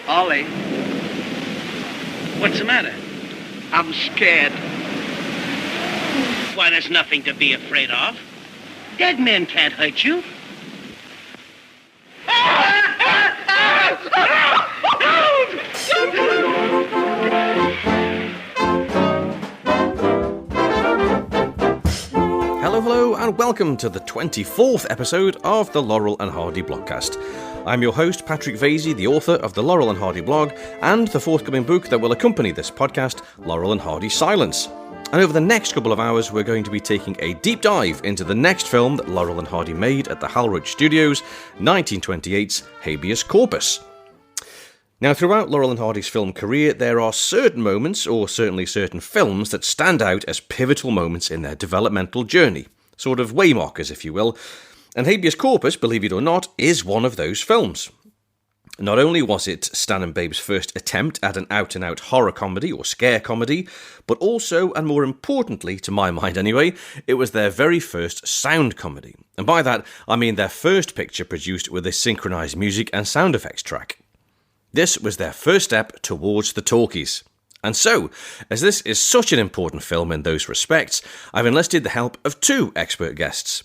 Ollie, What's the matter? I'm scared. Why, there's nothing to be afraid of. Dead men can't hurt you. Hello, and welcome to the 24th episode of the Laurel and Hardy blogcast. I'm your host, Patrick Vasey, the author of the Laurel and Hardy blog, and the forthcoming book that will accompany this podcast, Laurel and Hardy Silence. And over the next couple of hours, we're going to be taking a deep dive into the next film that Laurel and Hardy made at the Hal Roach Studios, 1928's Habeas Corpus. Now, throughout Laurel and Hardy's film career, there are certain moments, or certainly certain films, that stand out as pivotal moments in their developmental journey. Sort of waymarkers, if you will. And Habeas Corpus, believe it or not, is one of those films. Not only was it Stan and Babe's first attempt at an out-and-out horror comedy, or scare comedy, but also, and more importantly, to my mind anyway, it was their very first sound comedy. And by that, I mean their first picture produced with a synchronised music and sound effects track. This was their first step towards the talkies. And so, as this is such an important film in those respects, I've enlisted the help of two expert guests.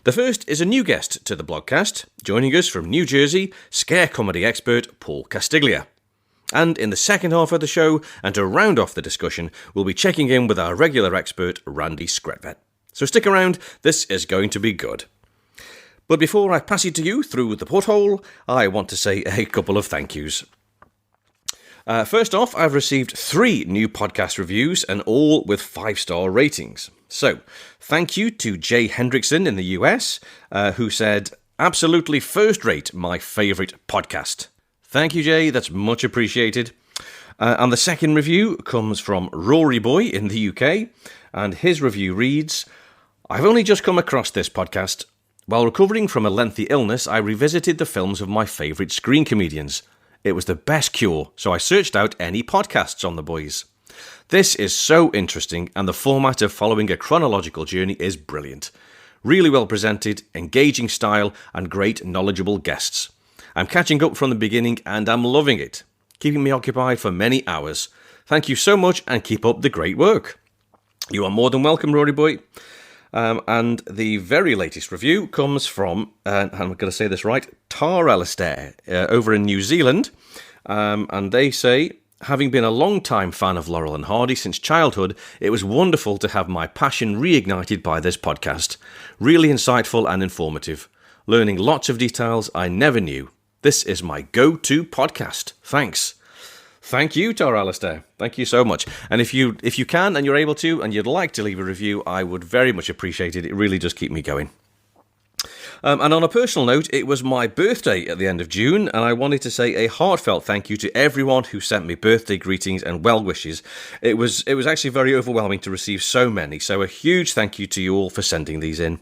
The first is a new guest to the blogcast, joining us from New Jersey, scare comedy expert Paul Castiglia. And in the second half of the show, and to round off the discussion, we'll be checking in with our regular expert, Randy Skretvedt. So stick around, this is going to be good. But before I pass it to you through the porthole, I want to say a couple of thank yous. First off, I've received 3 new podcast reviews, and all with 5-star ratings. So, thank you to Jay Hendrickson in the US, who said, "Absolutely first-rate, my favourite podcast." Thank you, Jay, that's much appreciated. And the second review comes from Rory Boy in the UK, and his review reads, "I've only just come across this podcast. While recovering from a lengthy illness, I revisited the films of my favourite screen comedians. It was the best cure, so I searched out any podcasts on the boys. This is so interesting, and the format of following a chronological journey is brilliant. Really well presented, engaging style, and great knowledgeable guests. I'm catching up from the beginning, and I'm loving it, keeping me occupied for many hours. Thank you so much, and keep up the great work." You are more than welcome, Rory Boy. And the very latest review comes from, I'm going to say this right, Tar Alistair, over in New Zealand. And they say, "Having been a long-time fan of Laurel and Hardy since childhood, it was wonderful to have my passion reignited by this podcast. Really insightful and informative. Learning lots of details I never knew. This is my go-to podcast. Thanks." Thank you, Tar Alistair. Thank you so much. And if you can and you're able to and you'd like to leave a review, I would very much appreciate it. It really does keep me going. And on a personal note, it was my birthday at the end of June, and I wanted to say a heartfelt thank you to everyone who sent me birthday greetings and well wishes. It was actually very overwhelming to receive so many, so a huge thank you to you all for sending these in.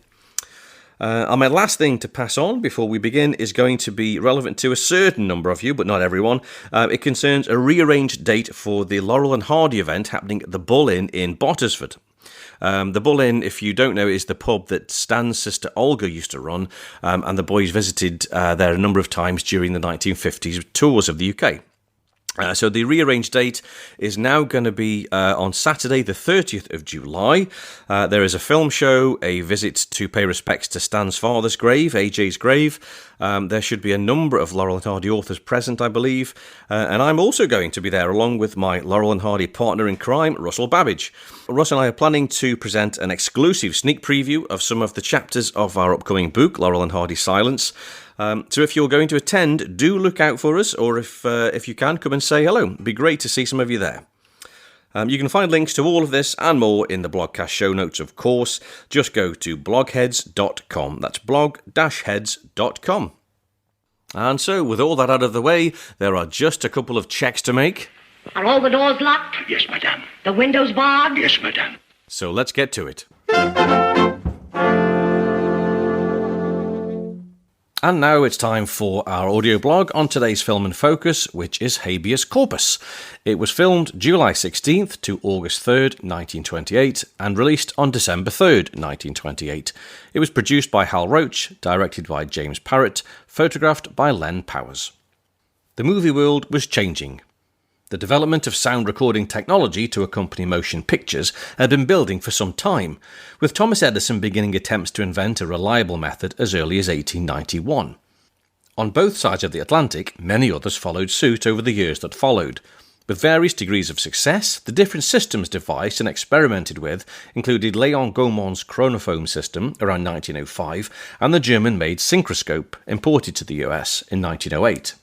And my last thing to pass on before we begin is going to be relevant to a certain number of you, but not everyone. It concerns a rearranged date for the Laurel and Hardy event happening at the Bull Inn in Bottersford. The Bull Inn, if you don't know, is the pub that Stan's sister Olga used to run, and the boys visited there a number of times during the 1950s tours of the UK. So the rearranged date is now going to be on Saturday the 30th of July. There is a film show, a visit to pay respects to Stan's father's grave, AJ's grave. There should be a number of Laurel and Hardy authors present, I believe. And I'm also going to be there along with my Laurel and Hardy partner in crime, Russell Babbage. Russ and I are planning to present an exclusive sneak preview of some of the chapters of our upcoming book, Laurel and Hardy Silence. So if you're going to attend, do look out for us, or if you can, come and say hello. It'd be great to see some of you there. You can find links to all of this and more in the blogcast show notes, of course. Just go to blogheads.com. That's blog-heads.com. And so, with all that out of the way, there are just a couple of checks to make. Are all the doors locked? Yes, madame. The windows barred? Yes, madame. So let's get to it. And now it's time for our audio blog on today's film in focus, which is Habeas Corpus. It was filmed July 16th to August 3rd, 1928, and released on December 3rd, 1928. It was produced by Hal Roach, directed by James Parrott, photographed by Len Powers. The movie world was changing. The development of sound recording technology to accompany motion pictures had been building for some time, with Thomas Edison beginning attempts to invent a reliable method as early as 1891. On both sides of the Atlantic, many others followed suit over the years that followed. With various degrees of success, the different systems devised and experimented with included Léon Gaumond's chronophone system around 1905 and the German-made synchroscope imported to the US in 1908.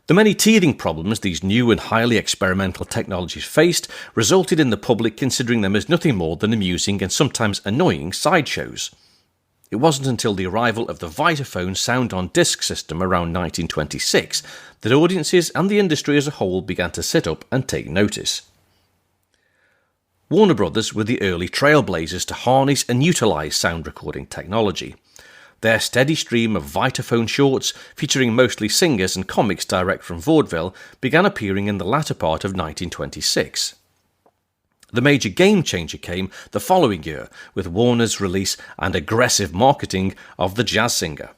The many teething problems these new and highly experimental technologies faced resulted in the public considering them as nothing more than amusing and sometimes annoying sideshows. It wasn't until the arrival of the Vitaphone sound-on-disc system around 1926 that audiences and the industry as a whole began to sit up and take notice. Warner Brothers were the early trailblazers to harness and utilise sound recording technology. Their steady stream of Vitaphone shorts, featuring mostly singers and comics direct from vaudeville, began appearing in the latter part of 1926. The major game changer came the following year with Warner's release and aggressive marketing of the Jazz Singer.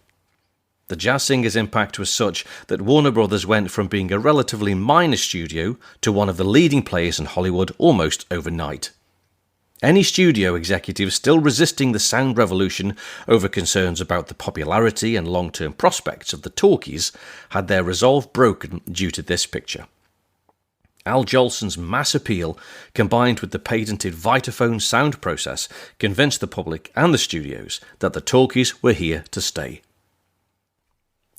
The Jazz Singer's impact was such that Warner Brothers went from being a relatively minor studio to one of the leading players in Hollywood almost overnight. Any studio executive still resisting the sound revolution over concerns about the popularity and long-term prospects of the talkies had their resolve broken due to this picture. Al Jolson's mass appeal, combined with the patented Vitaphone sound process, convinced the public and the studios that the talkies were here to stay.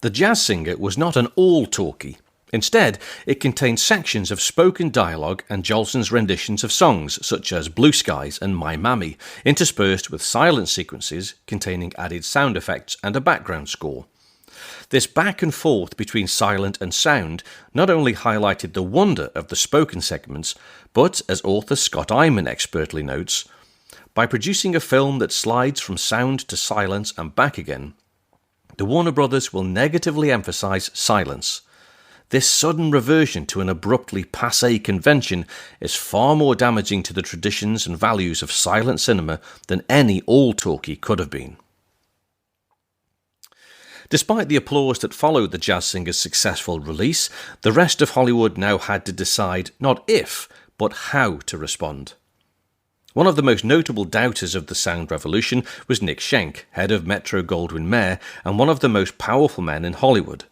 The Jazz Singer was not an all-talkie. Instead, it contained sections of spoken dialogue and Jolson's renditions of songs such as Blue Skies and My Mammy, interspersed with silent sequences containing added sound effects and a background score. This back and forth between silent and sound not only highlighted the wonder of the spoken segments, but, as author Scott Eyman expertly notes, by producing a film that slides from sound to silence and back again, the Warner Brothers will negatively emphasize silence. This sudden reversion to an abruptly passé convention is far more damaging to the traditions and values of silent cinema than any all-talkie could have been. Despite the applause that followed the Jazz Singer's successful release, the rest of Hollywood now had to decide not if, but how to respond. One of the most notable doubters of the sound revolution was Nick Schenk, head of Metro-Goldwyn-Mayer and one of the most powerful men in Hollywood.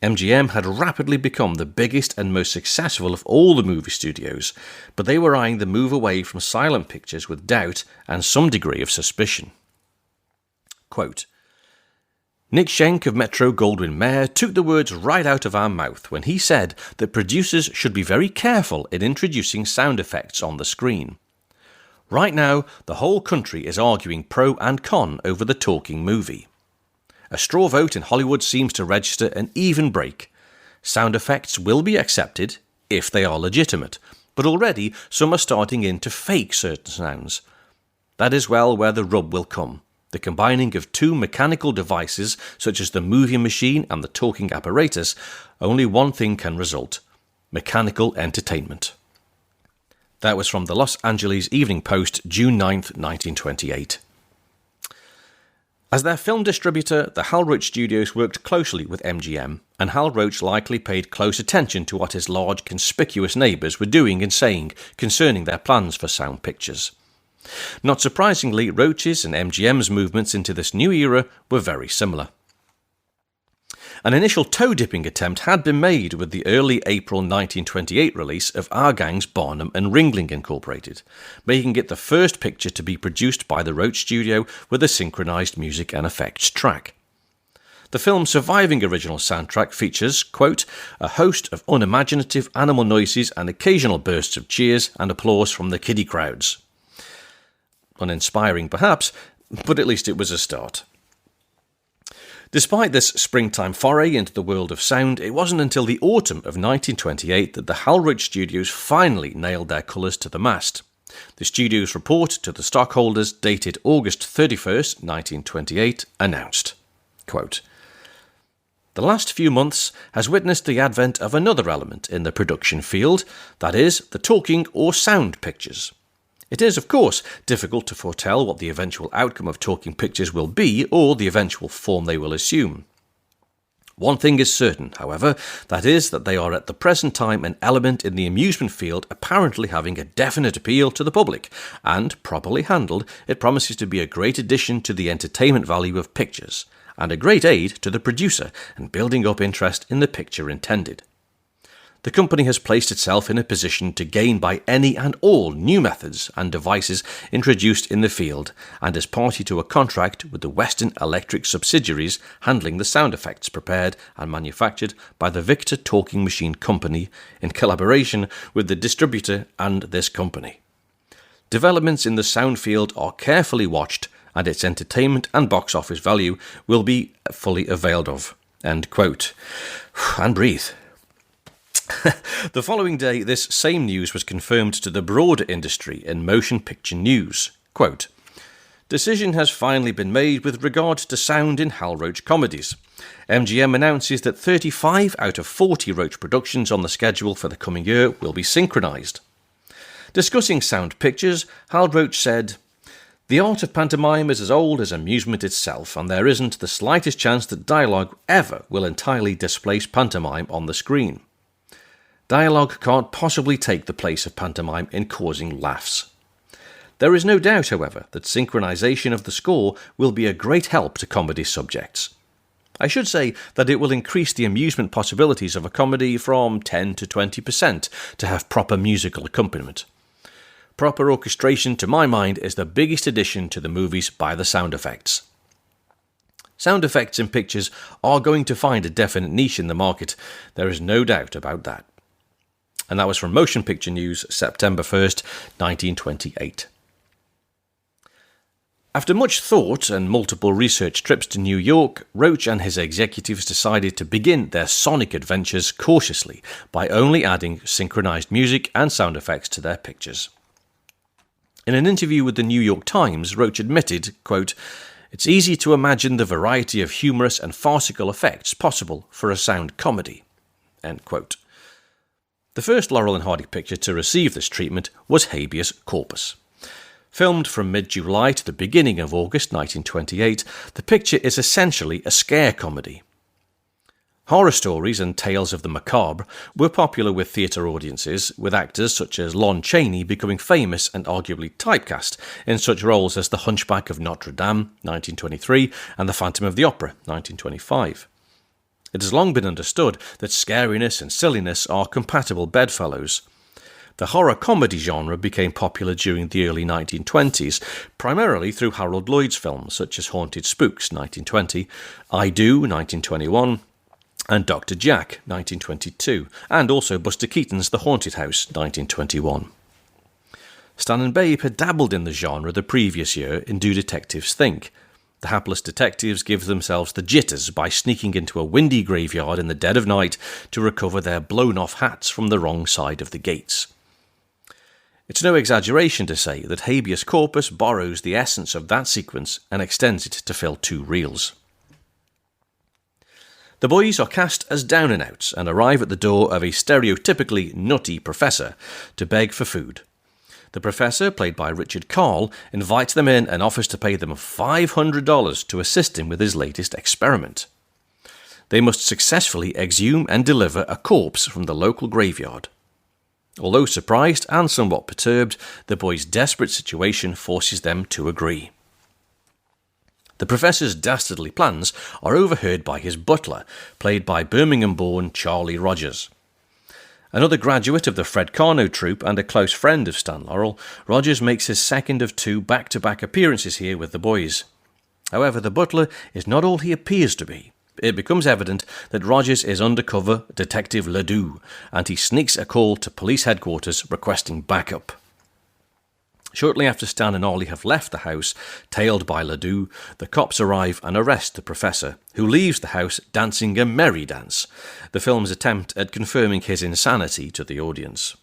MGM had rapidly become the biggest and most successful of all the movie studios, but they were eyeing the move away from silent pictures with doubt and some degree of suspicion. Quote, Nick Schenk of Metro-Goldwyn-Mayer took the words right out of our mouth when he said that producers should be very careful in introducing sound effects on the screen. Right now, the whole country is arguing pro and con over the talking movie. A straw vote in Hollywood seems to register an even break. Sound effects will be accepted, if they are legitimate, but already some are starting in to fake certain sounds. That is well where the rub will come. The combining of two mechanical devices, such as the movie machine and the talking apparatus, only one thing can result: mechanical entertainment. That was from the Los Angeles Evening Post, June 9, 1928. As their film distributor, the Hal Roach Studios worked closely with MGM, and Hal Roach likely paid close attention to what his large, conspicuous neighbours were doing and saying concerning their plans for sound pictures. Not surprisingly, Roach's and MGM's movements into this new era were very similar. An initial toe-dipping attempt had been made with the early April 1928 release of Our Gang's Barnum and Ringling Incorporated, making it the first picture to be produced by the Roach Studio with a synchronised music and effects track. The film's surviving original soundtrack features, quote, a host of unimaginative animal noises and occasional bursts of cheers and applause from the kiddie crowds. Uninspiring perhaps, but at least it was a start. Despite this springtime foray into the world of sound, it wasn't until the autumn of 1928 that the Hal Roach Studios finally nailed their colours to the mast. The studio's report to the stockholders, dated August 31st, 1928, announced, quote, the last few months has witnessed the advent of another element in the production field, that is, the talking or sound pictures. It is, of course, difficult to foretell what the eventual outcome of talking pictures will be or the eventual form they will assume. One thing is certain, however, that is that they are at the present time an element in the amusement field apparently having a definite appeal to the public, and, properly handled, it promises to be a great addition to the entertainment value of pictures, and a great aid to the producer in building up interest in the picture intended. The company has placed itself in a position to gain by any and all new methods and devices introduced in the field, and is party to a contract with the Western Electric subsidiaries handling the sound effects prepared and manufactured by the Victor Talking Machine Company in collaboration with the distributor and this company. Developments in the sound field are carefully watched, and its entertainment and box office value will be fully availed of." End quote. And breathe. The following day, this same news was confirmed to the broader industry in motion picture news. Quote, "Decision has finally been made with regard to sound in Hal Roach comedies. MGM announces that 35 out of 40 Roach productions on the schedule for the coming year will be synchronised." Discussing sound pictures, Hal Roach said, "The art of pantomime is as old as amusement itself, and there isn't the slightest chance that dialogue ever will entirely displace pantomime on the screen. Dialogue can't possibly take the place of pantomime in causing laughs. There is no doubt, however, that synchronization of the score will be a great help to comedy subjects. I should say that it will increase the amusement possibilities of a comedy from 10 to 20% to have proper musical accompaniment. Proper orchestration, to my mind, is the biggest addition to the movies by the sound effects. Sound effects in pictures are going to find a definite niche in the market, there is no doubt about that." And that was from Motion Picture News, September 1st, 1928. After much thought and multiple research trips to New York, Roach and his executives decided to begin their sonic adventures cautiously by only adding synchronized music and sound effects to their pictures. In an interview with the New York Times, Roach admitted, quote, "It's easy to imagine the variety of humorous and farcical effects possible for a sound comedy." End quote. The first Laurel and Hardy picture to receive this treatment was Habeas Corpus. Filmed from mid-July to the beginning of August 1928, the picture is essentially a scare comedy. Horror stories and tales of the macabre were popular with theatre audiences, with actors such as Lon Chaney becoming famous and arguably typecast in such roles as The Hunchback of Notre Dame, 1923, and The Phantom of the Opera, 1925. It has long been understood that scariness and silliness are compatible bedfellows. The horror comedy genre became popular during the early 1920s, primarily through Harold Lloyd's films such as Haunted Spooks, 1920, I Do, 1921, and Dr. Jack, 1922, and also Buster Keaton's The Haunted House, 1921. Stan and Babe had dabbled in the genre the previous year in Do Detectives Think. The hapless detectives give themselves the jitters by sneaking into a windy graveyard in the dead of night to recover their blown-off hats from the wrong side of the gates. It's no exaggeration to say that Habeas Corpus borrows the essence of that sequence and extends it to fill 2 reels. The boys are cast as down-and-outs and arrive at the door of a stereotypically nutty professor to beg for food. The professor, played by Richard Carle, invites them in and offers to pay them $500 to assist him with his latest experiment. They must successfully exhume and deliver a corpse from the local graveyard. Although surprised and somewhat perturbed, the boys' desperate situation forces them to agree. The professor's dastardly plans are overheard by his butler, played by Birmingham-born Charlie Rogers. Another graduate of the Fred Carno troupe and a close friend of Stan Laurel, Rogers makes his second of 2 back-to-back appearances here with the boys. However, the butler is not all he appears to be. It becomes evident that Rogers is undercover Detective Ledoux, and he sneaks a call to police headquarters requesting backup. Shortly after Stan and Ollie have left the house, tailed by Ledoux, the cops arrive and arrest the professor, who leaves the house dancing a merry dance, the film's attempt at confirming his insanity to the audience.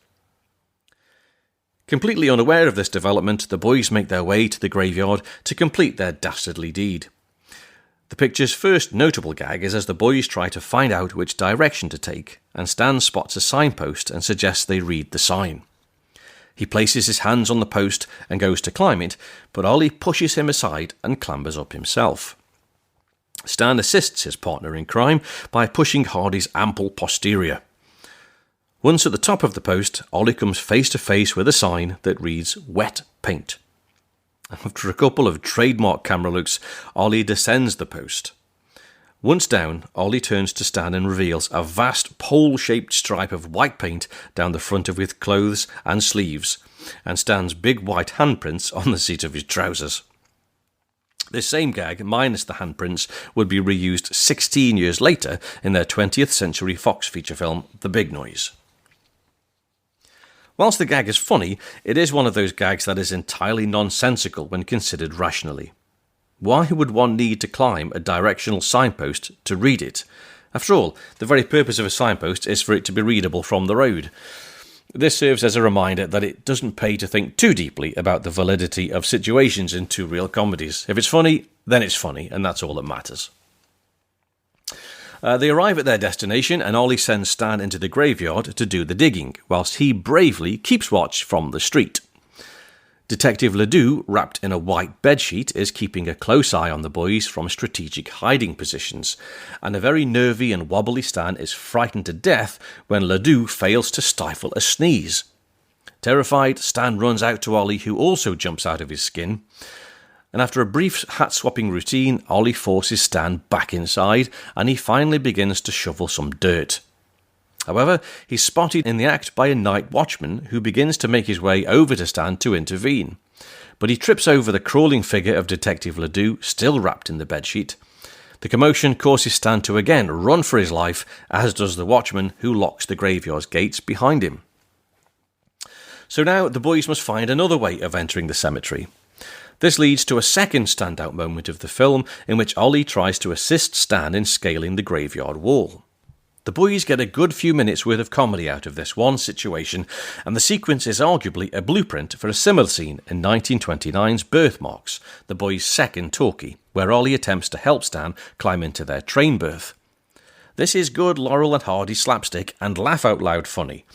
Completely unaware of this development, the boys make their way to the graveyard to complete their dastardly deed. The picture's first notable gag is as the boys try to find out which direction to take, and Stan spots a signpost and suggests they read the sign. He places his hands on the post and goes to climb it, but Ollie pushes him aside and clambers up himself. Stan assists his partner in crime by pushing Hardy's ample posterior. Once at the top of the post, Ollie comes face to face with a sign that reads wet paint. After a couple of trademark camera looks, Ollie descends the post. Once down, Ollie turns to Stan and reveals a vast pole-shaped stripe of white paint down the front of his clothes and sleeves, and Stan's big white handprints on the seat of his trousers. This same gag, minus the handprints, would be reused 16 years later in their 20th Century Fox feature film, The Big Noise. Whilst the gag is funny, it is one of those gags that is entirely nonsensical when considered rationally. Why would one need to climb a directional signpost to read it? After all, the very purpose of a signpost is for it to be readable from the road. This serves as a reminder that it doesn't pay to think too deeply about the validity of situations in two real comedies. If it's funny, then it's funny, and that's all that matters. They arrive at their destination, and Ollie sends Stan into the graveyard to do the digging, whilst he bravely keeps watch from the street. Detective Ledoux, wrapped in a white bedsheet, is keeping a close eye on the boys from strategic hiding positions, and a very nervy and wobbly Stan is frightened to death when Ledoux fails to stifle a sneeze. Terrified, Stan runs out to Ollie, who also jumps out of his skin. And after a brief hat-swapping routine, Ollie forces Stan back inside, and he finally begins to shovel some dirt. However, he's spotted in the act by a night watchman who begins to make his way over to Stan to intervene. But he trips over the crawling figure of Detective Ledoux, still wrapped in the bedsheet. The commotion causes Stan to again run for his life, as does the watchman, who locks the graveyard's gates behind him. So now the boys must find another way of entering the cemetery. This leads to a second standout moment of the film in which Ollie tries to assist Stan in scaling the graveyard wall. The boys get a good few minutes worth of comedy out of this one situation, and the sequence is arguably a blueprint for a similar scene in 1929's Birthmarks, the boys' second talkie, where Ollie attempts to help Stan climb into their train berth. This is good Laurel and Hardy slapstick and laugh-out-loud funny.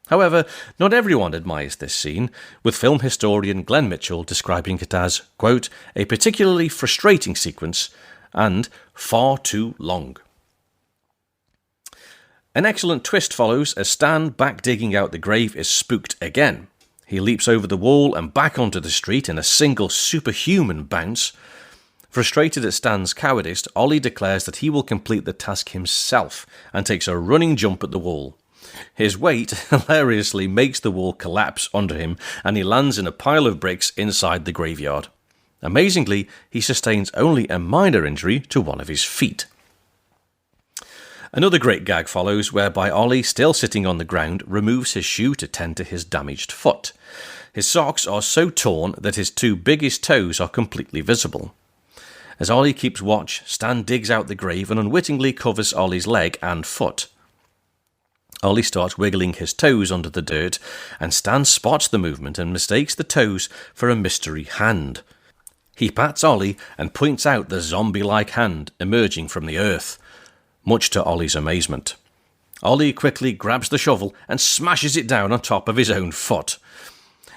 However, not everyone admires this scene, with film historian Glenn Mitchell describing it as, quote, a particularly frustrating sequence and far too long. An excellent twist follows as Stan, back digging out the grave, is spooked again. He leaps over the wall and back onto the street in a single superhuman bounce. Frustrated at Stan's cowardice, Ollie declares that he will complete the task himself and takes a running jump at the wall. His weight hilariously makes the wall collapse under him, and he lands in a pile of bricks inside the graveyard. Amazingly, he sustains only a minor injury to one of his feet. Another great gag follows, whereby Ollie, still sitting on the ground, removes his shoe to tend to his damaged foot. His socks are so torn that his two biggest toes are completely visible. As Ollie keeps watch, Stan digs out the grave and unwittingly covers Ollie's leg and foot. Ollie starts wiggling his toes under the dirt, and Stan spots the movement and mistakes the toes for a mystery hand. He pats Ollie and points out the zombie-like hand emerging from the earth, much to Ollie's amazement. Ollie quickly grabs the shovel and smashes it down on top of his own foot.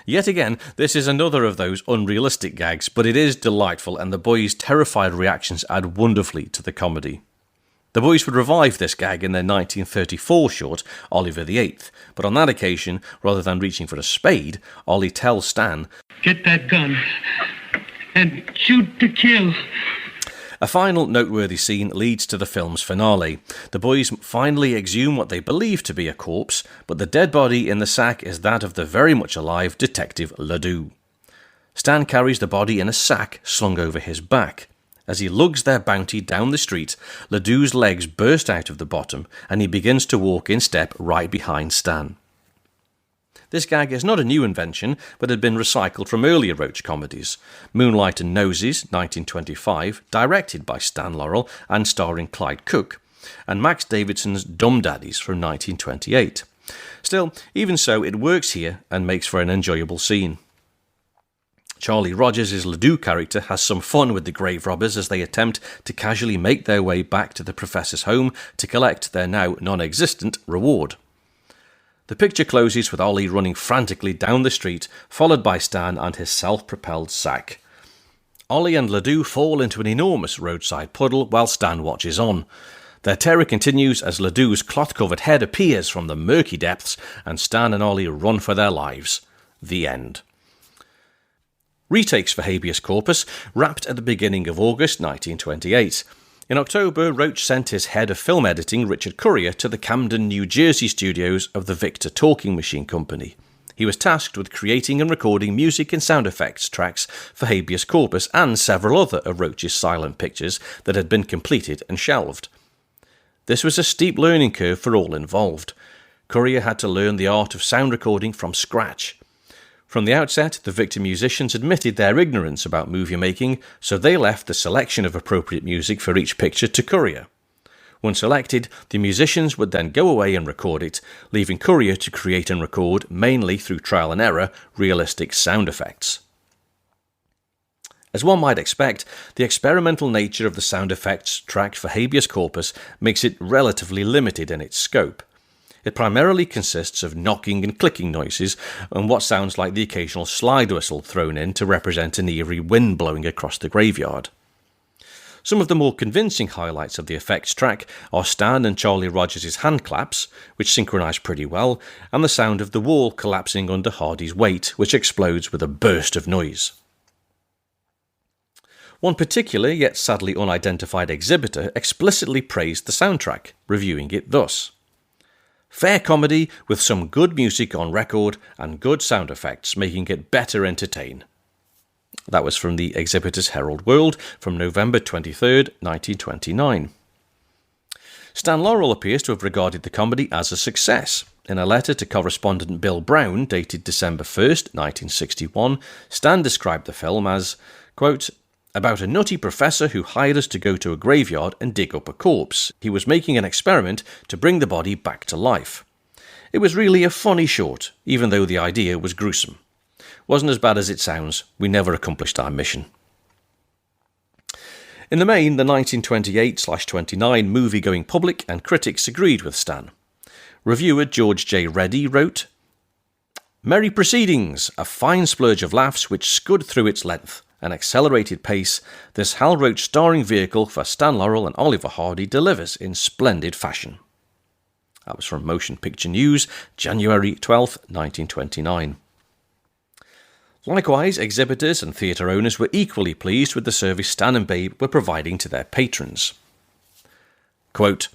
Yet again, this is another of those unrealistic gags, but it is delightful, and the boys' terrified reactions add wonderfully to the comedy. The boys would revive this gag in their 1934 short, Oliver VIII, but on that occasion, rather than reaching for a spade, Ollie tells Stan, "Get that gun and shoot to kill." A final noteworthy scene leads to the film's finale. The boys finally exhume what they believe to be a corpse, but the dead body in the sack is that of the very much alive Detective Ledoux. Stan carries the body in a sack slung over his back. As he lugs their bounty down the street, Ledoux's legs burst out of the bottom, and he begins to walk in step right behind Stan. This gag is not a new invention, but had been recycled from earlier Roach comedies. Moonlight and Noses, 1925, directed by Stan Laurel and starring Clyde Cook, and Max Davidson's Dumb Daddies from 1928. Still, even so, it works here and makes for an enjoyable scene. Charlie Rogers' Ledoux character has some fun with the grave robbers as they attempt to casually make their way back to the professor's home to collect their now non-existent reward. The picture closes with Ollie running frantically down the street, followed by Stan and his self-propelled sack. Ollie and Ledoux fall into an enormous roadside puddle while Stan watches on. Their terror continues as Ledoux's cloth-covered head appears from the murky depths and Stan and Ollie run for their lives. The end. Retakes for Habeas Corpus wrapped at the beginning of August 1928. In October, Roach sent his head of film editing, Richard Currier, to the Camden, New Jersey studios of the Victor Talking Machine Company. He was tasked with creating and recording music and sound effects tracks for Habeas Corpus and several other of Roach's silent pictures that had been completed and shelved. This was a steep learning curve for all involved. Currier had to learn the art of sound recording from scratch. From the outset, the Victor musicians admitted their ignorance about movie making, so they left the selection of appropriate music for each picture to Currier. Once selected, the musicians would then go away and record it, leaving Currier to create and record, mainly through trial and error, realistic sound effects. As one might expect, the experimental nature of the sound effects track for Habeas Corpus makes it relatively limited in its scope. It primarily consists of knocking and clicking noises and what sounds like the occasional slide whistle thrown in to represent an eerie wind blowing across the graveyard. Some of the more convincing highlights of the effects track are Stan and Charlie Rogers' hand claps, which synchronise pretty well, and the sound of the wall collapsing under Hardy's weight, which explodes with a burst of noise. One particular, yet sadly unidentified exhibitor explicitly praised the soundtrack, reviewing it thus: "Fair comedy with some good music on record and good sound effects, making it better entertain." That was from the Exhibitor's Herald World from November 23rd, 1929. Stan Laurel appears to have regarded the comedy as a success. In a letter to correspondent Bill Brown, dated December 1st, 1961, Stan described the film as, quote, "about a nutty professor who hired us to go to a graveyard and dig up a corpse. He was making an experiment to bring the body back to life. It was really a funny short, even though the idea was gruesome. Wasn't as bad as it sounds. We never accomplished our mission." In the main, the 1928/29 movie-going public and critics agreed with Stan. Reviewer George J. Reddy wrote, "Merry proceedings, a fine splurge of laughs which scud through its length. An accelerated pace, this Hal Roach starring vehicle for Stan Laurel and Oliver Hardy delivers in splendid fashion." That was from Motion Picture News, January 12th, 1929. Likewise, exhibitors and theatre owners were equally pleased with the service Stan and Babe were providing to their patrons. Quote,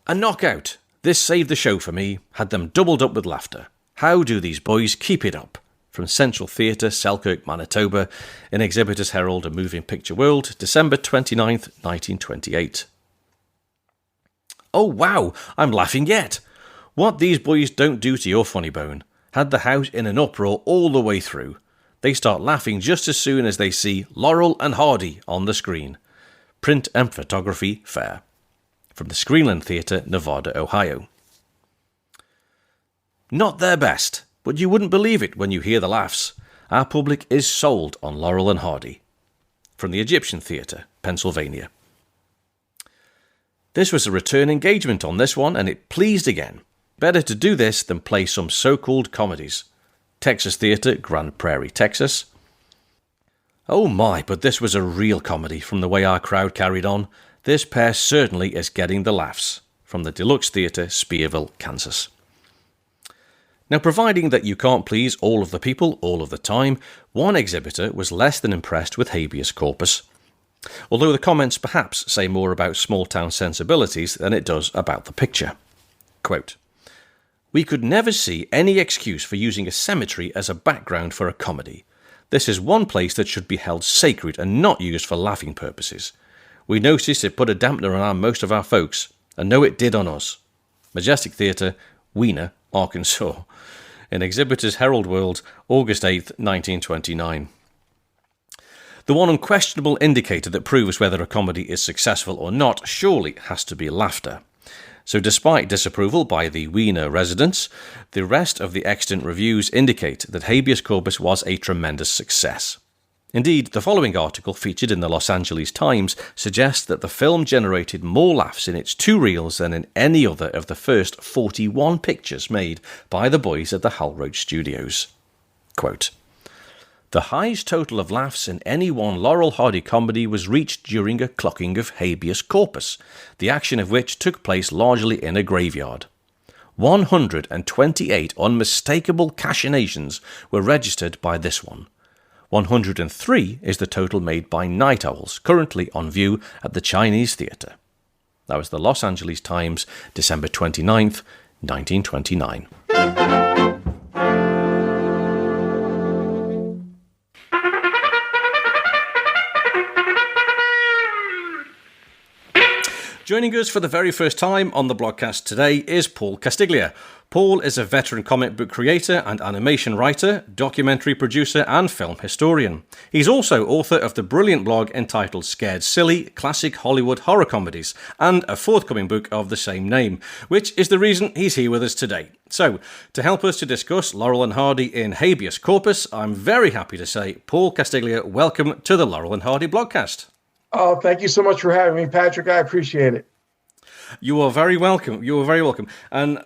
"A knockout. This saved the show for me, had them doubled up with laughter. How do these boys keep it up?" From Central Theatre, Selkirk, Manitoba, in Exhibitors Herald and Moving Picture World, December 29th, 1928. "Oh wow, I'm laughing yet. What these boys don't do to your funny bone. Had the house in an uproar all the way through. They start laughing just as soon as they see Laurel and Hardy on the screen. Print and photography fair." From the Screenland Theatre, Nevada, Ohio. "Not their best, but you wouldn't believe it when you hear the laughs. Our public is sold on Laurel and Hardy." From the Egyptian Theatre, Pennsylvania. This was a return engagement on this one, and it pleased again. Better to do this than play some so-called comedies. Texas Theatre, Grand Prairie, Texas. "Oh my, but this was a real comedy from the way our crowd carried on. This pair certainly is getting the laughs." From the Deluxe Theatre, Spearville, Kansas. Now, providing that you can't please all of the people all of the time, one exhibitor was less than impressed with Habeas Corpus. Although the comments perhaps say more about small-town sensibilities than it does about the picture. Quote, "We could never see any excuse for using a cemetery as a background for a comedy. This is one place that should be held sacred and not used for laughing purposes. We noticed it put a dampener on most of our folks, and know it did on us." Majestic Theatre, Weena, Arkansas. In Exhibitors Herald World, August 8th, 1929. The one unquestionable indicator that proves whether a comedy is successful or not surely has to be laughter. So despite disapproval by the Weena residents, the rest of the extant reviews indicate that Habeas Corpus was a tremendous success. Indeed, the following article featured in the Los Angeles Times suggests that the film generated more laughs in its 2 reels than in any other of the first 41 pictures made by the boys at the Hal Roach Studios. Quote, The highest total of laughs in any one Laurel Hardy comedy was reached during a clocking of Habeas Corpus, the action of which took place largely in a graveyard. 128 unmistakable cachinations were registered by this one. 103 is the total made by Night Owls, currently on view at the Chinese Theatre. That was the Los Angeles Times, December 29th, 1929. Joining us for the very first time on the blogcast today is Paul Castiglia. Paul is a veteran comic book creator and animation writer, documentary producer and film historian. He's also author of the brilliant blog entitled Scared Silly, Classic Hollywood Horror Comedies, and a forthcoming book of the same name, which is the reason he's here with us today. So, to help us to discuss Laurel and Hardy in Habeas Corpus, I'm very happy to say, Paul Castiglia, welcome to the Laurel and Hardy blogcast. Oh, thank you so much for having me, Patrick. I appreciate it. You are very welcome. You are very welcome. And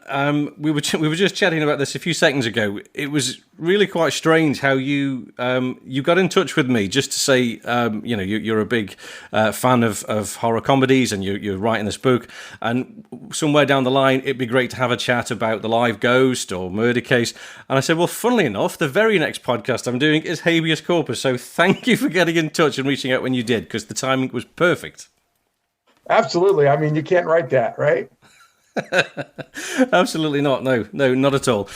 we were just chatting about this a few seconds ago. It was really quite strange how you got in touch with me just to say you're a big fan of horror comedies and you're writing this book. And somewhere down the line, it'd be great to have a chat about the live ghost or murder case. And I said, well, funnily enough, the very next podcast I'm doing is Habeas Corpus. So thank you for getting in touch and reaching out when you did, because the timing was perfect. Absolutely. I mean, you can't write that, right? Absolutely not. No, not at all.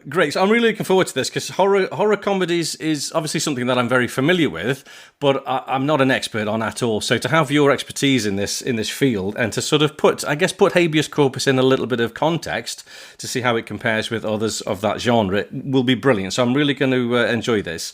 Great. So I'm really looking forward to this because horror comedies is obviously something that I'm very familiar with, but I'm not an expert on at all. So to have your expertise in this field and to sort of put Habeas Corpus in a little bit of context to see how it compares with others of that genre will be brilliant. So I'm really going to enjoy this.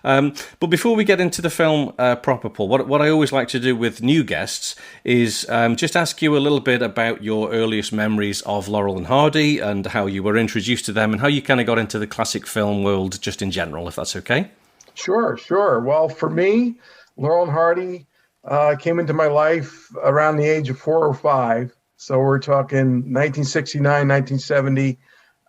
But before we get into the film proper, Paul, what I always like to do with new guests is just ask you a little bit about your earliest memories of Laurel and Hardy and how you were introduced to them and how you kind of got into the classic film world just in general, if that's okay. Sure. Well, for me, Laurel and Hardy came into my life around the age of 4 or 5. So we're talking 1969, 1970.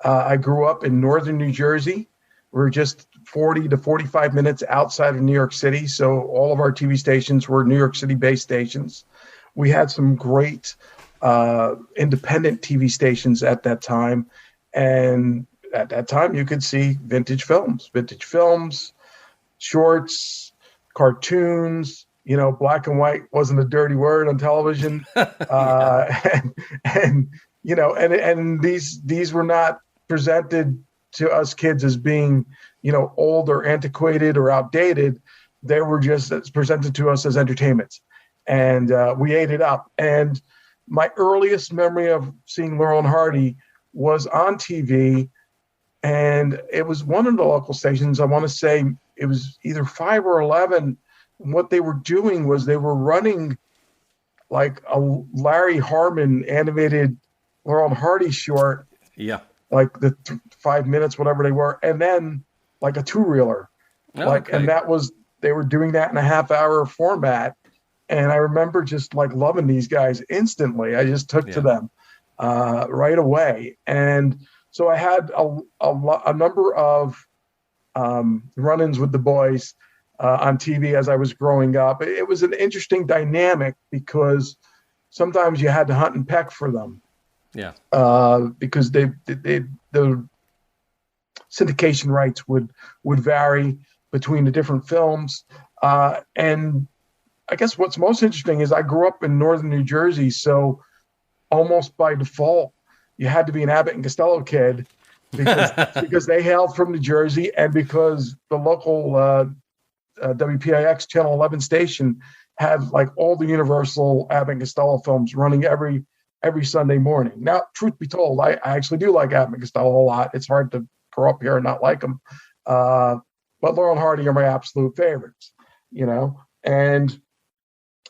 I grew up in northern New Jersey. We're just 40 to 45 minutes outside of New York City. So all of our TV stations were New York City-based stations. We had some great independent TV stations at that time. And at that time, you could see vintage films, shorts, cartoons. Black and white wasn't a dirty word on television. and these were not presented to us kids as being old or antiquated or outdated. They were just presented to us as entertainment, and we ate it up. And my earliest memory of seeing Laurel and Hardy was on TV, and it was one of the local stations. I want to say it was either 5 or 11. And what they were doing was they were running like a Larry Harmon animated Laurel and Hardy short. Yeah. Like the 5 minutes, whatever they were, and then like a 2-reeler, and that was, they were doing that in a half-hour format, and I remember just like loving these guys instantly. I just took to them right away, and so I had a number of run-ins with the boys on TV as I was growing up. It was an interesting dynamic because sometimes you had to hunt and peck for them. Yeah. Because the syndication rights would vary between the different films. And I guess what's most interesting is I grew up in northern New Jersey, so almost by default, you had to be an Abbott and Costello kid because they hailed from New Jersey, and because the local WPIX Channel 11 station had like all the Universal Abbott and Costello films running every Sunday morning. Now, truth be told, I actually do like Abbott and Costello a lot. It's hard to grow up here and not like them. But Laurel and Hardy are my absolute favorites, and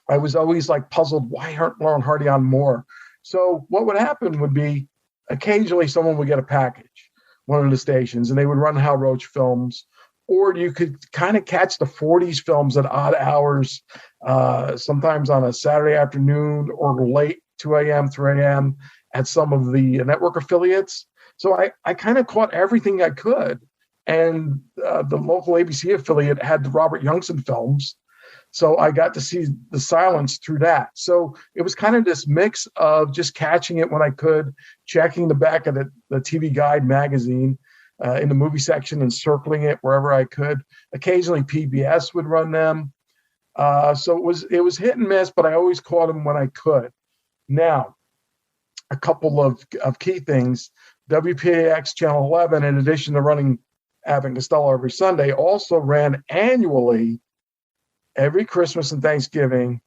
I was always like puzzled, why aren't Laurel and Hardy on more? So what would happen would be occasionally someone would get a package, one of the stations, and they would run Hal Roach films, or you could kind of catch the 40s films at odd hours, sometimes on a Saturday afternoon or late 2 a.m., 3 a.m. at some of the network affiliates. So I kind of caught everything I could. and the local ABC affiliate had the Robert Youngson films. So I got to see the silence through that. So it was kind of this mix of just catching it when I could, checking the back of the TV Guide magazine in the movie section and circling it wherever I could. Occasionally PBS would run them. So it was hit and miss, but I always caught them when I could. Now, a couple of key things. WPAX Channel 11, in addition to running Abbott and Costello every Sunday, also ran annually every Christmas and Thanksgiving,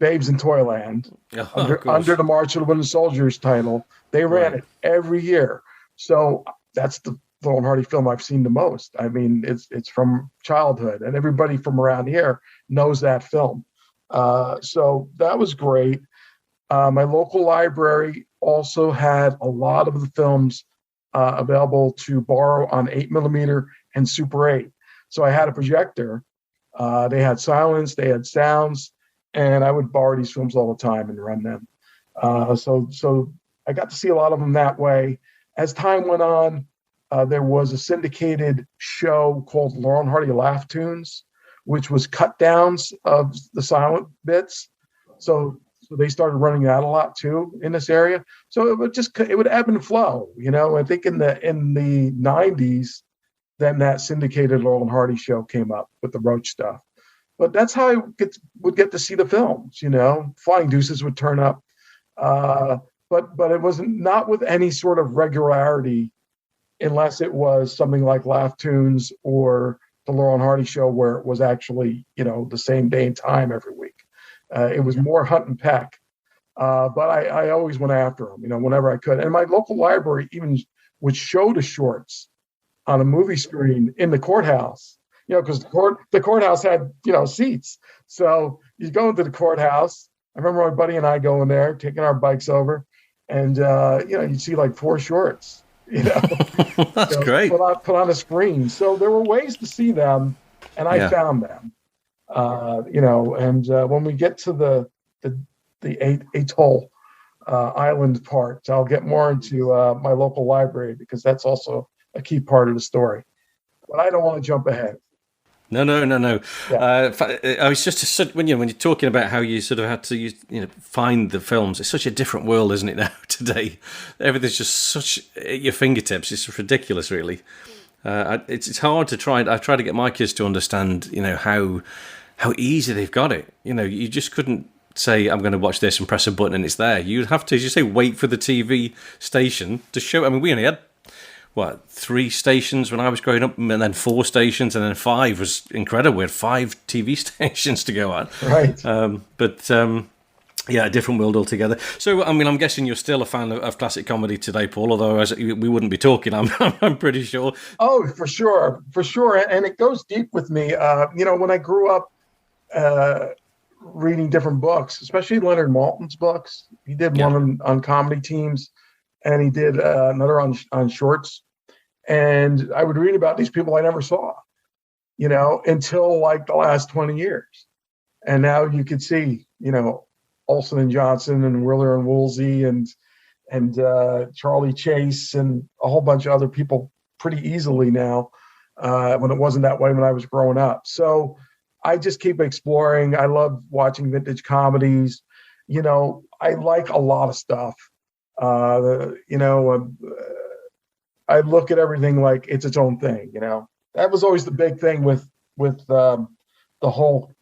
Babes in Toyland, under the March of the Wooden Soldiers title. They ran it every year. So that's the Laurel and Hardy film I've seen the most. I mean, it's from childhood, and everybody from around here knows that film. So that was great. My local library also had a lot of the films available to borrow on 8mm and Super 8. So I had a projector. They had silence, they had sounds, and I would borrow these films all the time and run them. So I got to see a lot of them that way. As time went on, there was a syndicated show called Laurel and Hardy Laugh Tunes, which was cut downs of the silent bits. So they started running that a lot too in this area. So it would ebb and flow. I think in the 90s, then that syndicated Laurel and Hardy show came up with the Roach stuff. But that's how I would get to see the films. Flying Deuces would turn up, but it wasn't not with any sort of regularity, unless it was something like Laugh Tunes or the Laurel and Hardy show, where it was actually the same day and time every week. It was more hunt and peck, but I always went after them, whenever I could. And my local library even would show the shorts on a movie screen in the courthouse, because the courthouse had, seats. So you go into the courthouse. I remember my buddy and I going there, taking our bikes over, and you'd see like 4 shorts. That's great. Put on a screen. So there were ways to see them, and I found them. And when we get to the Atoll Island part, I'll get more into my local library, because that's also a key part of the story. But I don't want to jump ahead. No. Yeah. I was just when you're talking about how you sort of had to find the films. It's such a different world, isn't it, now today? Everything's just such at your fingertips. It's just ridiculous, really. It's hard to try. I've tried to get my kids to understand, how easy they've got it. You just couldn't say, I'm going to watch this and press a button and it's there. You'd have to, as you say, wait for the TV station to show. I mean, we only had 3 stations when I was growing up, and then 4 stations, and then 5 was incredible. We had 5 TV stations to go on. Right. A different world altogether. So, I mean, I'm guessing you're still a fan of classic comedy today, Paul, although we wouldn't be talking, I'm pretty sure. Oh, for sure. And it goes deep with me. When I grew up reading different books, especially Leonard Maltin's books, he did one on comedy teams, and he did another on shorts. And I would read about these people I never saw, until like the last 20 years. And now you could see, Olsen and Johnson and Willer and Woolsey and Charlie Chase and a whole bunch of other people pretty easily now, when it wasn't that way when I was growing up. So I just keep exploring. I love watching vintage comedies. I like a lot of stuff. I look at everything like it's its own thing. That was always the big thing with the whole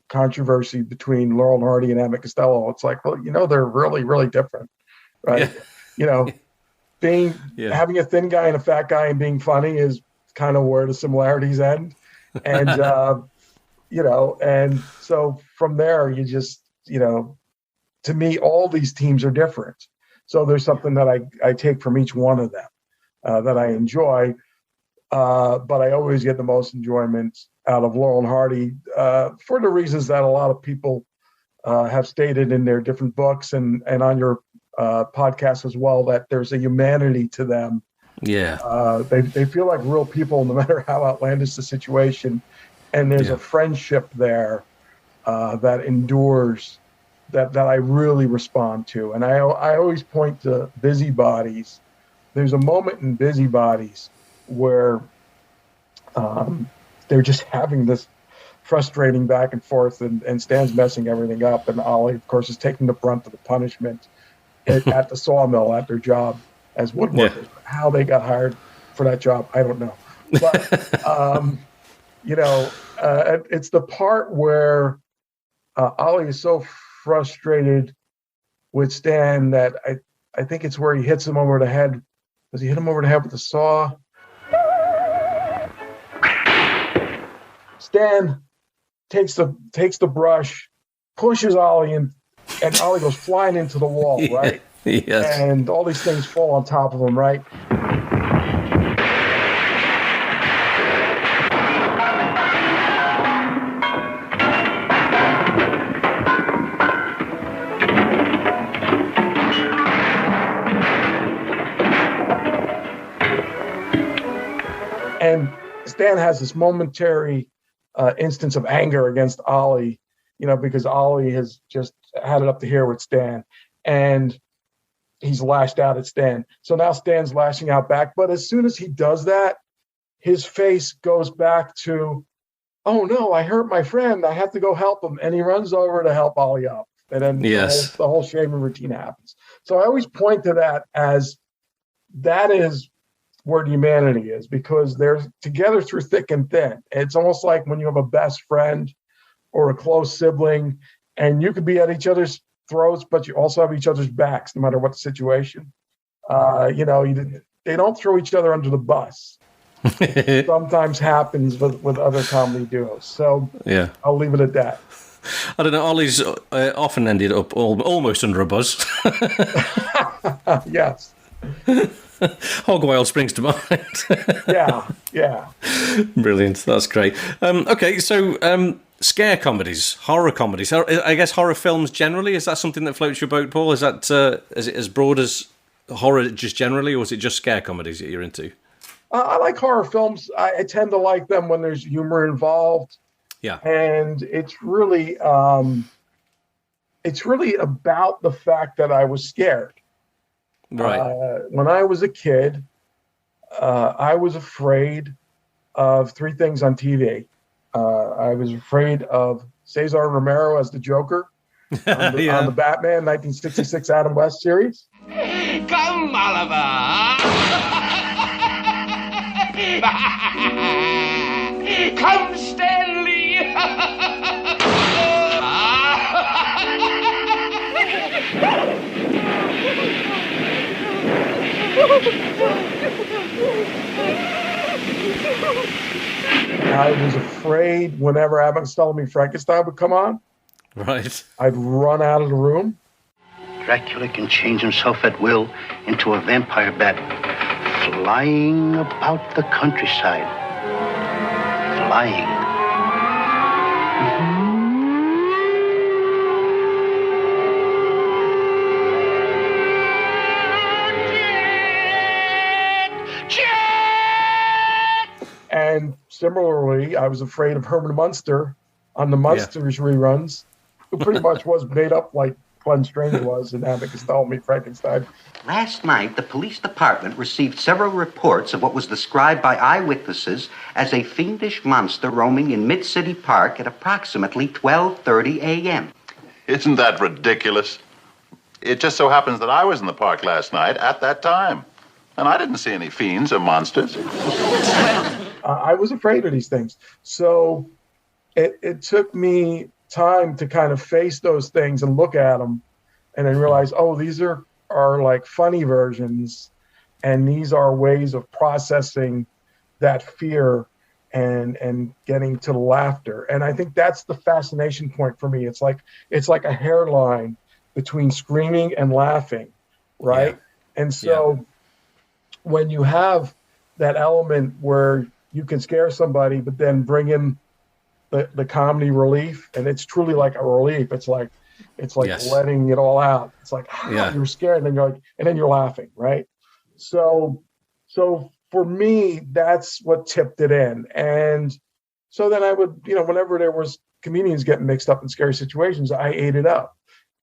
controversy between Laurel and Hardy and Abbott and Costello. It's like, well, they're really, really different, right? Yeah. Having a thin guy and a fat guy and being funny is kind of where the similarities end, and and so from there you just to me all these teams are different. So there's something that I take from each one of them that I enjoy, but I always get the most enjoyment out of Laurel and Hardy for the reasons that a lot of people have stated in their different books and on your podcast as well, that there's a humanity to them. Yeah. They feel like real people, no matter how outlandish the situation. And there's a friendship there that endures, that I really respond to. And I always point to Busybodies. There's a moment in Busybodies where they're just having this frustrating back and forth, and Stan's messing everything up, and Ollie, of course, is taking the brunt of the punishment at the sawmill at their job as woodworkers. Yeah. How they got hired for that job, I don't know. But it's the part where Ollie is so frustrated with Stan that I think it's where he hits him over the head. Does he hit him over the head with the saw? Stan takes the brush, pushes Ollie in, and Ollie goes flying into the wall, right? Yes. And all these things fall on top of him, right? And Stan has this momentary instance of anger against Ollie, because Ollie has just had it up to here with Stan, and he's lashed out at Stan. So now Stan's lashing out back. But as soon as he does that, his face goes back to, oh no, I hurt my friend. I have to go help him. And he runs over to help Ollie up. And then the whole shaming routine happens. So I always point to that as that is where humanity is, because they're together through thick and thin. It's almost like when you have a best friend or a close sibling, and you could be at each other's throats, but you also have each other's backs, no matter what the situation. They don't throw each other under the bus. Sometimes happens with other comedy duos. So yeah, I'll leave it at that. I don't know. Ollie's often ended up almost under a bus. Yes. Hog Wild springs to mind. Yeah. Brilliant. That's great. Okay, so scare comedies, horror comedies. I guess horror films generally, is that something that floats your boat, Paul? Is it as broad as horror just generally, or is it just scare comedies that you're into? I like horror films. I tend to like them when there's humor involved. Yeah. And it's really about the fact that I was scared. Right. When I was a kid, I was afraid of three things on TV. I was afraid of Cesar Romero as the Joker on the Batman 1966 Adam West series. Come, Oliver! Come, Stanley! I was afraid whenever Abbott and Costello Meet Frankenstein would come on. Right. I'd run out of the room. Dracula can change himself at will into a vampire bat, flying about the countryside. Flying. And similarly, I was afraid of Herman Munster on the Munsters reruns, who pretty much was made up like Glenn Strange was in Abbott and Costello Meet Frankenstein. Last night, the police department received several reports of what was described by eyewitnesses as a fiendish monster roaming in Mid-City Park at approximately 12:30 a.m. Isn't that ridiculous? It just so happens that I was in the park last night at that time, and I didn't see any fiends or monsters. I was afraid of these things. So it took me time to kind of face those things and look at them and then realize, oh, these are like funny versions, and these are ways of processing that fear and getting to the laughter. And I think that's the fascination point for me. It's like a hairline between screaming and laughing, right? Yeah. And so when you have that element where you can scare somebody, but then bring in the comedy relief, and it's truly like a relief. It's like letting it all out. It's like you're scared, and then you're like, and then you're laughing, right? So for me, that's what tipped it in. And so then I would, whenever there was comedians getting mixed up in scary situations, I ate it up,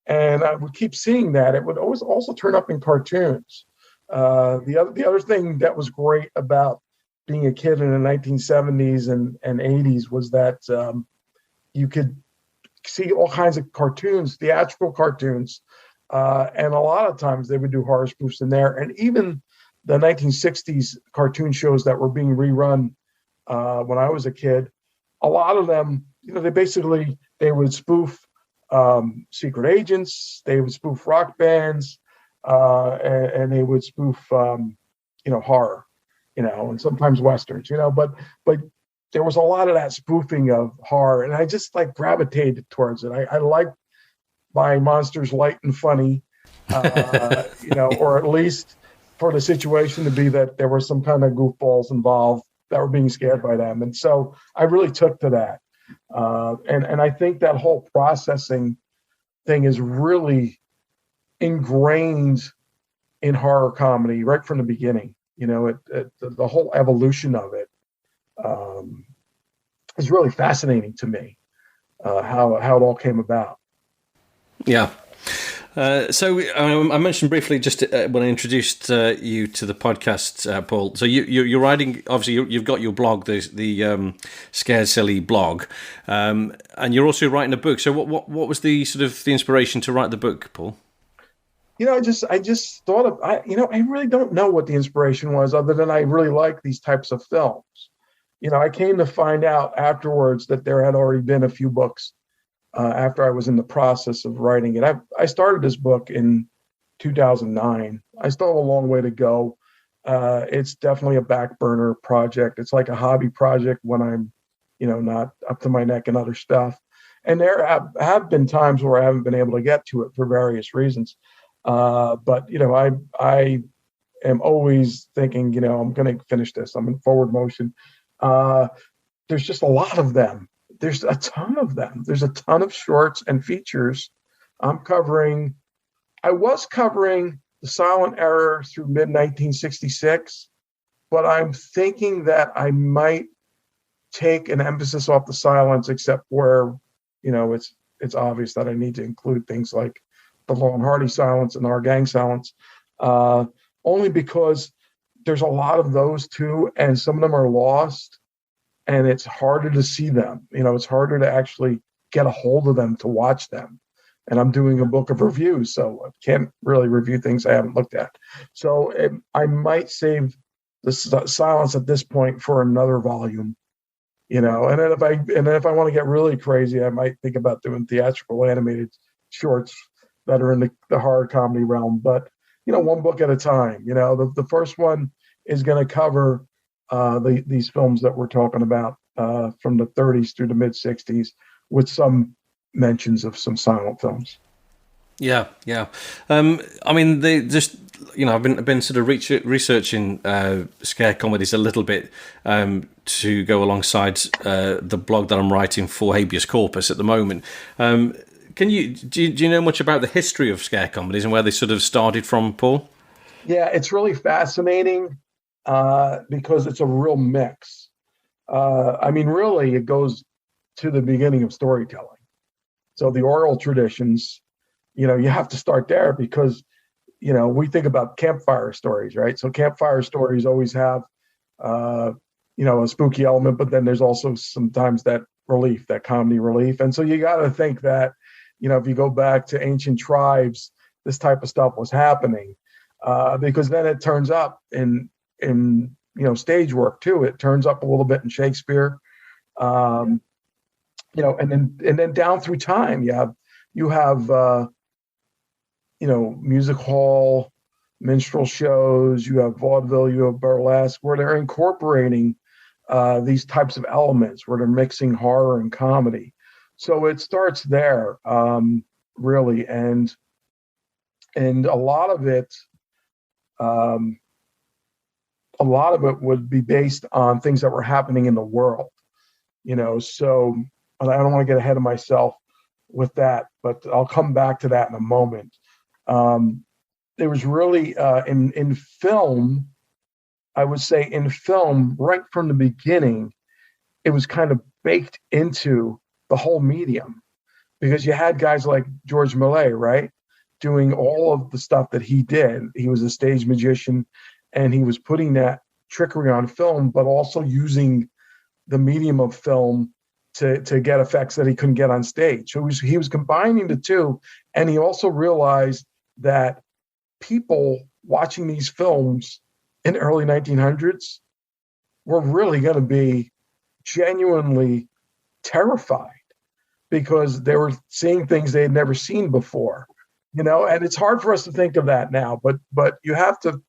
and I would keep seeing that. It would always also turn up in cartoons. The other thing that was great about being a kid in the 1970s and 80s was that you could see all kinds of cartoons, theatrical cartoons, and a lot of times they would do horror spoofs in there. And even the 1960s cartoon shows that were being rerun when I was a kid, a lot of them, they would spoof secret agents, they would spoof rock bands, and they would spoof, horror, and sometimes westerns, but there was a lot of that spoofing of horror, and I just gravitated towards it. I like my monsters light and funny, or at least for the situation to be that there were some kind of goofballs involved that were being scared by them. And so I really took to that. And I think that whole processing thing is really ingrained in horror comedy right from the beginning. The whole evolution of it is really fascinating to me, how it all came about. Yeah. So I mentioned briefly just when I introduced you to the podcast, Paul. So you're writing. Obviously, you've got your blog, the Scared Silly blog, and you're also writing a book. So what was the sort of the inspiration to write the book, Paul? I just thought of I really don't know what the inspiration was, other than I really like these types of films. I came to find out afterwards that there had already been a few books after I was in the process of writing it. I started this book in 2009. I still have a long way to go. It's definitely a back burner project. It's like a hobby project when I'm, not up to my neck in other stuff. And there have been times where I haven't been able to get to it for various reasons. But I am always thinking, I'm going to finish this. I'm in forward motion. There's just a lot of them. There's a ton of them. There's a ton of shorts and features. I was covering the silent era through mid-1966, but I'm thinking that I might take an emphasis off the silence, except where, it's obvious that I need to include things like the Laurel and Hardy silence and our gang silence, only because there's a lot of those too, and some of them are lost. And it's harder to see them. It's harder to actually get a hold of them to watch them. And I'm doing a book of reviews, so I can't really review things I haven't looked at. So I might save the silence at this point for another volume, And then if I want to get really crazy, I might think about doing theatrical animated shorts that are in the horror comedy realm. But one book at a time. The first one is going to cover these films that we're talking about from the 30s through the mid 60s, with some mentions of some silent films. Yeah. They just I've been sort of researching scare comedies a little bit to go alongside the blog that I'm writing for Habeas Corpus at the moment. Do you know much about the history of scare comedies and where they sort of started from, Paul? Yeah, it's really fascinating. Because it's a real mix. Really, it goes to the beginning of storytelling. So the oral traditions, you have to start there because, we think about campfire stories, right? So campfire stories always have, a spooky element, but then there's also sometimes that relief, that comedy relief. And so you got to think that, if you go back to ancient tribes, this type of stuff was happening because then it turns up in stage work too. It turns up a little bit in Shakespeare, and then down through time, you have music hall, minstrel shows, you have vaudeville, you have burlesque, where they're incorporating these types of elements, where they're mixing horror and comedy. So it starts there, really, and a lot of it. A lot of it would be based on things that were happening in the world, so I don't want to get ahead of myself with that, but I'll come back to that in a moment. There was really, in film, I would say in film, right from the beginning, it was kind of baked into the whole medium, because you had guys like George Millet, right, doing all of the stuff that he did. He was a stage magician, and he was putting that trickery on film, but also using the medium of film to get effects that he couldn't get on stage. So he was combining the two, and he also realized that people watching these films in the early 1900s were really going to be genuinely terrified because they were seeing things they had never seen before, and it's hard for us to think of that now, but you have to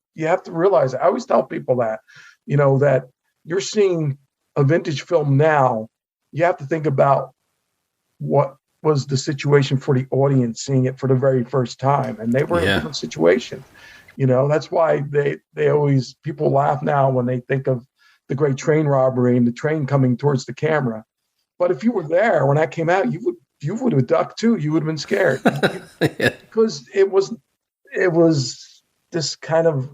realize, I always tell people that, that you're seeing a vintage film now, you have to think about what was the situation for the audience seeing it for the very first time. And they were in a different situation. That's why they always, people laugh now when they think of the great train robbery and the train coming towards the camera. But if you were there when that came out, you would have ducked too. You would have been scared because it was this kind of,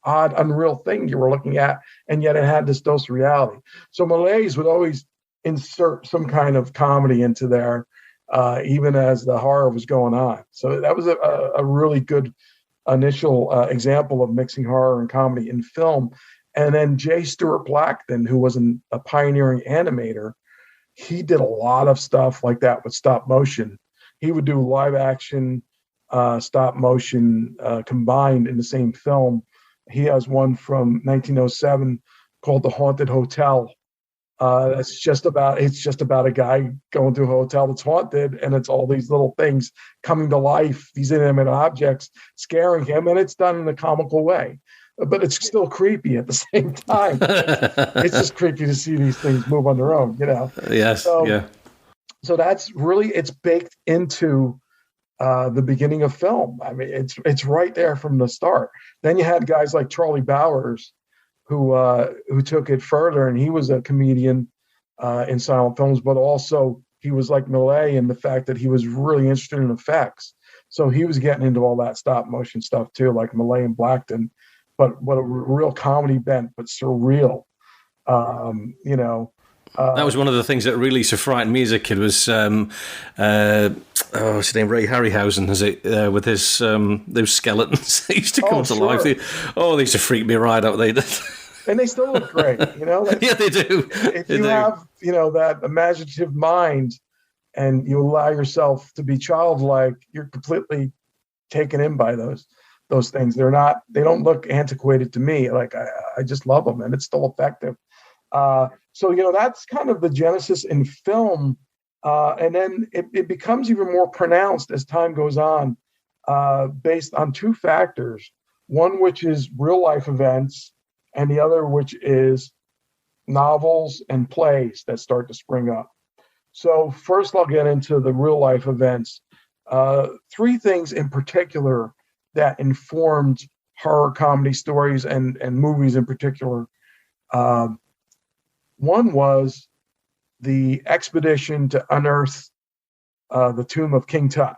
odd, unreal thing you were looking at, and yet it had this dose of reality. So Malays would always insert some kind of comedy into there, even as the horror was going on. So that was a really good initial example of mixing horror and comedy in film. And then J. Stuart Blackton, who was a pioneering animator, he did a lot of stuff like that with stop motion. He would do live action, stop motion combined in the same film. He has one from 1907 called The Haunted Hotel. It's just about a guy going to a hotel that's haunted, and it's all these little things coming to life, these inanimate objects scaring him, and it's done in a comical way. But it's still creepy at the same time. It's just creepy to see these things move on their own, Yes. So that's really, it's baked into the beginning of film. I mean, it's right there from the start. Then you had guys like Charlie Bowers, who took it further, and he was a comedian in silent films, but also he was like Millet in the fact that he was really interested in effects. So he was getting into all that stop motion stuff too, like Millet and Blackton, but what a real comedy bent, but surreal. That was one of the things that really frightened me as a kid was, what's his name, Ray Harryhausen, with his those skeletons that used to come to life. They used to freak me right out. They did. And they still look great, Yeah, they do. If you have, that imaginative mind and you allow yourself to be childlike, you're completely taken in by those things. They don't look antiquated to me. Like I just love them, and it's still effective. So, that's kind of the genesis in film. And then it becomes even more pronounced as time goes on, based on two factors. One, which is real life events, and the other, which is novels and plays that start to spring up. So first I'll get into the real life events. Three things in particular that informed horror comedy stories and movies in particular. One was the expedition to unearth the tomb of King Tut.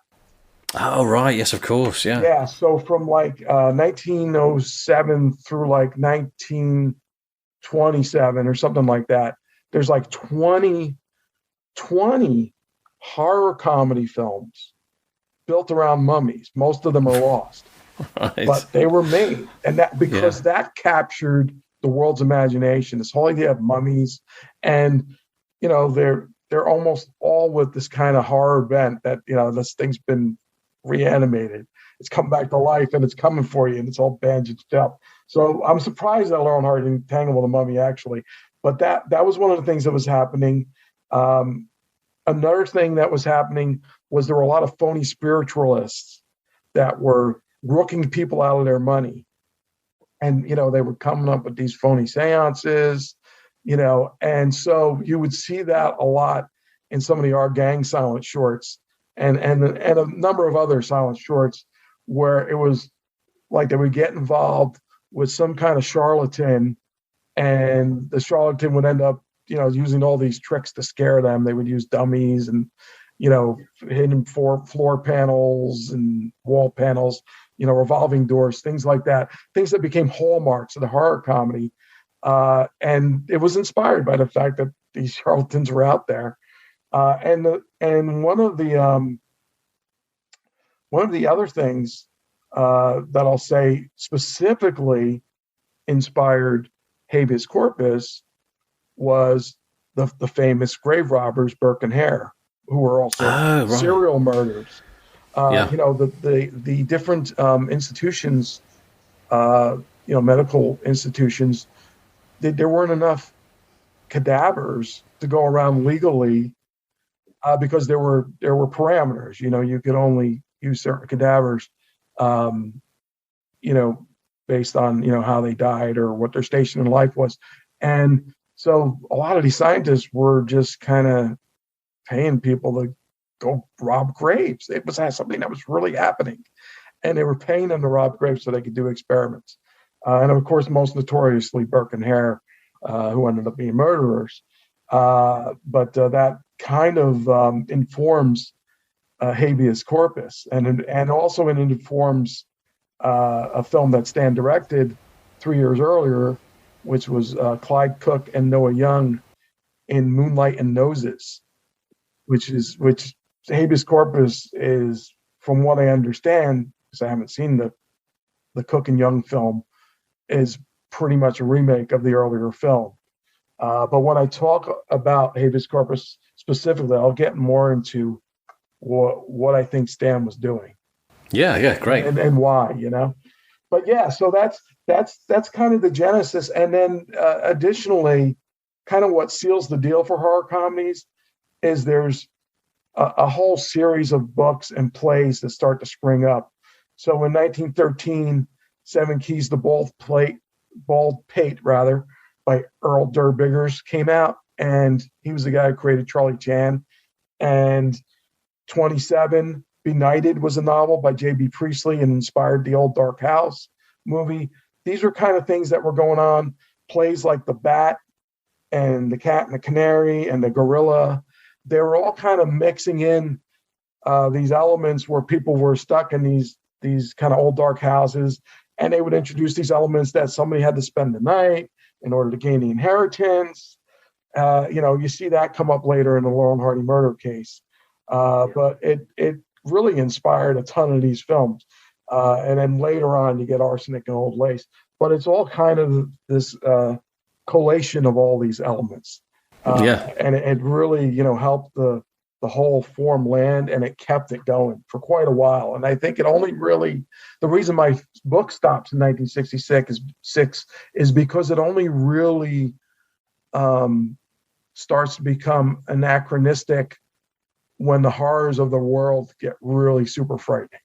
Oh, right. Yes, of course. Yeah. Yeah. So from 1907 through 1927 or something like that, there's 20 horror comedy films built around mummies. Most of them are lost, right. But they were made. And that because that captured the world's imagination, this whole idea of mummies. And, they're almost all with this kind of horror bent that, this thing's been reanimated. It's come back to life and it's coming for you and it's all bandaged up. So I'm surprised that Laurel and Hardy didn't tangle with the mummy actually. But that was one of the things that was happening. Another thing that was happening was there were a lot of phony spiritualists that were rooking people out of their money. And, they were coming up with these phony seances, and so you would see that a lot in some of the Our Gang silent shorts and a number of other silent shorts where it was like they would get involved with some kind of charlatan, and the charlatan would end up, using all these tricks to scare them. They would use dummies and, hidden floor panels and wall panels, revolving doors, things like that, things that became hallmarks of the horror comedy. And it was inspired by the fact that these charlatans were out there. And one of the other things that I'll say specifically inspired Habeas Corpus was the famous grave robbers, Burke and Hare, who were also serial murderers. The different institutions, medical institutions, there weren't enough cadavers to go around legally because there were parameters. You could only use certain cadavers, based on how they died or what their station in life was, and so a lot of these scientists were just kind of paying people to go rob graves. It was something that was really happening, and they were paying them to rob graves so they could do experiments. And of course, most notoriously, Burke and Hare, who ended up being murderers. But that kind of informs Habeas Corpus, and also it informs a film that Stan directed 3 years earlier, which was Clyde Cook and Noah Young in Moonlight and Noses, which Habeas Corpus is, from what I understand, because I haven't seen the Cook and Young film, is pretty much a remake of the earlier film. But when I talk about Habeas Corpus specifically, I'll get more into what I think Stan was doing. Yeah, great. And why, But yeah, so that's kind of the genesis. And then additionally, kind of what seals the deal for horror comedies is there's a whole series of books and plays that start to spring up. So in 1913, Seven Keys to Bald Pate, by Earl Durr Biggers came out, and he was the guy who created Charlie Chan. And 27, Benighted was a novel by J.B. Priestley and inspired the Old Dark House movie. These were kind of things that were going on. Plays like The Bat and The Cat and the Canary and The Gorilla, they were all kind of mixing in these elements where people were stuck in these kind of old dark houses, and they would introduce these elements that somebody had to spend the night in order to gain the inheritance. You see that come up later in the Laurel and Hardy murder case. But it really inspired a ton of these films. And then later on, you get Arsenic and Old Lace. But it's all kind of this collation of all these elements. And it really, helped the whole form land, and it kept it going for quite a while. And I think it only really, the reason my book stops in 1966 is because it only really starts to become anachronistic when the horrors of the world get really super frightening.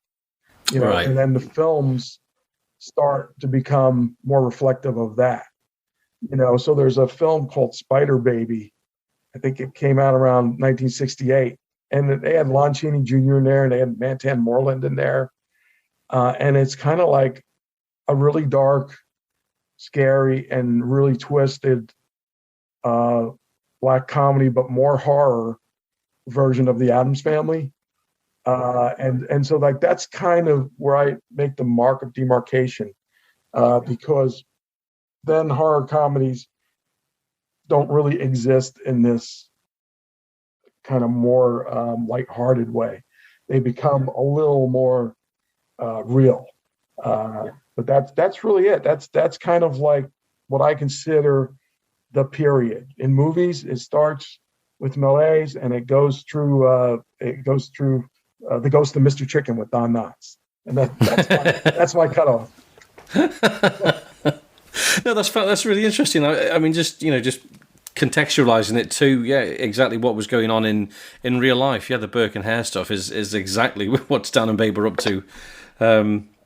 And then the films start to become more reflective of that. So there's a film called Spider Baby. I think it came out around 1968, and they had Lon Chaney Jr. in there, and they had Mantan Moreland in there. And it's kind of like a really dark, scary, and really twisted black comedy, but more horror version of the Addams Family. And so like that's kind of where I make the mark of demarcation, because then horror comedies don't really exist in this kind of more lighthearted way. They become a little more real. But that's really it. That's kind of like what I consider the period. In movies, it starts with Malaise and it goes through The Ghost of Mr. Chicken with Don Knotts. And that's my cutoff. No, that's really interesting. I mean, just contextualizing it to, exactly what was going on in real life. The Burke and Hare stuff is exactly what Stan and Babe are up to.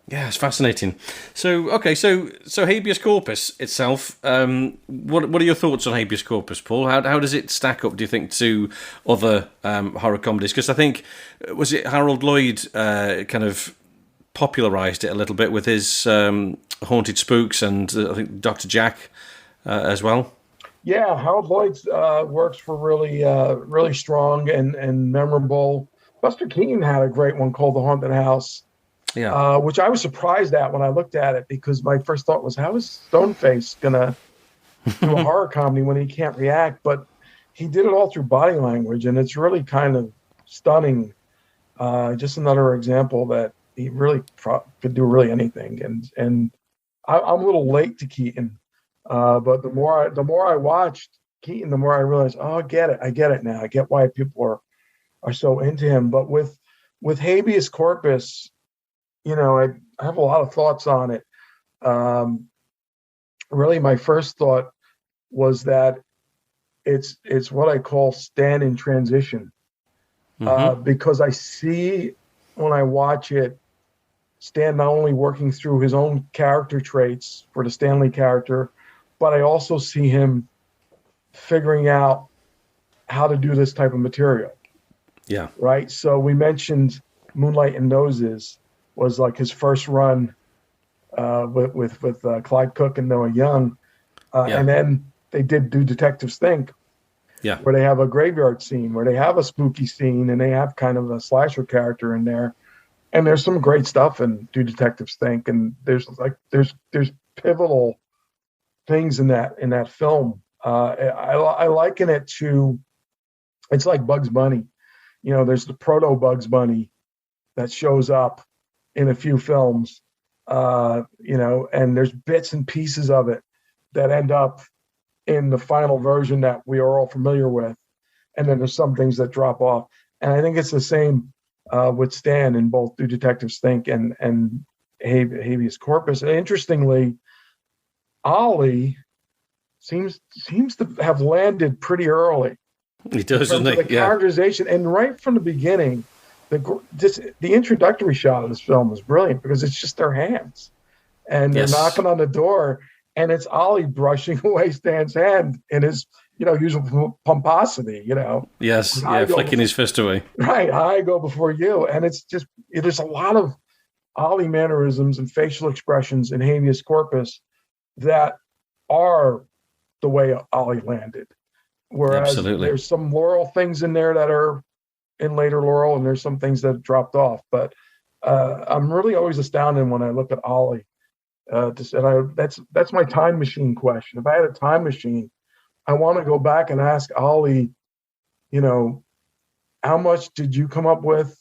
It's fascinating. So Habeas Corpus itself. What are your thoughts on Habeas Corpus, Paul? How does it stack up, do you think, to other horror comedies? Because I think, was it Harold Lloyd kind of popularised it a little bit with his Haunted Spooks, and I think Dr. Jack as well. Yeah, Harold Lloyd's works were really strong and memorable. Buster Keaton had a great one called The Haunted House, which I was surprised at when I looked at it, because my first thought was, how is Stoneface gonna do a horror comedy when he can't react? But he did it all through body language, and it's really kind of stunning. Just another example that he really could do really anything. And I'm a little late to Keaton. But the more I watched Keaton, the more I realized, oh, I get it now. I get why people are so into him. But with Habeas Corpus, I have a lot of thoughts on it. Really, my first thought was that it's what I call Stan in transition, because I see when I watch it, Stan not only working through his own character traits for the Stanley character, but I also see him figuring out how to do this type of material. Yeah. Right. So we mentioned Moonlight and Noses was like his first run with Clyde Cook and Noah Young. And then they did Do Detectives Think, where they have a graveyard scene, where they have a spooky scene, and they have kind of a slasher character in there. And there's some great stuff in Do Detectives Think, and there's pivotal things in that film. I liken it to, it's like Bugs Bunny. There's the proto Bugs Bunny that shows up in a few films, and there's bits and pieces of it that end up in the final version that we are all familiar with. And then there's some things that drop off. And I think it's the same with Stan in both Do Detectives Think and Habeas Corpus. And interestingly, Ollie seems to have landed pretty early. He does, doesn't he? The characterization, and right from the beginning, the introductory shot of this film is brilliant because it's just their hands, and they're knocking on the door, and it's Ollie brushing away Stan's hand in his, usual pomposity, Yes, flicking his fist away. Right, I go before you, and it's just there's a lot of Ollie mannerisms and facial expressions in Habeas Corpus that are the way Ollie landed. Whereas there's some Laurel things in there that are in later Laurel, and there's some things that have dropped off. But I'm really always astounded when I look at Ollie. That's my time machine question. If I had a time machine, I want to go back and ask Ollie, how much did you come up with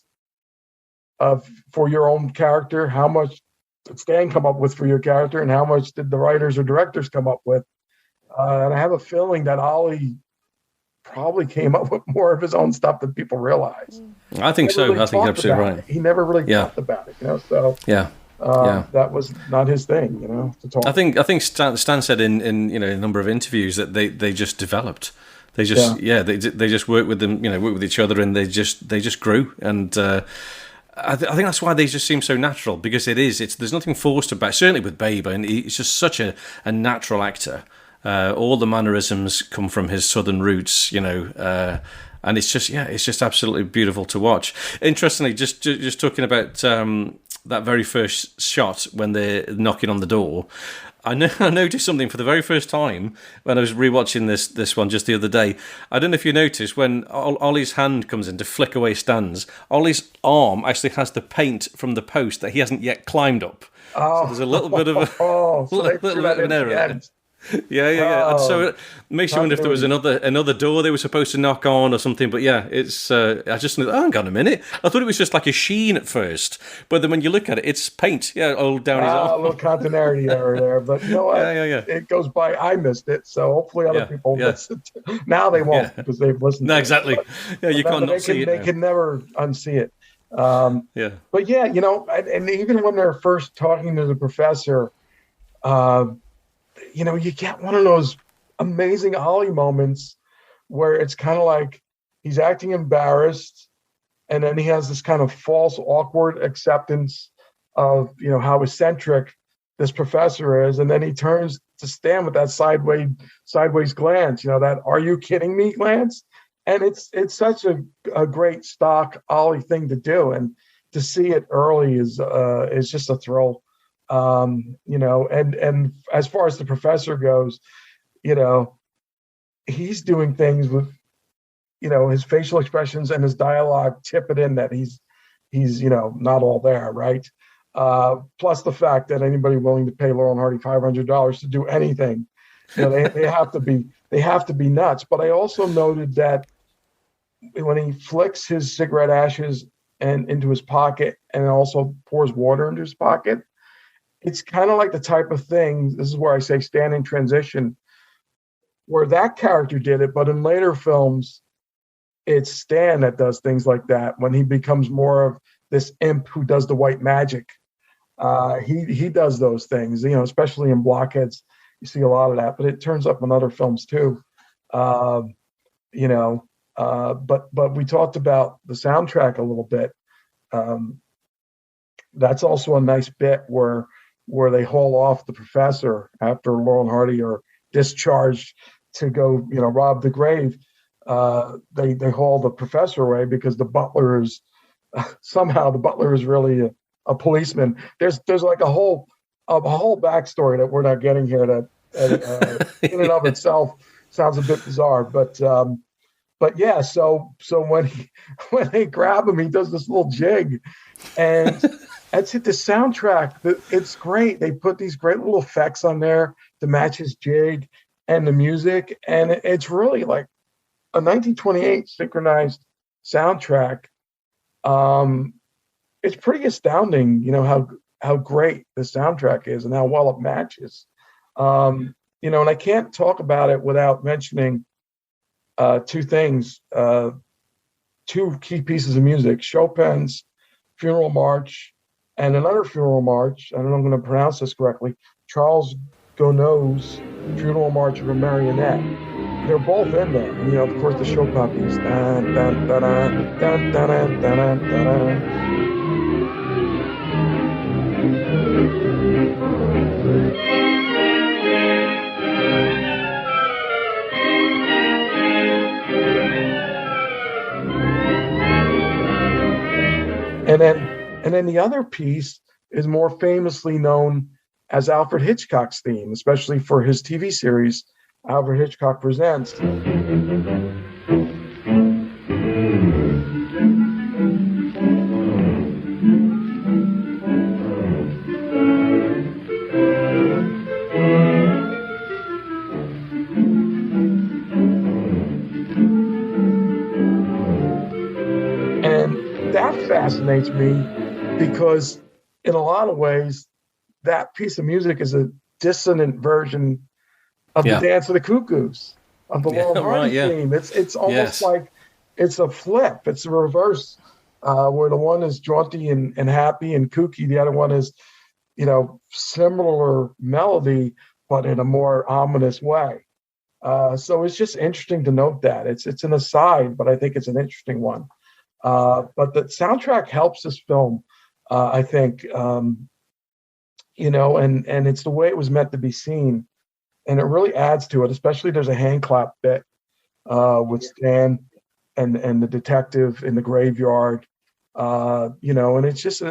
for your own character? How much did Stan come up with for your character? And how much did the writers or directors come up with? And I have a feeling that Ollie probably came up with more of his own stuff than people realize. I think so. I think you're absolutely right. He never really talked about it, So that was not his thing, to talk. I think Stan said in a number of interviews that they just developed. They just they just worked with them, worked with each other, and they just grew. And I think that's why they just seem so natural, because there's nothing forced about. Certainly with Babe, and he's just such a natural actor. All the mannerisms come from his southern roots, and it's just absolutely beautiful to watch. Interestingly, just talking about that very first shot when they're knocking on the door, I noticed something for the very first time when I was rewatching this one just the other day. I don't know if you noticed when Ollie's hand comes in to flick away Stan's, Ollie's arm actually has the paint from the post that he hasn't yet climbed up. So there's a little bit of an error. Yeah. And so it makes you wonder if there was another door they were supposed to knock on or something. But it's I just thought, hang on a minute. I thought it was just like a sheen at first, but then when you look at it, it's paint. Yeah, all down his arm. A little continuity error there, but it goes by. I missed it, so hopefully other people listen. Now they won't because they've listened. No, exactly. You can't not see it. They can never unsee it. But and even when they're first talking to the professor, you get one of those amazing Ollie moments where it's kind of like he's acting embarrassed, and then he has this kind of false, awkward acceptance of, how eccentric this professor is. And then he turns to Stan with that sideways glance, that "are you kidding me" glance. And it's such a great stock Ollie thing to do. And to see it early is just a thrill. And as far as the professor goes, he's doing things with, his facial expressions and his dialogue tip it in that he's not all there, right? Plus the fact that anybody willing to pay Laurel and Hardy $500 to do anything, they have to be nuts. But I also noted that when he flicks his cigarette ashes into his pocket and also pours water into his pocket, it's kind of like the type of thing, this is where I say Stan in transition, where that character did it, but in later films, it's Stan that does things like that when he becomes more of this imp who does the white magic. He does those things, especially in Blockheads. You see a lot of that, but it turns up in other films too. But we talked about the soundtrack a little bit. That's also a nice bit where they haul off the professor after Laurel and Hardy are discharged to go, rob the grave. They haul the professor away because the butler is somehow really a policeman. There's like a whole backstory that we're not getting here that in and of itself sounds a bit bizarre, but yeah. So when they grab him, he does this little jig, and that's it. The soundtrack, it's great. They put these great little effects on there to match his jig and the music, and it's really like a 1928 synchronized soundtrack. It's pretty astounding, how great the soundtrack is and how well it matches. And I can't talk about it without mentioning two things, two key pieces of music: Chopin's Funeral March and another funeral march. I don't know if I'm going to pronounce this correctly. Charles Gounod's Funeral March of a Marionette. They're both in there. And, of course, the Chopin piece. Dun, dun, dun, dun, dun, dun, dun, dun, dun. And then the other piece is more famously known as Alfred Hitchcock's theme, especially for his TV series, Alfred Hitchcock Presents. And that fascinates me because in a lot of ways, that piece of music is a dissonant version of the Dance of the Cuckoos, of the Laurel and Hardy theme. It's almost like it's a flip. It's a reverse, where the one is jaunty and happy and kooky. The other one is, similar melody, but in a more ominous way. So it's just interesting to note that. It's an aside, but I think it's an interesting one. But the soundtrack helps this film, I think, and it's the way it was meant to be seen. And it really adds to it, especially there's a hand clap bit with Stan and the detective in the graveyard, and it's just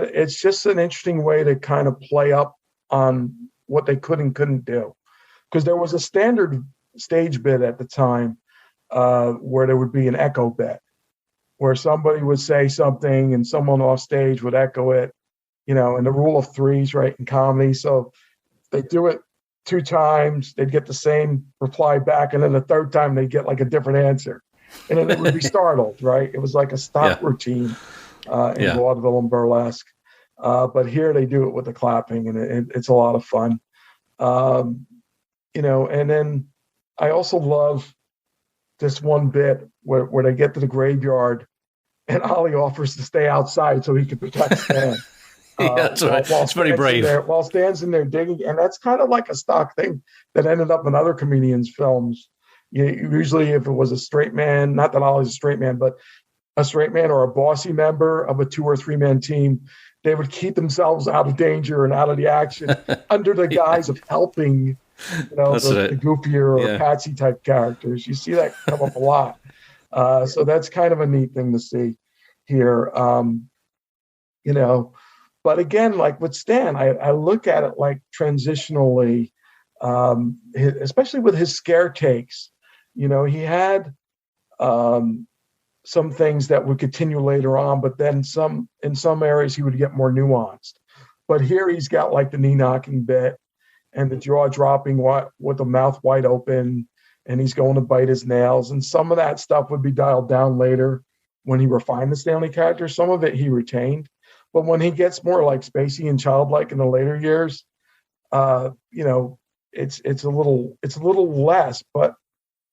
an interesting way to kind of play up on what they could and couldn't do. Because there was a standard stage bit at the time where there would be an echo bit, where somebody would say something and someone off stage would echo it, and the rule of threes, right, in comedy. So they do it 2 times, they'd get the same reply back, and then the third time they'd get like a different answer, and then it would be startled, right? It was like a stock routine in vaudeville and burlesque. But here they do it with the clapping, and it's a lot of fun. And then I also love this one bit where they get to the graveyard and Ollie offers to stay outside so he can protect Stan. That's right. It's very brave. While Stan's in there digging, and that's kind of like a stock thing that ended up in other comedians' films. Usually, if it was a straight man, not that Ollie's a straight man, but a straight man or a bossy member of a 2 or 3 man team, they would keep themselves out of danger and out of the action under the guise of helping, the goofier or patsy type characters. You see that come up a lot. So that's kind of a neat thing to see here. But again, like with Stan, I look at it like transitionally, especially with his scare takes. He had some things that would continue later on, but then in some areas he would get more nuanced. But here he's got like the knee knocking bit and the jaw dropping with the mouth wide open, and he's going to bite his nails. And some of that stuff would be dialed down later when he refined the Stanley character. Some of it he retained. But when he gets more like spacey and childlike in the later years, it's a little less, but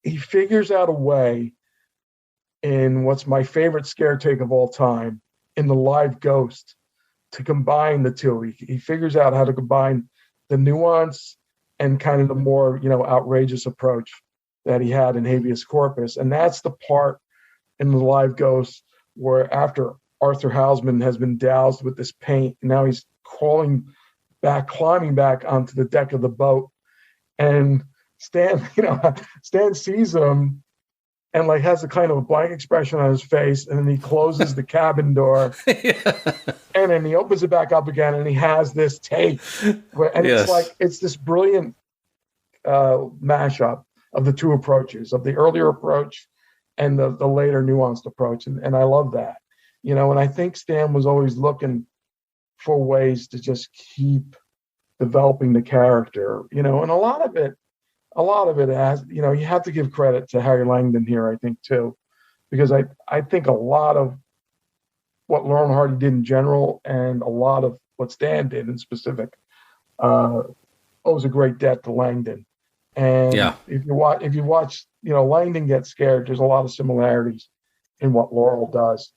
he figures out a way in what's my favorite scare take of all time, in the live ghost, to combine the two. He figures out how to combine the nuance and kind of the more, outrageous approach that he had in Habeas Corpus. And that's the part in the live ghost where, after Arthur Hausman has been doused with this paint, now he's climbing back onto the deck of the boat, and Stan sees him and has a kind of a blank expression on his face, and then he closes the cabin door, and then he opens it back up again, and he has this tape, and it's this brilliant mashup of the two approaches, of the earlier approach and the later nuanced approach, and I love that, and I think Stan was always looking for ways to just keep developing the character, and a lot of it has, you have to give credit to Harry Langdon here, I think, too, because I think a lot of what Laurel and Hardy did in general, and a lot of what Stan did in specific, owes a great debt to Langdon. And if you watch, Langdon Gets Scared, there's a lot of similarities in what Laurel does.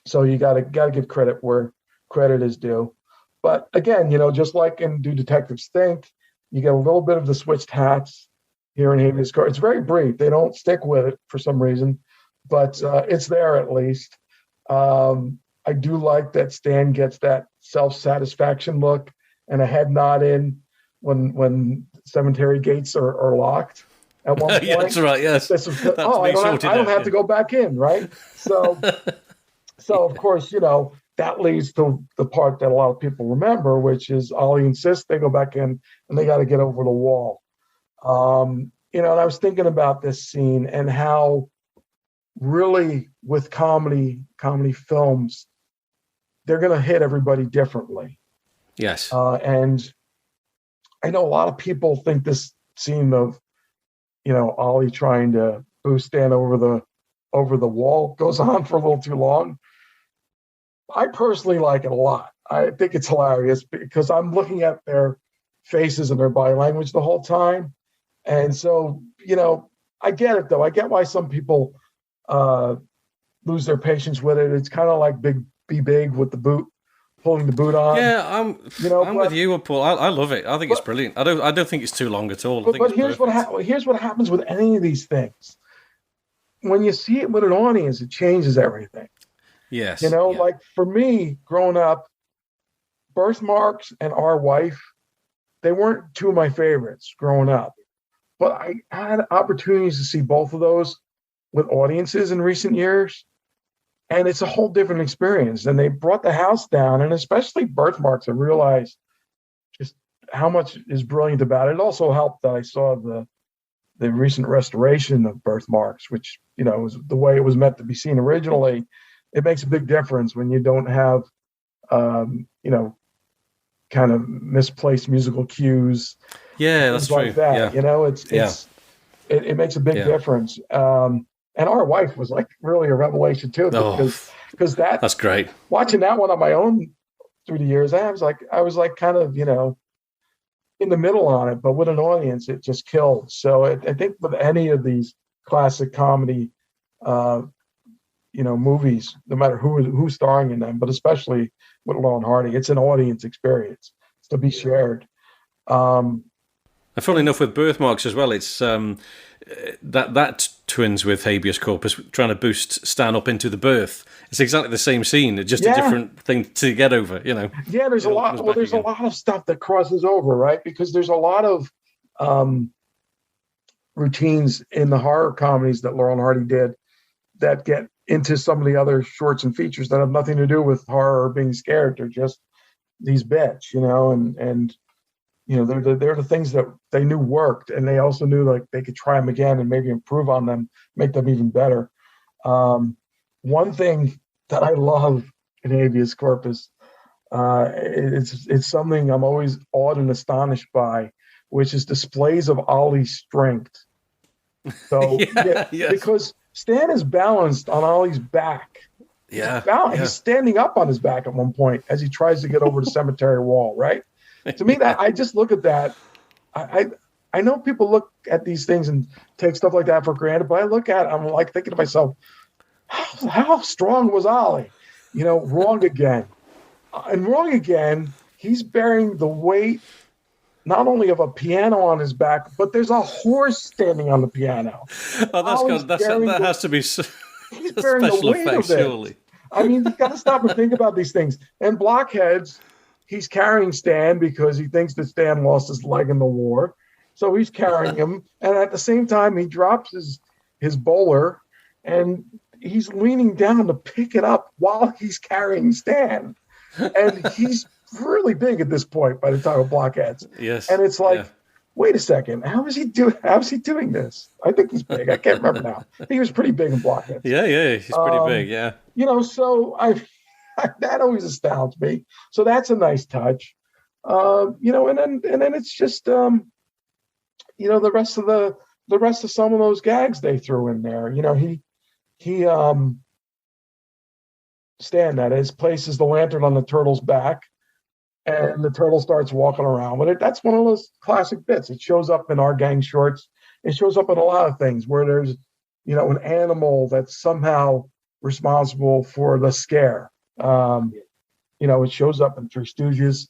So you gotta give credit where credit is due. But again, just like in Do Detectives Think, you get a little bit of the switched hats here in Habeas Corpus. It's very brief. They don't stick with it for some reason, but it's there at least. I do like that Stan gets that self-satisfaction look and a head nod in when cemetery gates are locked at one point. Yeah, that's right, yes. I don't have to go back in, right? So, of course, that leads to the part that a lot of people remember, which is Ollie insists they go back in and they got to get over the wall. And I was thinking about this scene and how really with comedy films, they're going to hit everybody differently. Yes. And I know a lot of people think this scene of, Ollie trying to boost Stan over the wall goes on for a little too long. I personally like it a lot. I think it's hilarious because I'm looking at their faces and their body language the whole time. And so, I get it, though. I get why some people lose their patience with it. It's kind of like Be Big with the boot, pulling the boot on. Yeah, I'm with you, Paul. I love it. I think it's brilliant. I don't think it's too long at all. But here's what happens with any of these things. When you see it with an audience, it changes everything. Yes. Like for me, growing up, Birthmarks and Our Wife, they weren't two of my favorites growing up. But I had opportunities to see both of those with audiences in recent years. And it's a whole different experience. And they brought the house down, and especially Birthmarks, I realized just how much is brilliant about it. It also helped that I saw the recent restoration of Birthmarks, which, was the way it was meant to be seen originally. It makes a big difference when you don't have, kind of misplaced musical cues. Yeah, that's true. Like that. Yeah. It makes a big difference. And Our Wife was really a revelation too, because that's great. Watching that one on my own through the years, I was kind of, in the middle on it, but with an audience, it just killed. So I think with any of these classic comedy, movies, no matter who's starring in them, but especially with Laurel and Hardy, it's an audience experience. It's to be shared. And funnily enough, with Birthmarks as well, it's that twins with Habeas Corpus, trying to boost Stan up into the berth. It's exactly the same scene, just a different thing to get over, Yeah, there's a lot. Well, there's a lot of stuff that crosses over, right? Because there's a lot of routines in the horror comedies that Laurel and Hardy did that get into some of the other shorts and features that have nothing to do with horror or being scared. They're just these bits, and they're the things that they knew worked, and they also knew they could try them again and maybe improve on them, make them even better. One thing that I love in Habeas Corpus, it's something I'm always awed and astonished by, which is displays of Ollie's strength. So yes. Because Stan is balanced on Ollie's back. Yeah. He's standing up on his back at one point as he tries to get over the cemetery wall, right? To me, that I just look at that. I know people look at these things and take stuff like that for granted, but I look at it, I'm like thinking to myself, how strong was Ollie? Wrong again. And wrong again, he's bearing the weight not only of a piano on his back, but there's a horse standing on the piano. Oh, that has to be he's bearing the weight of it. Surely. I mean, you've got to stop and think about these things. And Blockheads, he's carrying Stan because he thinks that Stan lost his leg in the war. So he's carrying him. And at the same time, he drops his bowler and he's leaning down to pick it up while he's carrying Stan. And he's really big at this point by the time of Blockheads. Yes. And it's like, wait a second, how is he doing this? I think he's big. I can't remember now. He was pretty big in Blockheads. Yeah, he's pretty big, yeah. So that always astounds me. So that's a nice touch. And then it's just the rest of some of those gags they threw in there. He Stan, that is, places the lantern on the turtle's back, and the turtle starts walking around with it. That's one of those classic bits. It shows up in Our Gang Shorts. It shows up in a lot of things where there's, an animal that's somehow responsible for the scare. It shows up in Three Stooges.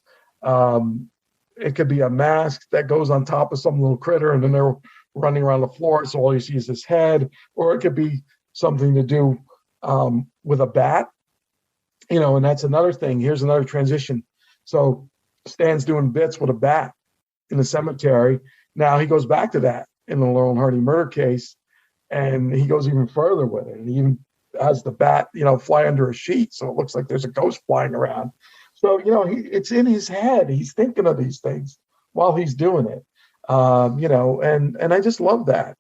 It could be a mask that goes on top of some little critter, and then they're running around the floor, so all you see is his head. Or it could be something to do with a bat. And that's another thing. Here's another transition. So Stan's doing bits with a bat in the cemetery. Now he goes back to that in the Laurel and Hardy murder case, and he goes even further with it. And he even has the bat, fly under a sheet, so it looks like there's a ghost flying around. So, it's in his head. He's thinking of these things while he's doing it. And I just love that.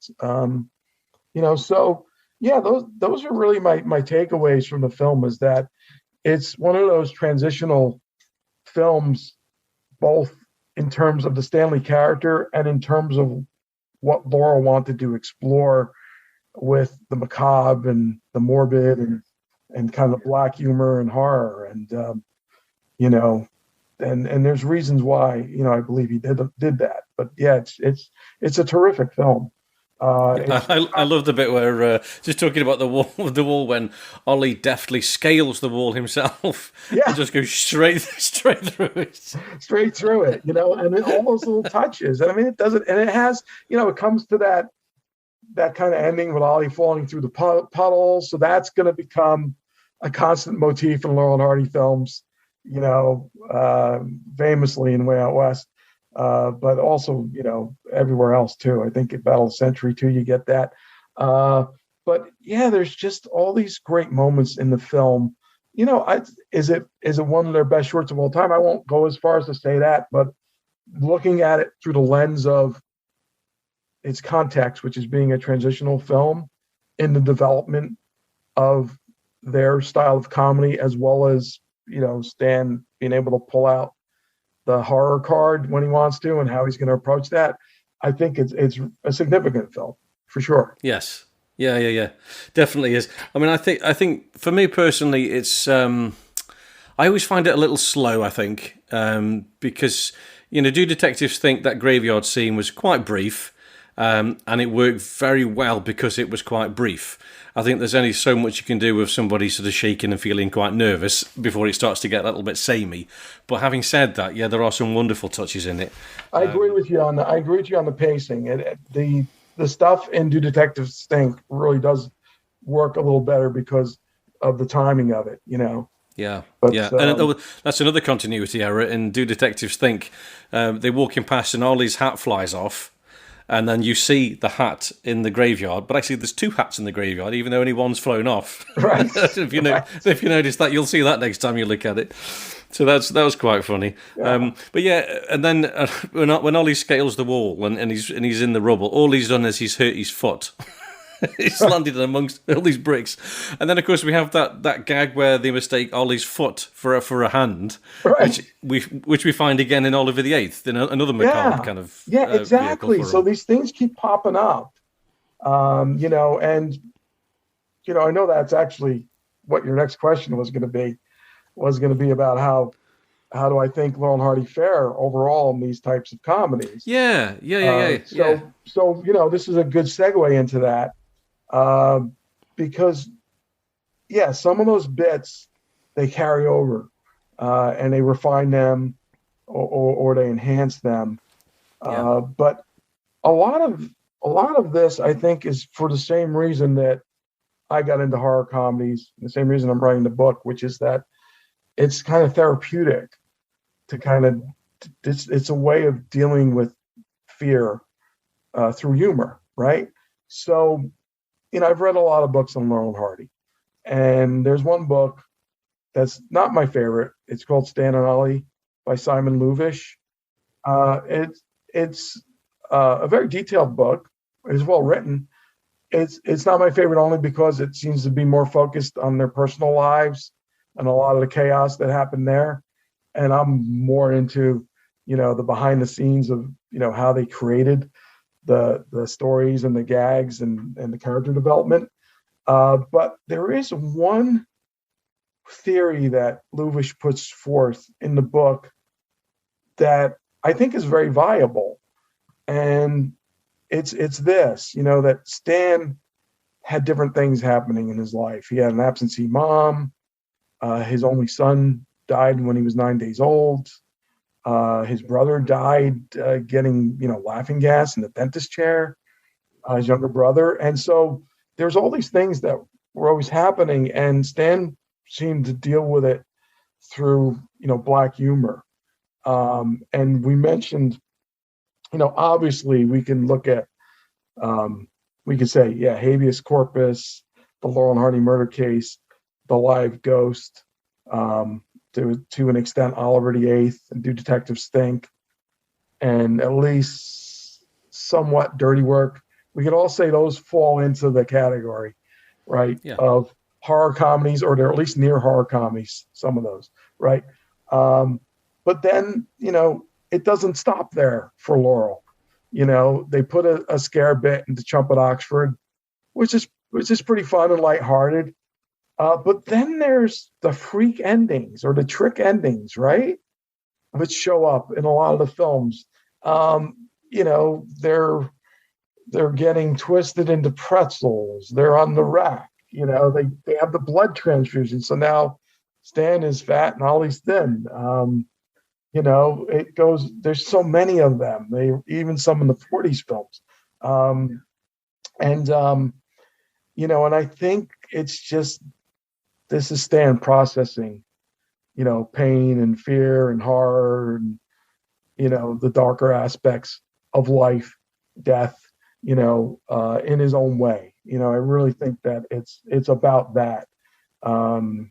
So yeah, those are really my takeaways from the film, is that it's one of those transitional films, both in terms of the Stanley character and in terms of what Laurel wanted to explore with the macabre and the morbid and kind of black humor and horror. And, and there's reasons why, I believe he did that. But yeah, it's a terrific film. I love the bit where just talking about the wall when Ollie deftly scales the wall himself. Yeah, and just goes straight through it. Straight through it, and all those little touches. I mean, it does it, and it has, it comes to that kind of ending with Ollie falling through the puddle. So that's going to become a constant motif in Laurel and Hardy films. Famously in Way Out West. But also, everywhere else too. I think at Battle of the Century too, you get that. But yeah, there's just all these great moments in the film. Is it one of their best shorts of all time? I won't go as far as to say that, but looking at it through the lens of its context, which is being a transitional film in the development of their style of comedy, as well as, Stan being able to pull out the horror card when he wants to, and how he's going to approach that. I think it's a significant film for sure. Yes. Yeah. Definitely is. I mean, I think for me personally, it's, I always find it a little slow, I think, because, do detectives think that graveyard scene was quite brief, and it worked very well because it was quite brief. I think there's only so much you can do with somebody sort of shaking and feeling quite nervous before it starts to get a little bit samey. But having said that, yeah, there are some wonderful touches in it. I agree with you on the pacing. The stuff in Do Detectives Think really does work a little better because of the timing of it, Yeah, but, yeah, and that's another continuity error in Do Detectives Think. They're walking past and Ollie's hat flies off. And then you see the hat in the graveyard, but actually there's two hats in the graveyard, even though only one's flown off. Right. If you notice that, you'll see that next time you look at it. So that was quite funny. Yeah. But yeah, and then when Ollie scales the wall and he's in the rubble, all he's done is he's hurt his foot. He's landed amongst all these bricks, and then of course we have that gag where they mistake Ollie's foot for a hand, right. which we find again in Oliver the Eighth, in another macabre kind of exactly. So these things keep popping up, and I know that's actually what your next question was going to be about how how do I think Laurel and Hardy fare overall in these types of comedies? Yeah. So this is a good segue into that, because some of those bits they carry over, and they refine them, or they enhance them. But a lot of this, I think, is for the same reason that I got into horror comedies, the same reason I'm writing the book, which is that it's kind of therapeutic it's a way of dealing with fear through humor, right? So, I've read a lot of books on Laurel and Hardy, and there's one book that's not my favorite. It's called Stan and Ollie by Simon Luvish. It's a very detailed book. It's well written. It's not my favorite only because it seems to be more focused on their personal lives and a lot of the chaos that happened there. And I'm more into, the behind the scenes of, how they created the stories and the gags and the character development. But there is one theory that Luvish puts forth in the book that I think is very viable. And it's this, that Stan had different things happening in his life. He had an absentee mom. His only son died when he was 9 days old. His brother died getting, laughing gas in the dentist chair, his younger brother. And so there's all these things that were always happening, and Stan seemed to deal with it through, black humor. And we mentioned, obviously we can look at, we could say, Habeas Corpus, the Laurel and Hardy murder case, the live ghost, to an extent, Oliver VIII, and Do Detectives Think, and at least somewhat Dirty Work. We could all say those fall into the category, right, of horror comedies, or they're at least near horror comedies, some of those, right? But then, it doesn't stop there for Laurel. They put a scare bit into Chump at Oxford, which is pretty fun and lighthearted. But then there's the freak endings or the trick endings, right? Which show up in a lot of the films. They're getting twisted into pretzels. They're on the rack. They have the blood transfusion. So now Stan is fat and Ollie's thin. It goes. There's so many of them. Even some in the 40s films. And I think it's just. This is Stan processing, pain and fear and horror and, the darker aspects of life, death, in his own way. I really think that it's about that, and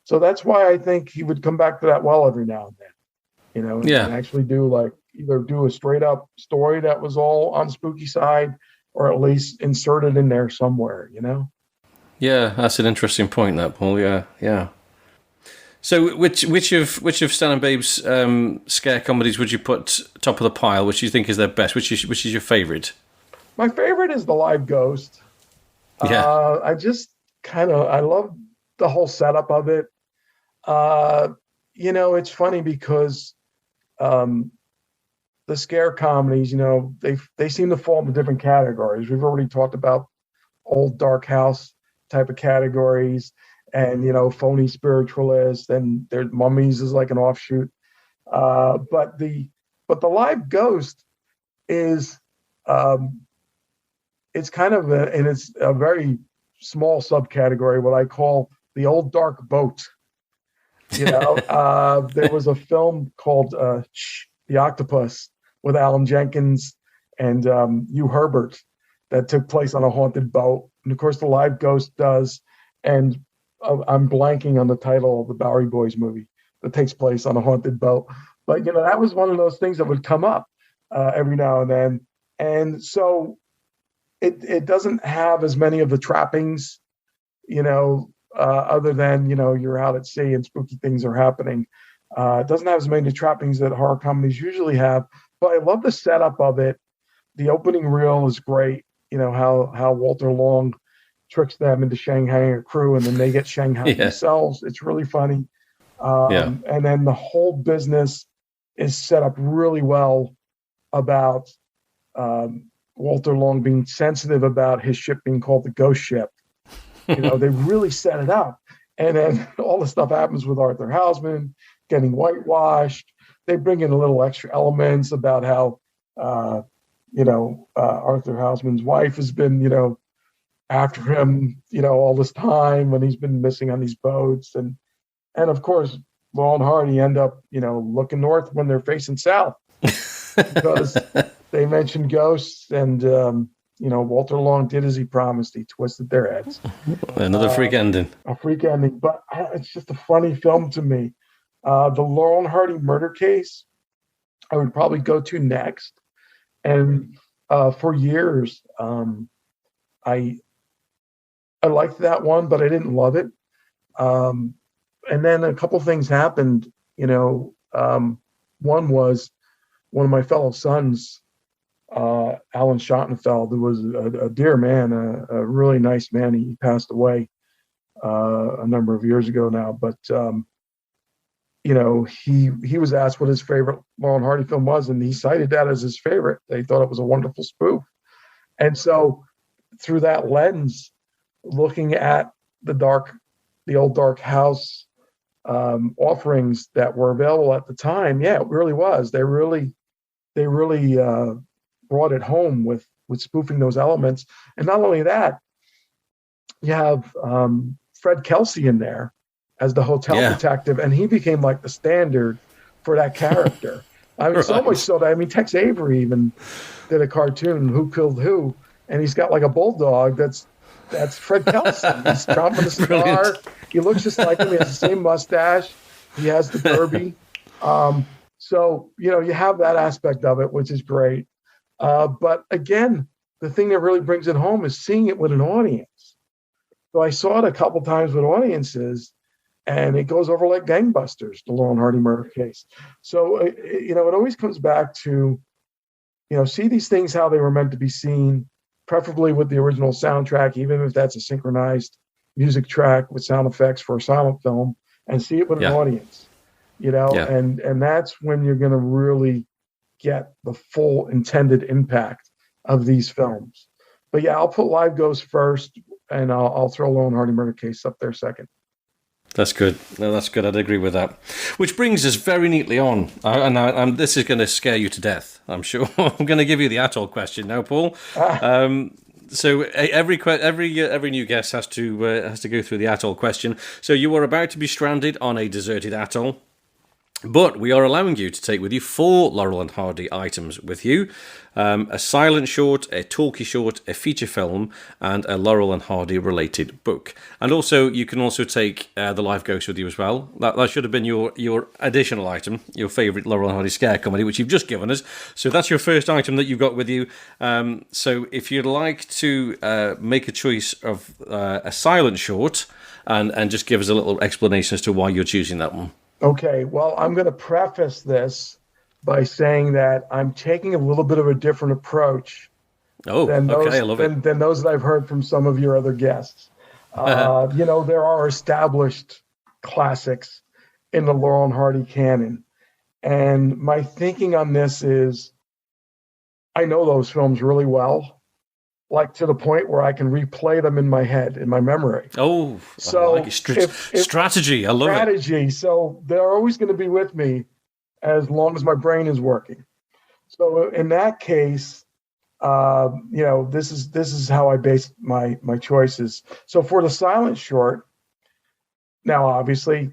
so that's why I think he would come back to that well every now and then, and actually either do a straight up story that was all on the spooky side, or at least insert it in there somewhere, Yeah, that's an interesting point, that, Paul. Yeah. So, which of Stan and Babe's scare comedies would you put top of the pile? Which do you think is their best? Which is your favourite? My favorite is the live ghost. Yeah. I love the whole setup of it. It's funny because the scare comedies, they seem to fall into different categories. We've already talked about old dark house type of categories, and phony spiritualists, and their mummies is like an offshoot. But the live ghost is it's kind of it's a very small subcategory, what I call the old dark boat. There was a film called The Octopus with Alan Jenkins and Hugh Herbert that took place on a haunted boat. And of course, the live ghost does. And I'm blanking on the title of the Bowery Boys movie that takes place on a haunted boat. But, that was one of those things that would come up every now and then. And so it doesn't have as many of the trappings, other than, you're out at sea and spooky things are happening. It doesn't have as many trappings that horror comedies usually have. But I love the setup of it. The opening reel is great. How Walter Long tricks them into Shanghai a crew, and then they get Shanghai themselves. It's really funny. And then the whole business is set up really well about Walter Long being sensitive about his ship being called the Ghost Ship. They really set it up. And then all the stuff happens with Arthur Houseman getting whitewashed. They bring in a little extra elements about how, Arthur Houseman's wife has been, after him, all this time when he's been missing on these boats. And of course, Laurel and Hardy end up, looking north when they're facing south because they mentioned ghosts and, Walter Long did as he promised. He twisted their heads. Another freak ending. A freak ending, but it's just a funny film to me. The Laurel and Hardy murder case, I would probably go to next. And for years, I liked that one, but I didn't love it. And then a couple things happened. One was one of my fellow sons, Alan Schottenfeld, who was a dear man, a really nice man. He passed away a number of years ago now, but he was asked what his favorite Laurel and Hardy film was, and he cited that as his favorite. They thought it was a wonderful spoof. And so through that lens, looking at the old dark house offerings that were available at the time, yeah, it really was. They really brought it home with spoofing those elements. And not only that, you have Fred Kelsey in there as the hotel detective, and he became like the standard for that character. I mean, so much so that, Tex Avery even did a cartoon, Who Killed Who, and he's got like a bulldog that's Fred Kelsey. He's chomping the cigar. Brilliant. He looks just like him. He has the same mustache. He has the derby. So, you have that aspect of it, which is great. But again, the thing that really brings it home is seeing it with an audience. So I saw it a couple times with audiences, and it goes over like gangbusters, the Laurel and Hardy murder case. So, it always comes back to, see these things how they were meant to be seen, preferably with the original soundtrack, even if that's a synchronized music track with sound effects for a silent film, and see it with an audience, and that's when you're going to really get the full intended impact of these films. But yeah, I'll put Live Ghost first, and I'll throw Laurel and Hardy murder case up there second. That's good. No, that's good. I'd agree with that. Which brings us very neatly on, and this is going to scare you to death, I'm sure. I'm going to give you the Atoll question now, Paul. So every new guest has to go through the Atoll question. So you are about to be stranded on a deserted atoll, but we are allowing you to take with you 4 Laurel and Hardy items with you. A silent short, a talkie short, a feature film, and a Laurel and Hardy related book. And also, you can also take the Live Ghost with you as well. That should have been your additional item, your favourite Laurel and Hardy scare comedy, which you've just given us. So that's your first item that you've got with you. So if you'd like to make a choice of a silent short and just give us a little explanation as to why you're choosing that one. Okay, well, I'm going to preface this by saying that I'm taking a little bit of a different approach than those, I love it. Than those that I've heard from some of your other guests. There are established classics in the Laurel and Hardy canon. And my thinking on this is I know those films really well, like to the point where I can replay them in my head, in my memory. Oh, so I like it. Strategy. I love it. So they're always going to be with me as long as my brain is working. So in that case, this is how I base my choices. So for the silent short, now obviously,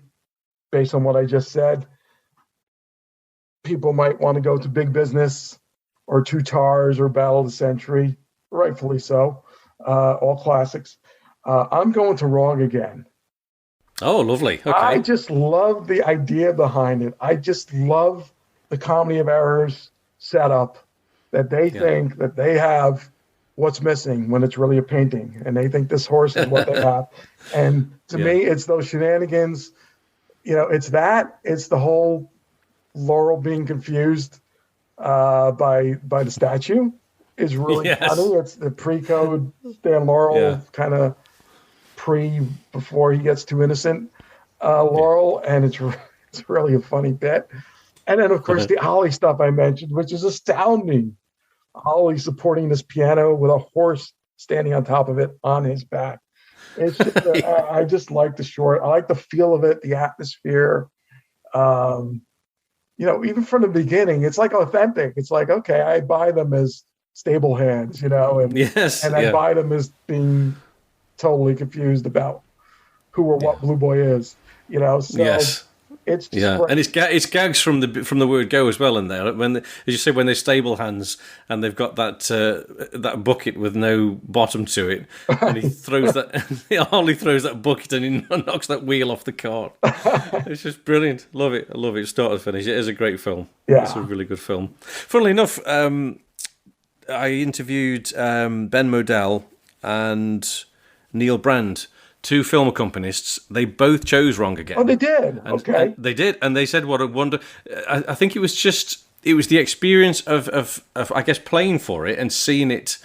based on what I just said, people might want to go to Big Business or Two Tars or Battle of the Century, rightfully so, all classics. I'm going to Wrong Again. Oh, lovely. Okay. I just love the idea behind it. I just love the comedy of errors setup that they think that they have what's missing when it's really a painting, and they think this horse is what they have. And to me, it's those shenanigans. It's the whole Laurel being confused by the statue is really funny. It's the pre-code Stan Laurel kind of before he gets too innocent. Laurel, and it's really a funny bit. And then, of course, the Ollie stuff I mentioned, which is astounding. Ollie supporting this piano with a horse standing on top of it on his back. It's just, I just like the short. I like the feel of it, the atmosphere. Even from the beginning, it's like authentic. It's like, okay, I buy them as stable hands, and I buy them as being totally confused about who or what Blue Boy is, So it's just and it's gags from the word go as well in there. As you say, when they're stable hands and they've got that bucket with no bottom to it, and he throws that Ollie throws that bucket and he knocks that wheel off the cart. It's just brilliant. Love it. I love it. Start to finish. It is a great film. Yeah, it's a really good film. Funnily enough, I interviewed Ben Modell and Neil Brand, 2 film accompanists. They both chose Wrong Again. Oh, they did? Okay. They did, and they said, what a wonder. I think it was the experience of I guess, playing for it and seeing it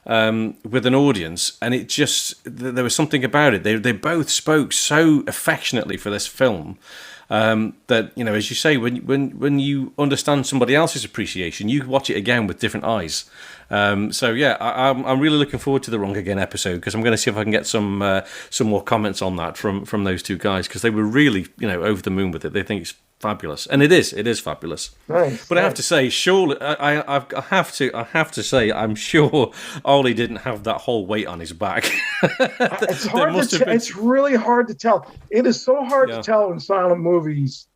with an audience, and it just, there was something about it. They both spoke so affectionately for this film that, as you say, when you understand somebody else's appreciation, you watch it again with different eyes. I'm really looking forward to the Wrong Again episode, because I'm going to see if I can get some more comments on that from those 2 guys, because they were really over the moon with it. They think it's fabulous, and it is fabulous. Nice. But I have to say, surely I have to say, I'm sure Ollie didn't have that whole weight on his back. It's hard It's really hard to tell. It is so hard to tell in silent movies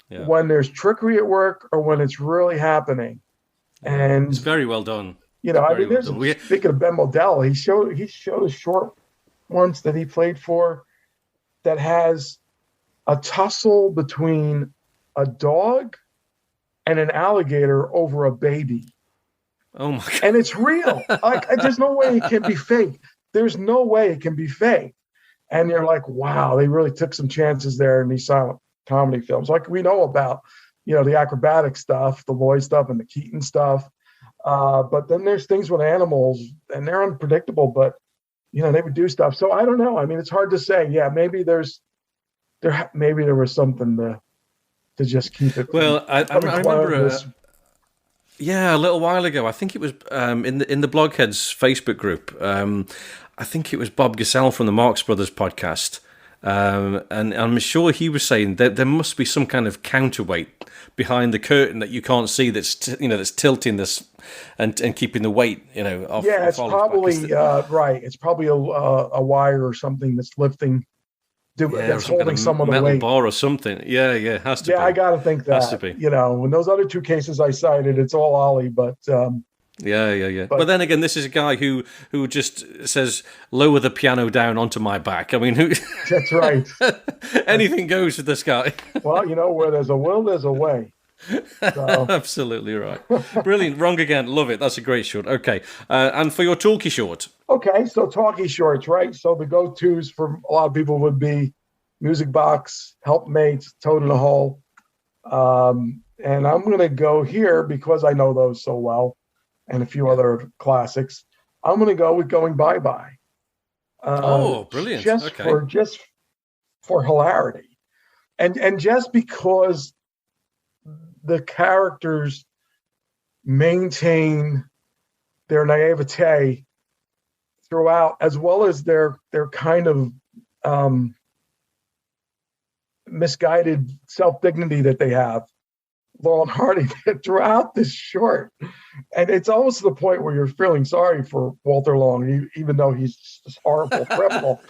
when there's trickery at work or when it's really happening. And it's very well done. Speaking of Ben Modell, he showed a short once that he played for that has a tussle between a dog and an alligator over a baby. Oh my God. And it's real. There's no way it can be fake. There's no way it can be fake. And you're like, wow, they really took some chances there in these silent comedy films. Like we know about, the acrobatic stuff, the Lloyd stuff and the Keaton stuff. But then there's things with animals, and they're unpredictable, but, they would do stuff. So I don't know. I mean, it's hard to say. Yeah, maybe there was something to just keep it. Well, I remember a little while ago, I think it was in the Blogheads Facebook group. I think it was Bob Gassell from the Marx Brothers podcast. And I'm sure he was saying that there must be some kind of counterweight behind the curtain that you can't see that's tilting this and keeping the weight off. Yeah, it's probably right. It's probably a wire or something that's lifting. That's holding some of the weight. Bar or something. Yeah, it has to be. Yeah, I got to think that. Has to be. In those other 2 cases I cited, it's all Ollie, but. Yeah. But then again, this is a guy who just says, "Lower the piano down onto my back." I mean, That's right. Anything goes with this guy. Well, where there's a will, there's a way. So. Absolutely right. Brilliant. Wrong Again. Love it. That's a great short. Okay. And for your talkie short. Okay, so talkie shorts, right? So the go-tos for a lot of people would be Music Box, Helpmates, Toad in the Hole. And I'm going to go here because I know those so well, and a few other classics. I'm going to go with Going Bye-Bye. Brilliant. Just for hilarity. And just because the characters maintain their naivete throughout, as well as their kind of misguided self-dignity that they have. Laurel and Hardy throughout this short. And it's almost to the point where you're feeling sorry for Walter Long, even though he's this horrible criminal.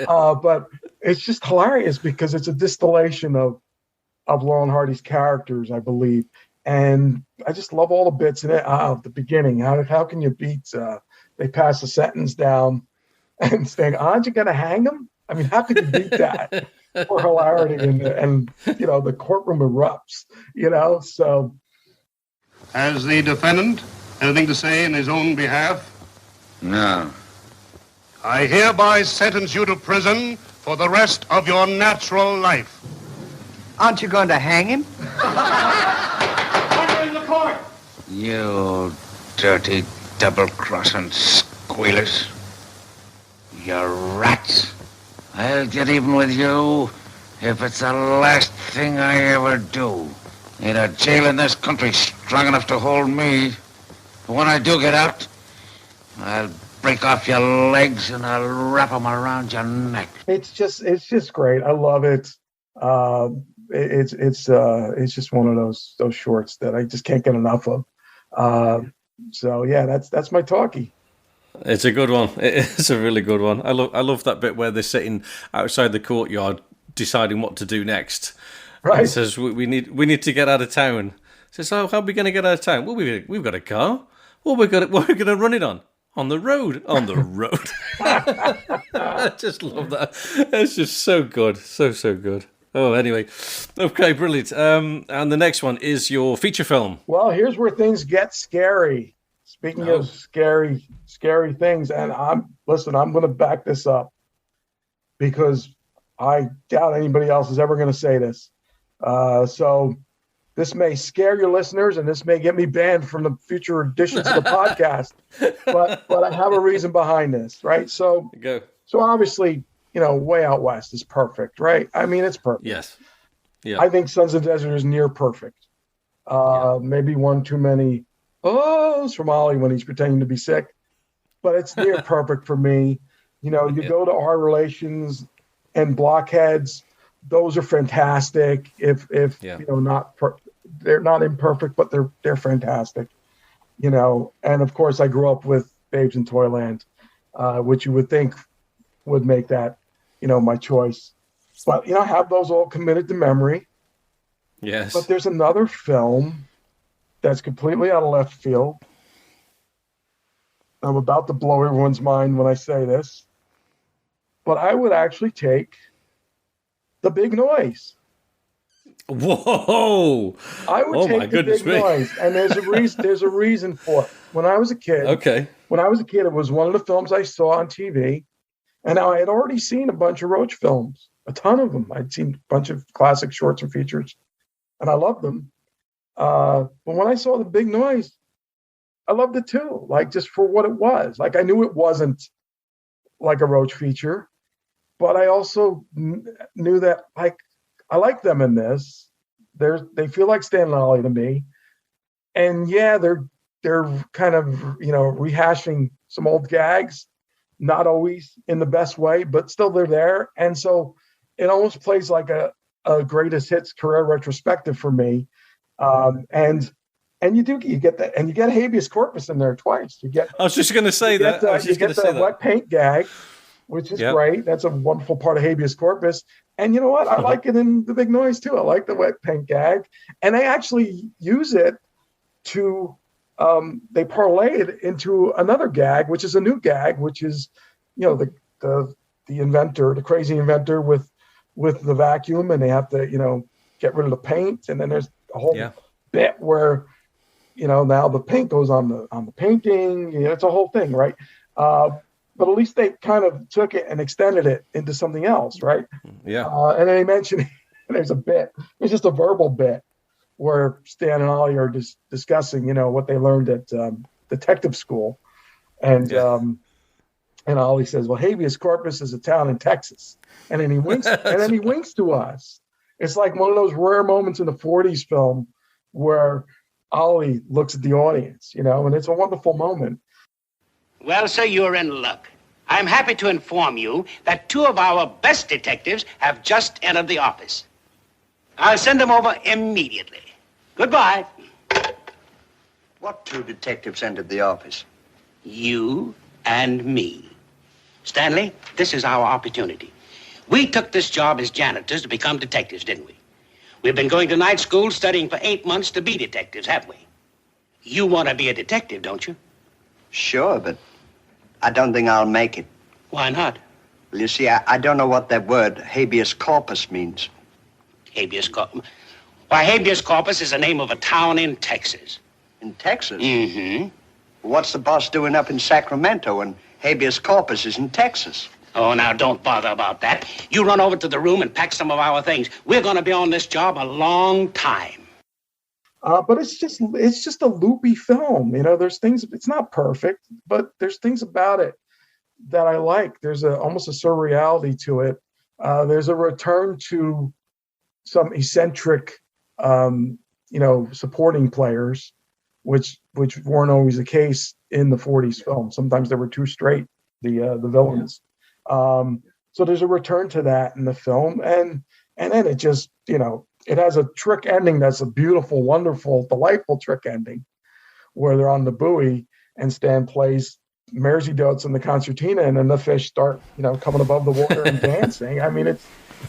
But it's just hilarious because it's a distillation of Laurel and Hardy's characters, I believe. And I just love all the bits in it. The beginning, how can you beat, they pass a sentence down and saying, aren't you going to hang him? I mean, how could you beat that? For hilarity, and the courtroom erupts, so. Has the defendant anything to say in his own behalf? No. I hereby sentence you to prison for the rest of your natural life. Aren't you going to hang him? Order in the court! You dirty double-crossing squealers. You rats. I'll get even with you if it's the last thing I ever do. Ain't a jail in this country strong enough to hold me. But when I do get out, I'll break off your legs and I'll wrap them around your neck. It's just great. I love it. It's just one of those shorts that I just can't get enough of. So yeah, that's my talkie. It's a good one. It's a really good one. I love that bit where they're sitting outside the courtyard deciding what to do next. Right. And it says we need to get out of town. It says, how are we going to get out of town? Well, we've got a car. Well, we're going to run it on the road. On the road. I just love that. It's just so good, so good. Oh, anyway, okay, brilliant. And the next one is your feature film. Well, here's where things get scary. Speaking of scary things, and I'm going to back this up because I doubt anybody else is ever going to say this. So this may scare your listeners, and this may get me banned from the future editions of the podcast. But I have a reason behind this, right? So obviously, Way Out West is perfect, right? I mean, it's perfect. Yes. Yeah. I think Sons of the Desert is near perfect. Maybe one too many ohs from Ollie when he's pretending to be sick, but it's near perfect for me. You go to Our Relations and Blockheads; those are fantastic. If they're not imperfect, but they're fantastic. And of course, I grew up with Babes in Toyland, which you would think would make that my choice. But I have those all committed to memory. Yes. But there's another film that's completely out of left field. I'm about to blow everyone's mind when I say this, but I would actually take The Big Noise. Whoa! I would take The Big Noise, and there's a reason for it. When I was a kid, it was one of the films I saw on TV, and I had already seen a bunch of Roach films, a ton of them. I'd seen a bunch of classic shorts and features, and I loved them. But when I saw The Big Noise, I loved it too, like just for what it was. Like I knew it wasn't like a Roach feature, but I also knew that like I like them in this. They feel like Stan and Ollie to me, and yeah, they're kind of rehashing some old gags, not always in the best way, but still they're there, and so it almost plays like a greatest hits career retrospective for me. And you get that, and you get Habeas Corpus in there twice. I was just going to say that. You get the wet paint gag, which is great. That's a wonderful part of Habeas Corpus. And you know what? I like it in The Big Noise too. I like the wet paint gag, and they actually use it to they parlay it into another gag, which is a new gag, which is the inventor, the crazy inventor with the vacuum, and they have to get rid of the paint, and then there's a whole bit where now the paint goes on the painting. It's a whole thing, right? But at least they kind of took it and extended it into something else, right? Yeah. And then they mentioned there's a bit. It's just a verbal bit where Stan and Ollie are discussing, what they learned at detective school, and Ollie says, "Well, Habeas Corpus is a town in Texas," and then he winks, he winks to us. It's like one of those rare moments in the '40s film where Ollie looks at the audience, and it's a wonderful moment. Well, sir, you're in luck. I'm happy to inform you that 2 of our best detectives have just entered the office. I'll send them over immediately. Goodbye. What 2 detectives entered the office? You and me. Stanley, this is our opportunity. We took this job as janitors to become detectives, didn't we? We've been going to night school studying for 8 months to be detectives, haven't we? You want to be a detective, don't you? Sure, but I don't think I'll make it. Why not? Well, you see, I don't know what that word habeas corpus means. Habeas corpus? Why, habeas corpus is the name of a town in Texas. In Texas? Mm-hmm. What's the boss doing up in Sacramento when habeas corpus is in Texas? Oh, now, don't bother about that. You run over to the room and pack some of our things. We're going to be on this job a long time. But it's just a loopy film. There's things, it's not perfect, but there's things about it that I like. There's almost a surreality to it There's a return to some eccentric, supporting players, which weren't always the case in the 40s film. Sometimes they were too straight, the villains. So there's a return to that in the film, and then it just, it has a trick ending that's a beautiful, wonderful, delightful trick ending, where they're on the buoy and Stan plays Mersey Dotes and the concertina, and then the fish start, coming above the water and dancing. I mean, it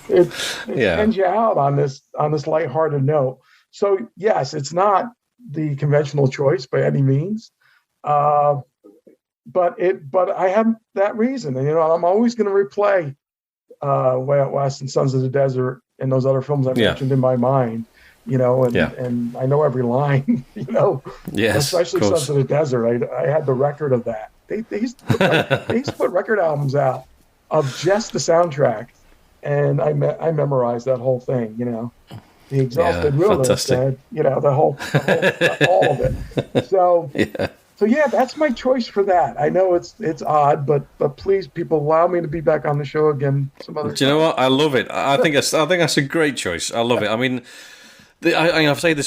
ends you out on this lighthearted note. So yes, it's not the conventional choice by any means, but I have that reason, and I'm always going to replay Way Out West and Sons of the Desert and those other films I mentioned in my mind. And I know every line, especially Sons of the Desert. I had the record of that. They used to put record albums out of just the soundtrack, and I memorized that whole thing, the exhausted wilderness, the whole all of it. So that's my choice for that. I know it's odd, but please, people, allow me to be back on the show again some other time. Do you know what? I love it. I think that's a great choice. I love it. I mean, I've said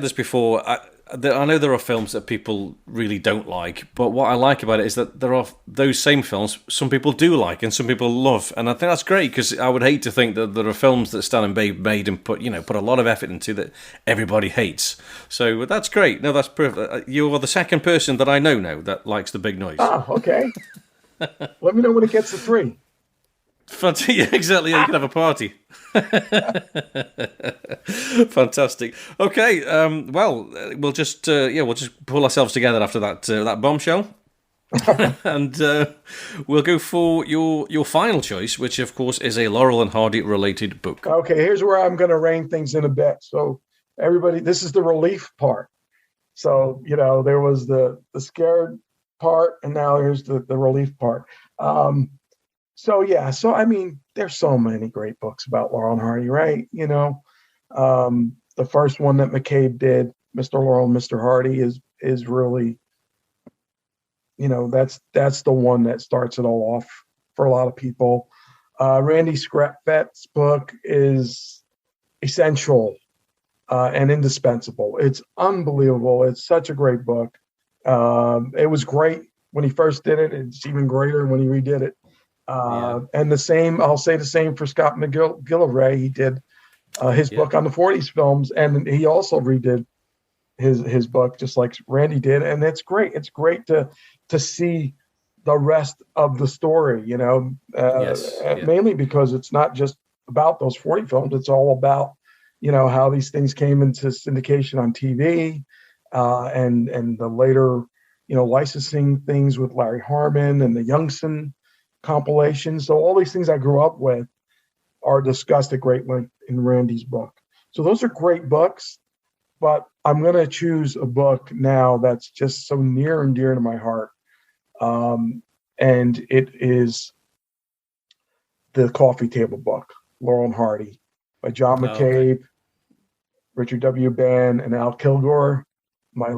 this before. I know there are films that people really don't like, but what I like about it is that there are those same films some people do like and some people love, and I think that's great, because I would hate to think that there are films that Stan and Babe made and put a lot of effort into that everybody hates. So that's great. No, that's perfect. You are the second person that I know now that likes The Big Noise. Oh, okay. Let me know when it gets to 3. Yeah, exactly. Yeah, you can have a party. Fantastic. Okay. Well, we'll just pull ourselves together after that bombshell, and we'll go for your final choice, which of course is a Laurel and Hardy related book. Okay, here's where I'm going to rein things in a bit. So everybody, this is the relief part. So there was the scared part, and now here's the relief part. So I mean, there's so many great books about Laurel and Hardy, right? The first one that McCabe did, Mr. Laurel and Mr. Hardy, is really, that's the one that starts it all off for a lot of people. Randy Skretvedt's book is essential and indispensable. It's unbelievable. It's such a great book. It was great when he first did it. It's even greater when he redid it. And I'll say the same for Scott McGillivray. He did his book on the 40s films, and he also redid his book just like Randy did, and it's great. It's great to see the rest of the story, mainly because it's not just about those 40 films. It's all about, how these things came into syndication on TV, and the later, licensing things with Larry Harmon and the Youngson compilation. So all these things I grew up with are discussed at great length in Randy's book. So those are great books, but I'm going to choose a book now that's just so near and dear to my heart. And it is the coffee table book, Laurel and Hardy, by John McCabe, Richard W. Bann, and Al Kilgore. My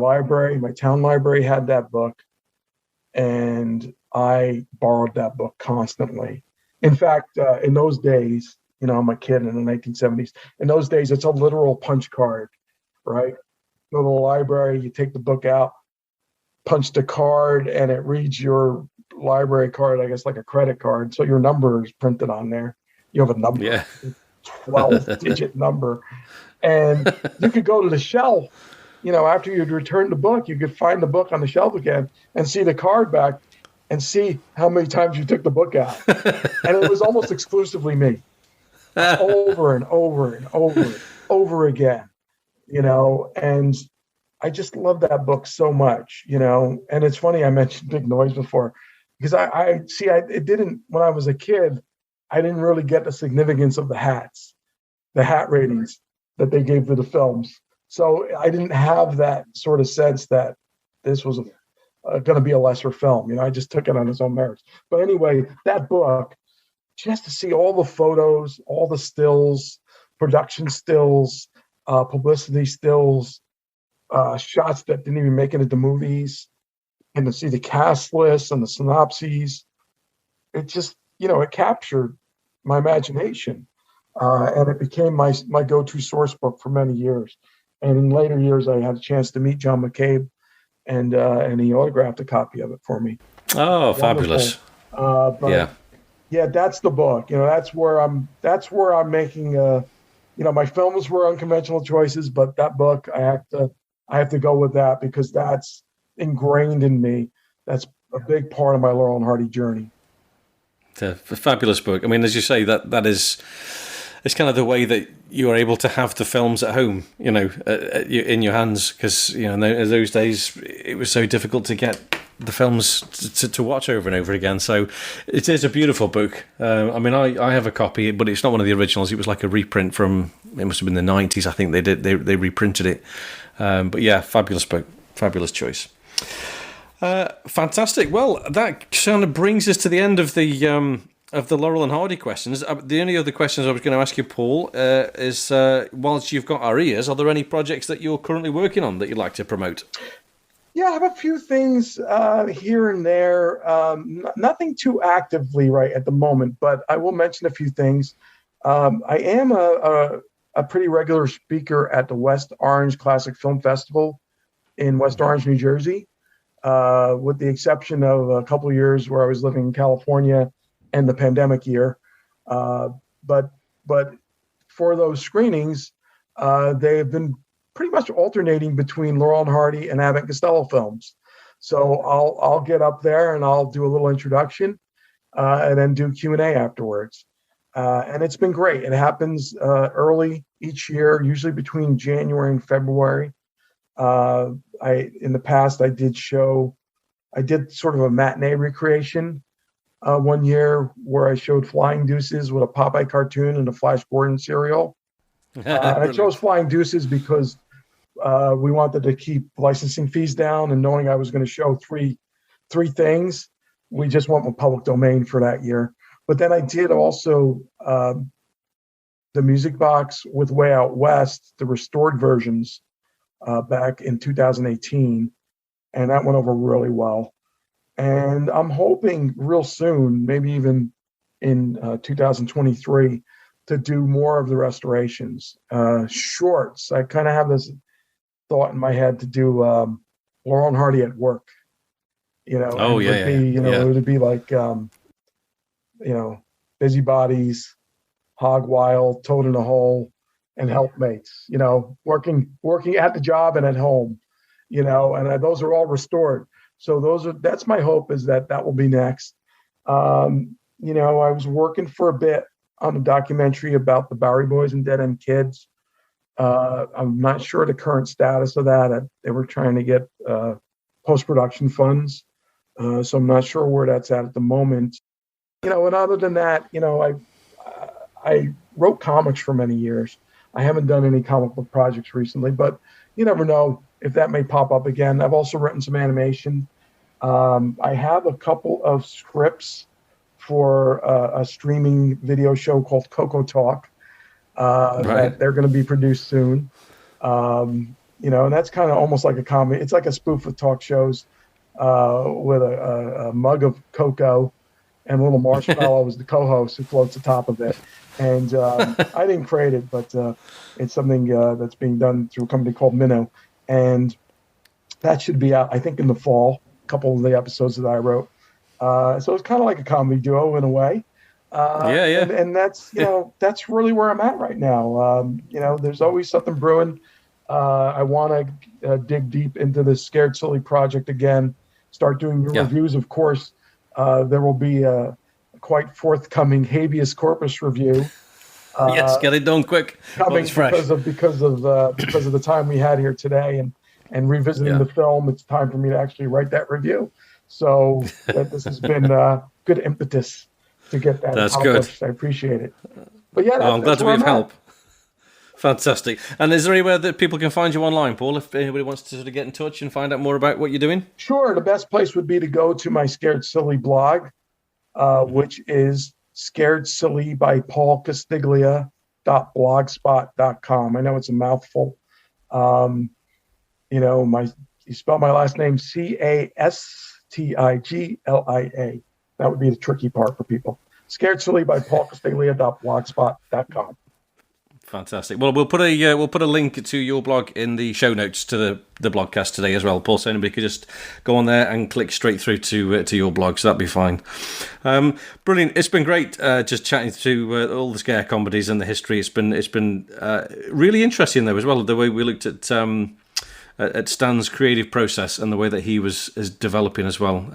town library had that book, and I borrowed that book constantly. In fact, in those days, I'm a kid in the 1970s. In those days, it's a literal punch card, right? Go to the library, you take the book out, punch the card, and it reads your library card, I guess, like a credit card. So your number is printed on there. You have a number, 12-digit number. And you could go to the shelf, after you'd returned the book, you could find the book on the shelf again and see the card back and see how many times you took the book out. And it was almost exclusively me, over and over and over again, and I just love that book so much, and it's funny I mentioned Big Noise before, because it didn't, when I was a kid, I didn't really get the significance of the hat ratings that they gave to the films. So I didn't have that sort of sense that this was going to be a lesser film. I just took it on its own merits. But anyway, that book, just to see all the photos, all the stills, production stills, publicity stills, shots that didn't even make it into movies, and to see the cast lists and the synopses, it just, it captured my imagination. And it became my go-to source book for many years. And in later years, I had a chance to meet John McCabe, and he autographed a copy of it for me. Oh, fabulous! Yeah, that's the book. That's where I'm making. My films were unconventional choices, but that book, I have to go with that because that's ingrained in me. That's a big part of my Laurel and Hardy journey. It's a fabulous book. I mean, as you say, that is. It's kind of the way that you are able to have the films at home, in your hands, because in those days it was so difficult to get the films to watch over and over again. So it is a beautiful book. I mean, I have a copy, but it's not one of the originals. It was like a reprint from, it must have been the 90s. I think they reprinted it. But yeah, fabulous book, fabulous choice. Fantastic. Well, that kind of brings us to the end of the Laurel and Hardy questions. The only other questions I was going to ask you, Paul, is whilst you've got our ears, are there any projects that you're currently working on that you'd like to promote? Yeah, I have a few things here and there. Nothing too actively right at the moment, but I will mention a few things. I am a pretty regular speaker at the West Orange Classic Film Festival in West Orange, New Jersey, with the exception of a couple of years where I was living in California and the pandemic year. But for those screenings, they have been pretty much alternating between Laurel and Hardy and Abbott and Costello films. So I'll get up there and I'll do a little introduction and then do Q&A afterwards. And it's been great. It happens early each year, usually between January and February. In the past, I did sort of a matinee recreation one year where I showed Flying Deuces with a Popeye cartoon and a Flash Gordon cereal. And I chose Flying Deuces because we wanted to keep licensing fees down, and knowing I was going to show three things, we just went with public domain for that year. But then I did also the Music Box with Way Out West, the restored versions, back in 2018, and that went over really well. And I'm hoping real soon, maybe even in 2023, to do more of the restorations. Shorts, I kind of have this thought in my head to do Laurel and Hardy at work. It would be like, Busybodies, Hog Wild, Toad in a Hole, and Helpmates, working at the job and at home, and those are all restored. So that's my hope, is that will be next. I was working for a bit on a documentary about the Bowery Boys and Dead End Kids. I'm not sure the current status of that. They were trying to get post-production funds. So I'm not sure where that's at the moment. And other than that, I wrote comics for many years. I haven't done any comic book projects recently, but you never know if that may pop up again. I've also written some animation. I have a couple of scripts for a streaming video show called Coco Talk that they're going to be produced soon. And that's kind of almost like a comedy. It's like a spoof of talk shows with a mug of cocoa and a little marshmallow as the co-host who floats atop of it. And I didn't create it, but it's something that's being done through a company called Minnow. And that should be out, I think, in the fall, a couple of the episodes that I wrote. So it's kind of like a comedy duo in a way. And that's, that's really where I'm at right now. There's always something brewing. I want to dig deep into this Scared Silly project again, start doing reviews. Of course, there will be a quite forthcoming Habeas Corpus review. Yes, get it done quick. Coming because of the time we had here today and revisiting the film. It's time for me to actually write that review. So this has been good impetus to get that accomplished. Good. I appreciate it. But yeah, I'm glad to be of help. Fantastic. And is there anywhere that people can find you online, Paul, if anybody wants to sort of get in touch and find out more about what you're doing? Sure. The best place would be to go to my Scared Silly blog, which is Scared Silly by Paul Castiglia.blogspot.com. I know it's a mouthful. You spell my last name Castiglia. That would be the tricky part for people. Scared Silly by paulcastiglia.blogspot.com. Fantastic. Well, we'll put a link to your blog in the show notes to the blogcast today as well, Paul. So anybody could just go on there and click straight through to your blog. So that'd be fine. Brilliant. It's been great just chatting through all the scare comedies and the history. It's been really interesting though as well, the way we looked at Stan's creative process and the way that he is developing as well.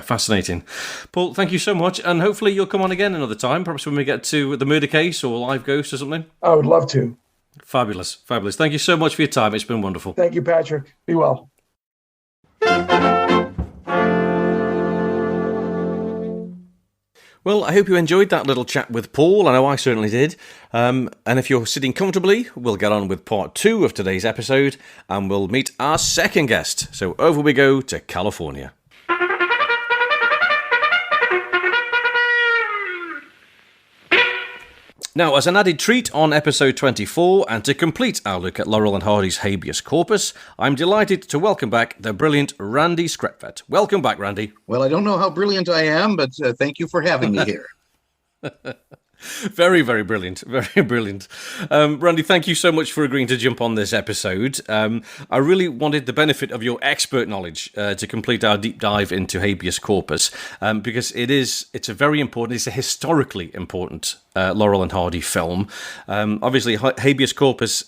Fascinating. Paul, thank you so much, and hopefully you'll come on again another time, perhaps when we get to the murder case or Live Ghost or something. I would love to. Fabulous. Thank you so much for your time. It's been wonderful. Thank you, Patrick. Be well. Well, I hope you enjoyed that little chat with Paul. I know I certainly did. And if you're sitting comfortably, we'll get on with part 2 of today's episode, and we'll meet our second guest. So over we go to California. Now, as an added treat on episode 24, and to complete our look at Laurel and Hardy's Habeas Corpus, I'm delighted to welcome back the brilliant Randy Skretvedt. Welcome back, Randy. Well, I don't know how brilliant I am, but thank you for having me here. Very, very brilliant. Very brilliant. Randy, thank you so much for agreeing to jump on this episode. I really wanted the benefit of your expert knowledge to complete our deep dive into Habeas Corpus, because it's a very important, it's a historically important Laurel and Hardy film. Obviously, Habeas Corpus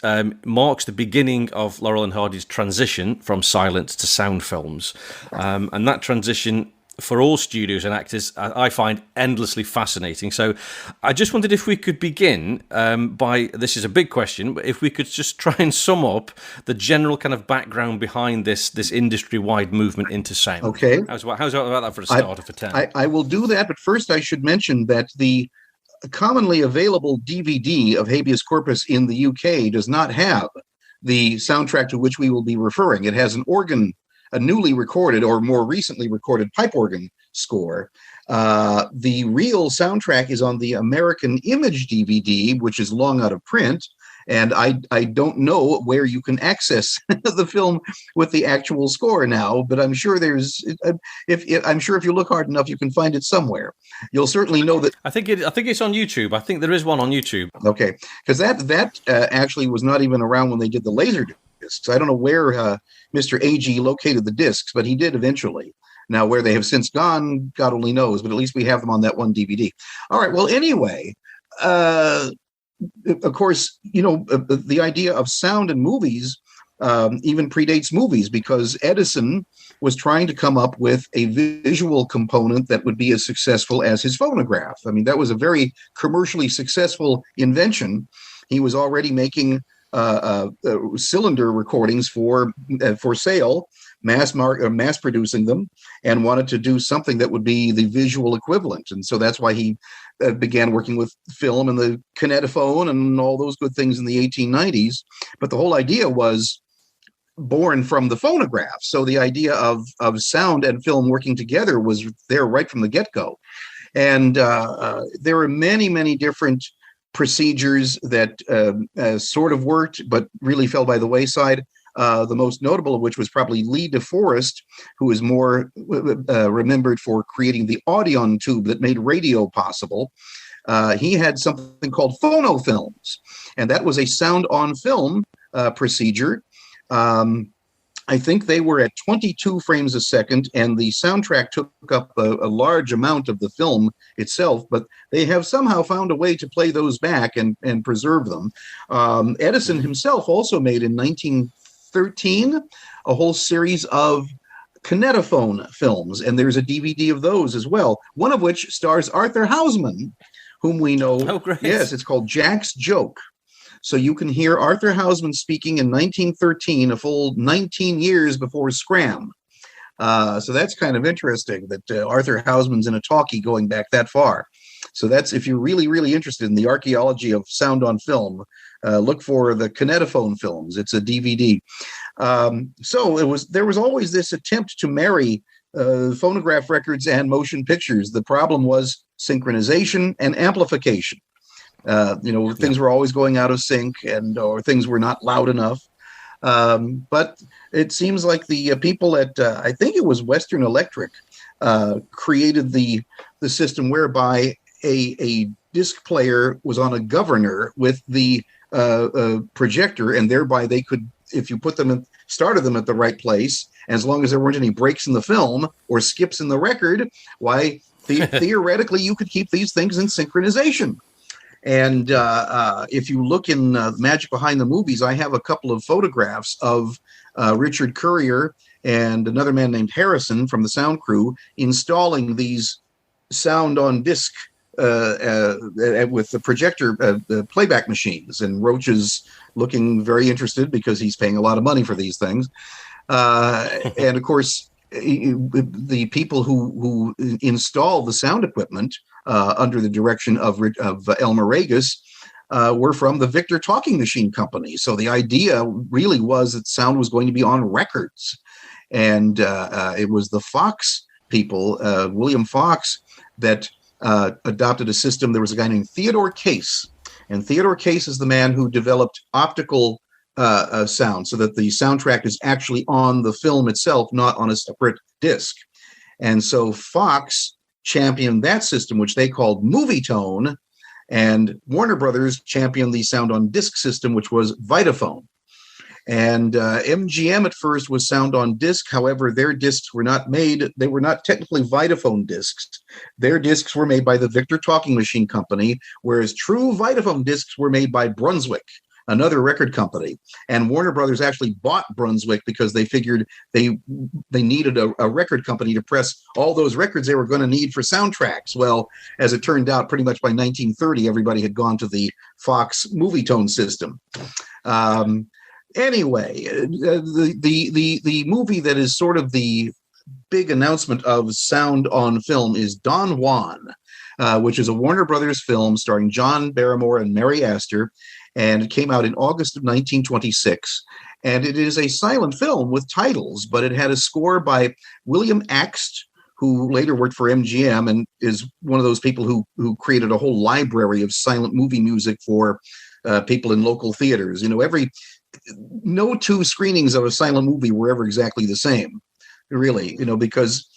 marks the beginning of Laurel and Hardy's transition from silent to sound films. And that transition, for all studios and actors, I find endlessly fascinating. So I just wondered if we could begin by, this is a big question, but if we could just try and sum up the general kind of background behind this industry-wide movement into sound. Okay. How's about that for a starter for 10? I will do that, but first I should mention that the commonly available DVD of Habeas Corpus in the UK does not have the soundtrack to which we will be referring. It has a newly recorded or more recently recorded pipe organ score. The real soundtrack is on the American Image DVD, which is long out of print. And I don't know where you can access the film with the actual score now, but I'm sure if you look hard enough, you can find it somewhere. You'll certainly know that. I think it's on YouTube. I think there is one on YouTube. Okay, because that actually was not even around when they did the laser discs. I don't know where Mr. A.G. located the discs, but he did eventually. Now, where they have since gone, God only knows, but at least we have them on that one DVD. All right, well, anyway, of course, the idea of sound in movies even predates movies, because Edison was trying to come up with a visual component that would be as successful as his phonograph. I mean, that was a very commercially successful invention. He was already making cylinder recordings for sale, mass producing them, and wanted to do something that would be the visual equivalent. And so that's why he began working with film and the kinetophone and all those good things in the 1890s. But the whole idea was born from the phonograph. So the idea of sound and film working together was there right from the get-go. And there are many, many different procedures that sort of worked, but really fell by the wayside. The most notable of which was probably Lee DeForest, who is more remembered for creating the audion tube that made radio possible. He had something called phonofilms, and that was a sound on film procedure. I think they were at 22 frames a second, and the soundtrack took up a large amount of the film itself, but they have somehow found a way to play those back and preserve them. Edison himself also made in 1913 a whole series of kinetophone films, and there's a DVD of those as well, one of which stars Arthur Houseman, whom we know. Oh, great. Yes, it's called Jack's Joke. So you can hear Arthur Houseman speaking in 1913, a full 19 years before Scram. So that's kind of interesting that Arthur Houseman's in a talkie going back that far. So that's, if you're really, really interested in the archaeology of sound on film, look for the kinetophone films. It's a DVD. So there was always this attempt to marry phonograph records and motion pictures. The problem was synchronization and amplification. Things were always going out of sync, or things were not loud enough. But it seems like the people at, I think it was Western Electric, created the system whereby a disc player was on a governor with the projector, and thereby they could, if you put them in, started them at the right place, as long as there weren't any breaks in the film or skips in the record, why theoretically you could keep these things in synchronization. And if you look in Magic Behind the Movies, I have a couple of photographs of Richard Currier and another man named Harrison from the sound crew installing these sound on disc with the projector playback machines. And Roach is looking very interested because he's paying a lot of money for these things. And of course, the people who install the sound equipment under the direction of Elmer Regis were from the Victor Talking Machine Company. So the idea really was that sound was going to be on records. And it was the Fox people, William Fox, that adopted a system. There was a guy named Theodore Case. And Theodore Case is the man who developed optical sound so that the soundtrack is actually on the film itself, not on a separate disc. And so Fox championed that system, which they called Movie Tone, and Warner Brothers championed the sound on disc system, which was Vitaphone. And MGM at first was sound on disc. However, their discs were not made. They were not technically Vitaphone discs. Their discs were made by the Victor Talking Machine Company, whereas true Vitaphone discs were made by Brunswick, another record company. And Warner Brothers actually bought Brunswick because they figured they needed a record company to press all those records they were going to need for soundtracks. Well, as it turned out, pretty much by 1930, everybody had gone to the Fox Movie Tone system. Anyway, the movie that is sort of the big announcement of sound on film is Don Juan, which is a Warner Brothers film starring John Barrymore and Mary Astor. And it came out in August of 1926. And it is a silent film with titles, but it had a score by William Axt, who later worked for MGM and is one of those people who created a whole library of silent movie music for people in local theaters. You know, no two screenings of a silent movie were ever exactly the same, really, you know, because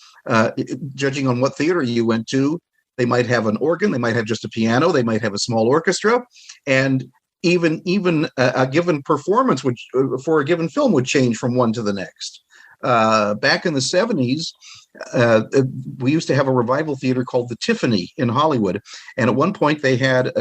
judging on what theater you went to, they might have an organ, they might have just a piano, they might have a small orchestra, and even a given performance for a given film would change from one to the next. Back in the 70s, we used to have a revival theater called the Tiffany in Hollywood. And at one point they had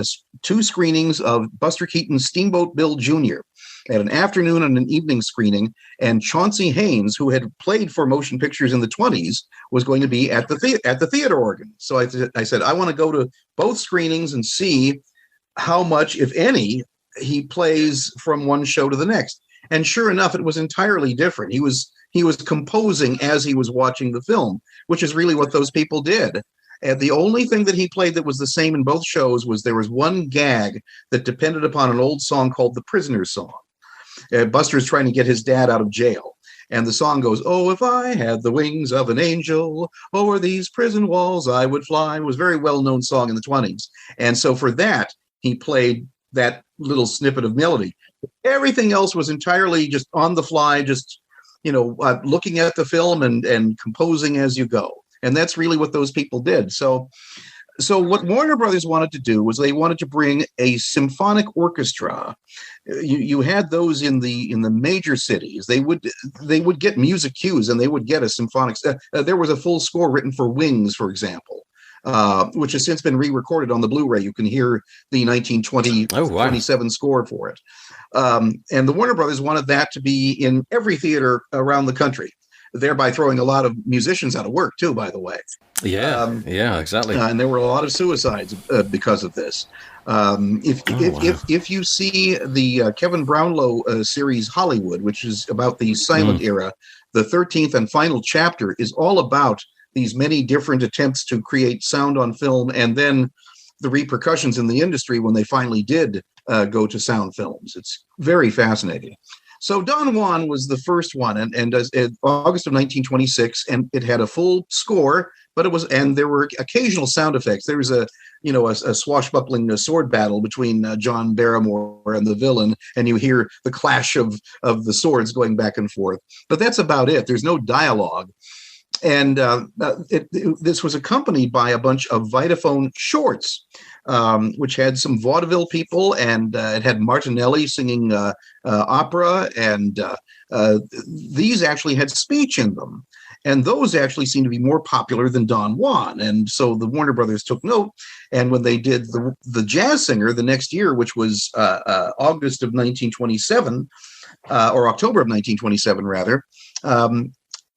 2 screenings of Buster Keaton's Steamboat Bill Jr. at an afternoon and an evening screening. And Chauncey Haynes, who had played for motion pictures in the 20s, was going to be at the theater organ. So I said, I want to go to both screenings and see how much, if any, he plays from one show to the next. And sure enough, it was entirely different. He was composing as he was watching the film, which is really what those people did. And the only thing that he played that was the same in both shows was there was one gag that depended upon an old song called the Prisoner's Song. Buster's trying to get his dad out of jail. And the song goes, "Oh, if I had the wings of an angel, over these prison walls I would fly." It was a very well-known song in the 20s. And so for that, he played that little snippet of melody. Everything else was entirely just on the fly, just, you know, looking at the film and composing as you go. And that's really what those people did. So what Warner Brothers wanted to do was they wanted to bring a symphonic orchestra. You had those in the major cities. They would get music cues and they would get a symphonic. There was a full score written for Wings, for example, which has since been re-recorded on the Blu-ray. You can hear the 1927 score for it. And the Warner Brothers wanted that to be in every theater around the country, thereby throwing a lot of musicians out of work too, by the way. Yeah, exactly. And there were a lot of suicides because of this. If you see the Kevin Brownlow series Hollywood, which is about the silent era, the 13th and final chapter is all about these many different attempts to create sound on film, and then the repercussions in the industry when they finally did go to sound films. It's very fascinating. So Don Juan was the first one, and August of 1926, and it had a full score, but there were occasional sound effects. There was a swashbuckling sword battle between John Barrymore and the villain, and you hear the clash of the swords going back and forth. But that's about it. There's no dialogue. And this was accompanied by a bunch of Vitaphone shorts, which had some vaudeville people, and it had Martinelli singing opera, and these actually had speech in them. And those actually seemed to be more popular than Don Juan. And so the Warner Brothers took note. And when they did the Jazz Singer the next year, which was August of 1927, or October of 1927, rather,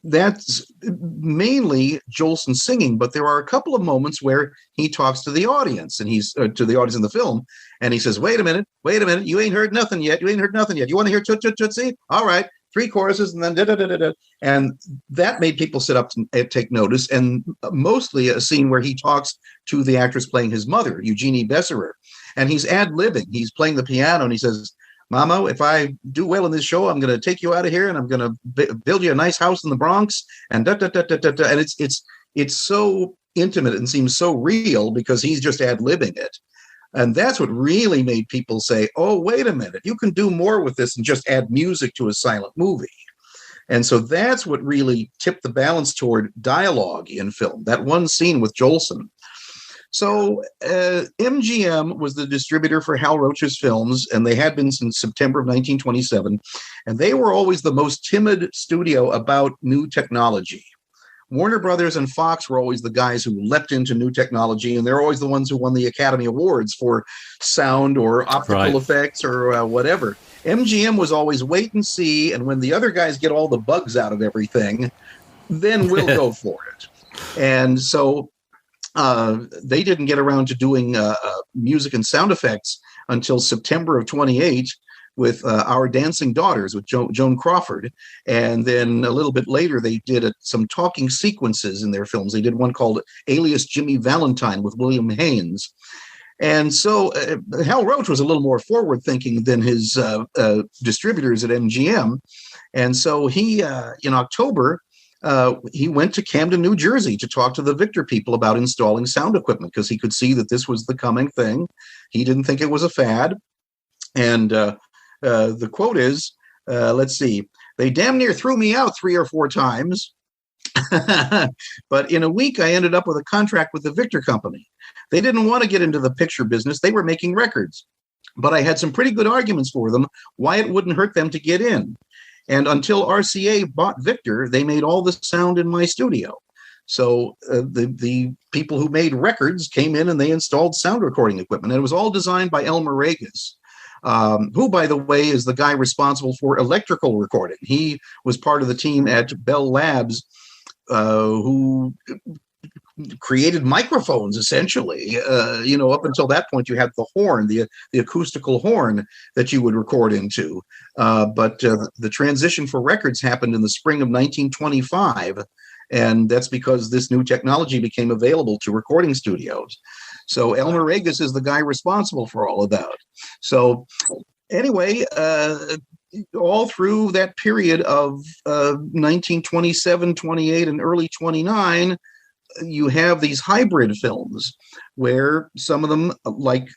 that's mainly Jolson singing, but there are a couple of moments where he talks to the audience, and he's to the audience in the film, and he says, wait a minute, you ain't heard nothing yet. You want to hear Toot Toot Tootsie? All right, 3 choruses, and then da-da-da-da-da. And that made people sit up to take notice, and mostly a scene where he talks to the actress playing his mother, Eugenie Besserer, and he's ad-libbing. He's playing the piano, and he says, Mama, if I do well in this show, I'm going to take you out of here, and I'm going to build you a nice house in the Bronx, and da-da-da-da-da-da. And it's so intimate and seems so real because he's just ad-libbing it. And that's what really made people say, oh, wait a minute, you can do more with this than just add music to a silent movie. And so that's what really tipped the balance toward dialogue in film, that one scene with Jolson. So MGM was the distributor for Hal Roach's films, and they had been since September of 1927, and they were always the most timid studio about new technology. Warner Brothers and Fox were always the guys who leapt into new technology, and they're always the ones who won the Academy Awards for sound or optical effects or whatever. MGM was always wait and see, and when the other guys get all the bugs out of everything, then we'll go for it. And so they didn't get around to doing music and sound effects until September of 28 with Our Dancing Daughters with Joan Crawford. And then a little bit later, they did some talking sequences in their films. They did one called Alias Jimmy Valentine with William Haynes. And so Hal Roach was a little more forward-thinking than his distributors at MGM. And so he, in October, he went to Camden, New Jersey to talk to the Victor people about installing sound equipment because he could see that this was the coming thing. He didn't think it was a fad. And the quote is, let's see, they damn near threw me out 3 or 4 times. But in a week, I ended up with a contract with the Victor Company. They didn't want to get into the picture business. They were making records. But I had some pretty good arguments for them why it wouldn't hurt them to get in. And until RCA bought Victor, they made all the sound in my studio. So the people who made records came in and they installed sound recording equipment. And it was all designed by Elmer Regas, who, by the way, is the guy responsible for electrical recording. He was part of the team at Bell Labs who created microphones, essentially. Up until that point, you had the horn, the acoustical horn that you would record into. But the transition for records happened in the spring of 1925, and that's because this new technology became available to recording studios. So Elmer Regas is the guy responsible for all of that. So anyway, all through that period of 1927, 28, and early 29, you have these hybrid films where some of them, like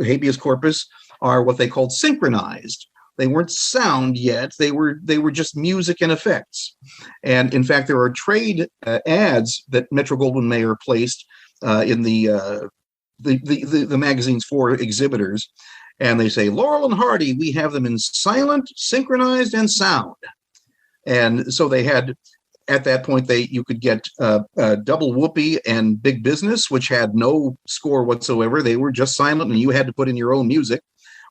Habeas Corpus, are what they called synchronized. They weren't sound yet. They were just music and effects. And in fact, there are trade ads that Metro-Goldwyn-Mayer placed in the magazines for exhibitors. And they say, Laurel and Hardy, we have them in silent, synchronized, and sound. And so they had, at that point, you could get Double Whoopee and Big Business, which had no score whatsoever. They were just silent, and you had to put in your own music.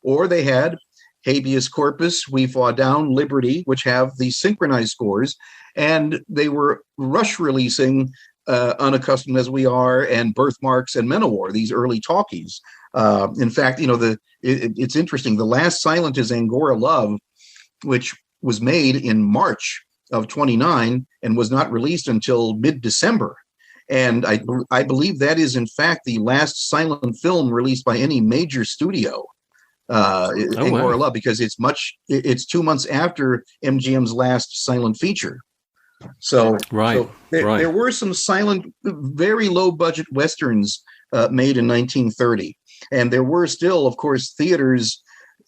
Or they had Habeas Corpus, We Fall Down, Liberty, which have the synchronized scores. And they were rush releasing Unaccustomed as We Are and Birthmarks and Men-O-War, these early talkies. In fact, it's interesting. The last silent is Angora Love, which was made in March of 29 and was not released until mid-December. And I believe that is, in fact, the last silent film released by any major studio, Angora Love, because it's 2 months after MGM's last silent feature. So, there were some silent, very low-budget Westerns made in 1930. And there were still, of course, theaters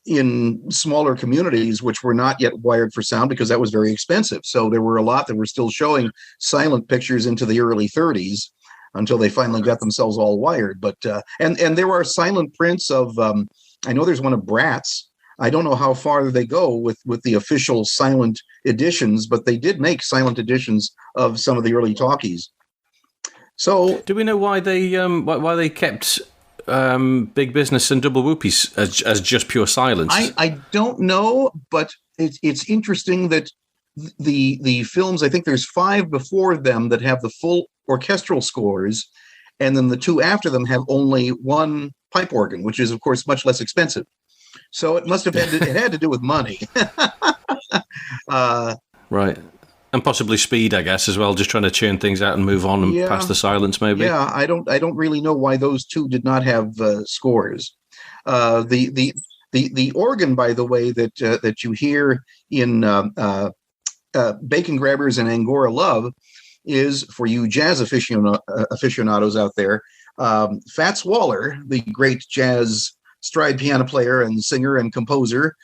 in smaller communities, which were not yet wired for sound because that was very expensive. So there were a lot that were still showing silent pictures into the early 30s until they finally got themselves all wired. But and there are silent prints of, I know there's one of Bratz. I don't know how far they go with the official silent editions, but they did make silent editions of some of the early talkies. So, do we know why they kept Big Business and Double Whoopies as just pure silence? I don't know, but it's interesting that the films, I think there's 5 before them that have the full orchestral scores, and then the 2 after them have only one pipe organ, which is of course much less expensive. So it must have had to do with money. Right. And possibly speed, I guess, as well, just trying to churn things out and move on and pass the silence, maybe. Yeah, I don't really know why those 2 did not have scores. The organ, by the way, that you hear in Bacon Grabbers and Angora Love is, for you jazz aficionados out there, Fats Waller, the great jazz stride piano player and singer and composer,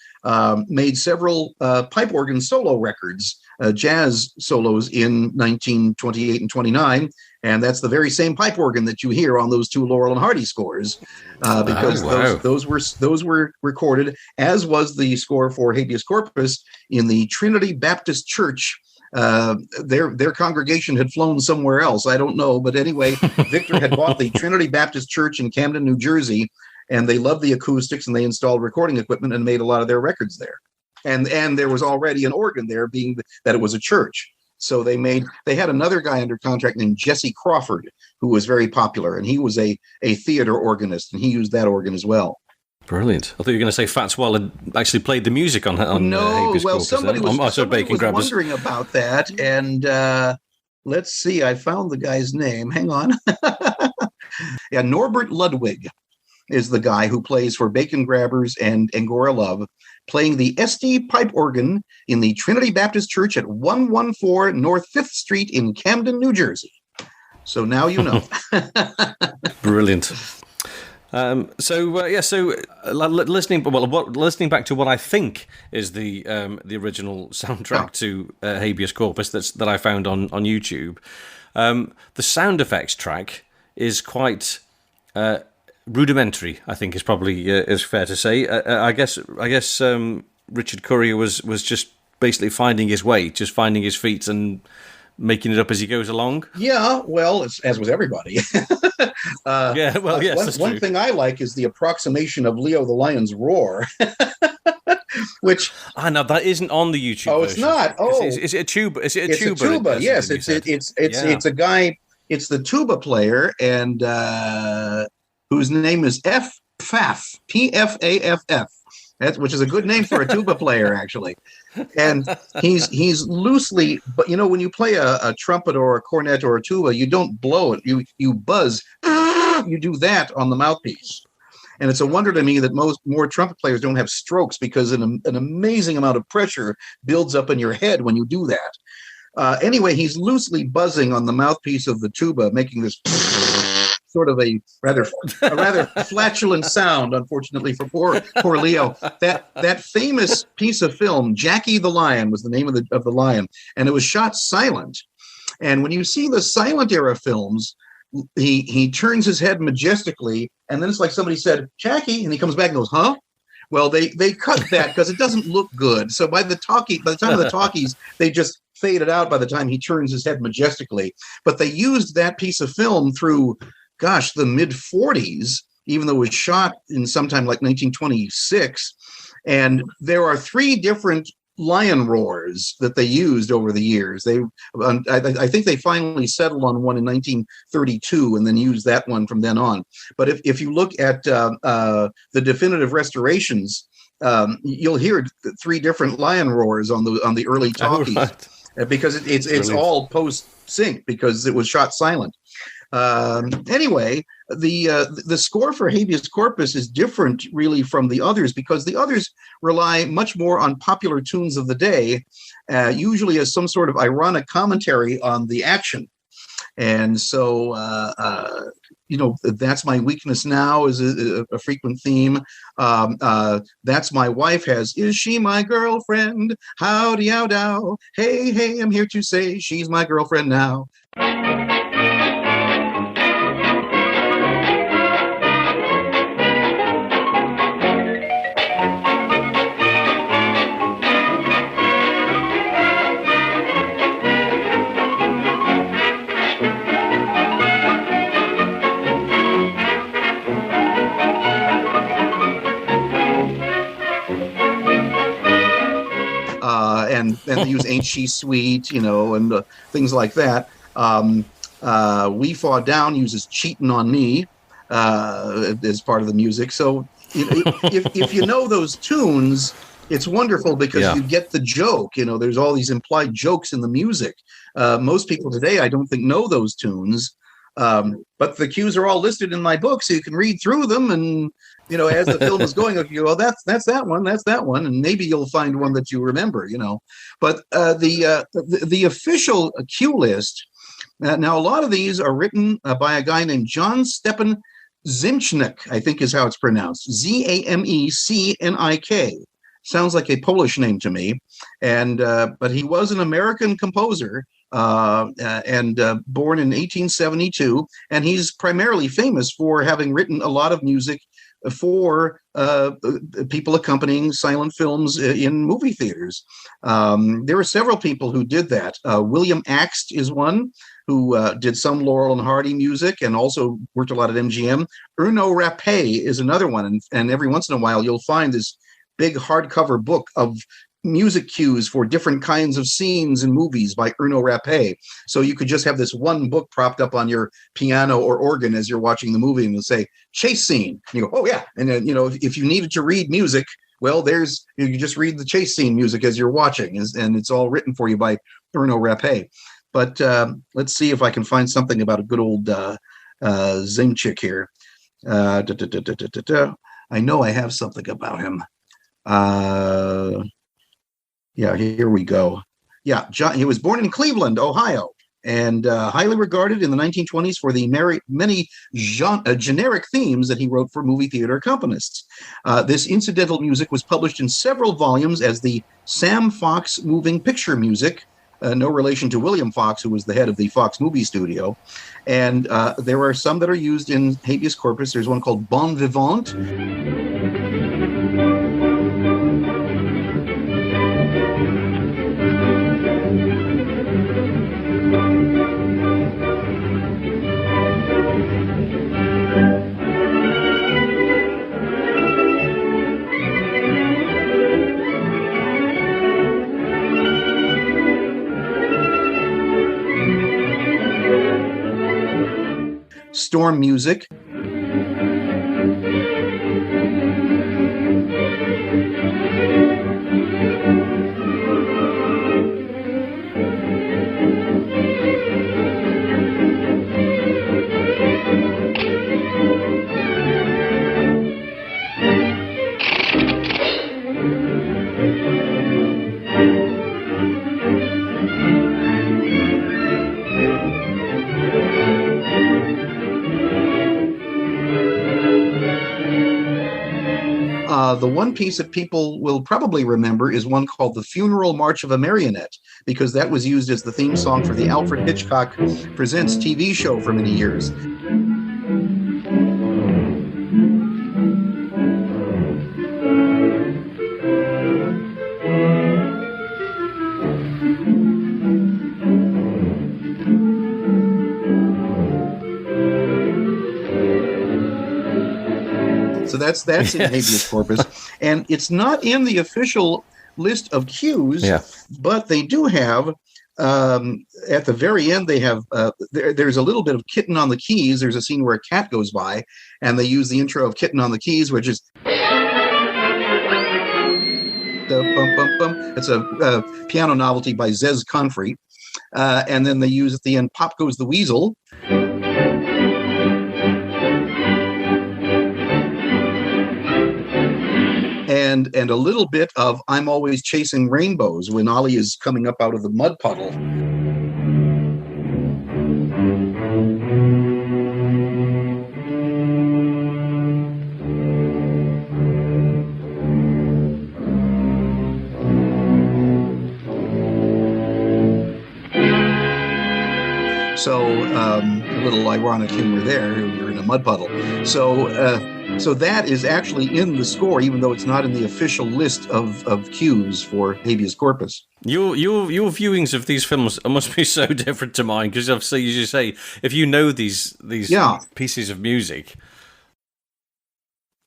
made several pipe organ solo records, jazz solos in 1928 and 29, and that's the very same pipe organ that you hear on those 2 Laurel and Hardy scores, because those were recorded, as was the score for Habeas Corpus, in the Trinity Baptist Church. Their congregation had flown somewhere else, I don't know, but anyway, Victor had bought the Trinity Baptist Church in Camden, New Jersey, and they loved the acoustics, and they installed recording equipment and made a lot of their records there. And there was already an organ there, being that it was a church. So they had another guy under contract named Jesse Crawford, who was very popular, and he was a theater organist, and he used that organ as well. Brilliant. I thought you were going to say Fats Waller actually played the music on no, Habeas well, Corpus. Somebody was wondering about that, and let's see, I found the guy's name. Hang on. Yeah, Norbert Ludwig is the guy who plays for Bacon Grabbers and Angora Love, playing the SD pipe organ in the Trinity Baptist Church at 114 North 5th Street in Camden, New Jersey. So now you know. Brilliant. Listening back to what I think is the original soundtrack to Habeas Corpus that I found on YouTube, the sound effects track is quite rudimentary, I think is probably is fair to say. I guess Richard Courier was just basically finding his way, just finding his feet and making it up as he goes along. Yeah, well, as with everybody. Yes. One thing I like is the approximation of Leo the Lion's roar, which no, that isn't on the YouTube. It's not. Is it a tuba? Is it a tuba? It's a tuba. Yes, it's a guy. It's the tuba player, and whose name is Pfaff, Pfaff. Which is a good name for a tuba player, actually. And he's loosely, but when you play a trumpet or a cornet or a tuba, you don't blow it. You buzz. You do that on the mouthpiece. And it's a wonder to me that more trumpet players don't have strokes, because an amazing amount of pressure builds up in your head when you do that. Anyway, he's loosely buzzing on the mouthpiece of the tuba, making this sort of a rather flatulent sound, unfortunately for poor Leo. That famous piece of film, Jackie the Lion, was the name of the lion, and it was shot silent. And when you see the silent era films, he turns his head majestically, and then it's like somebody said, "Jackie," and he comes back and goes, "Huh?" Well, they cut that because it doesn't look good. So by the time of the talkies, they just fade it out by the time he turns his head majestically. But they used that piece of film through, the mid-40s, even though it was shot in sometime like 1926. And there are 3 different lion roars that they used over the years. I think they finally settled on one in 1932 and then used that one from then on. But if you look at the definitive restorations, you'll hear 3 different lion roars on the early talkies, because it's all post-sync, because it was shot silent. Anyway, the score for Habeas Corpus is different really from the others, because the others rely much more on popular tunes of the day, usually as some sort of ironic commentary on the action. And so That's My Weakness Now is a frequent theme. That's My Wife has, is she my girlfriend? Howdy, how dow. Hey, hey, I'm here to say she's my girlfriend now. And they use Ain't She Sweet, and things like that. We Fall Down uses Cheatin' on Me as part of the music. So if you know those tunes, it's wonderful because you get the joke. There's all these implied jokes in the music. Most people today, I don't think, know those tunes. But the cues are all listed in my book, so you can read through them. And, as the film is going, you go, that's that one. And maybe you'll find one that you remember, But the official cue list, now a lot of these are written by a guy named John Stepan Zimchnik, I think is how it's pronounced. Zamecnik. Sounds like a Polish name to me. And but he was an American composer. And born in 1872, and he's primarily famous for having written a lot of music for people accompanying silent films in movie theaters. There were several people who did that. William Axt is one who did some Laurel and Hardy music and also worked a lot at MGM. Erno Rapé is another one, and every once in a while you'll find this big hardcover book of music cues for different kinds of scenes in movies by Erno Rapé. So you could just have this one book propped up on your piano or organ as you're watching the movie, and it'll say chase scene. And you go, oh yeah. And then, if you needed to read music, well, you can just read the chase scene music as you're watching, and it's all written for you by Erno Rapé. But let's see if I can find something about a good old Zimchik here. I know I have something about him. Yeah, here we go. Yeah, he was born in Cleveland, Ohio, and highly regarded in the 1920s for the many generic themes that he wrote for movie theater accompanists. This incidental music was published in several volumes as the Sam Fox Moving Picture Music, no relation to William Fox, who was the head of the Fox Movie Studio. And there are some that are used in Habeas Corpus. There's one called Bon Vivant. Storm music. The one piece that people will probably remember is one called The Funeral March of a Marionette, because that was used as the theme song for the Alfred Hitchcock Presents TV show for many years. So that's in Habeas Corpus, and it's not in the official list of cues, but they do have at the very end. They have there's a little bit of Kitten on the Keys. There's a scene where a cat goes by, and they use the intro of Kitten on the Keys, which is it's a piano novelty by Zez Confrey, and then they use at the end Pop Goes the Weasel. And a little bit of I'm Always Chasing Rainbows when Ollie is coming up out of the mud puddle. So a little ironic humor there. You're in a mud puddle. So that is actually in the score, even though it's not in the official list of cues for Habeas Corpus. Your viewings of these films must be so different to mine, because obviously, as you say, if you know these pieces of music.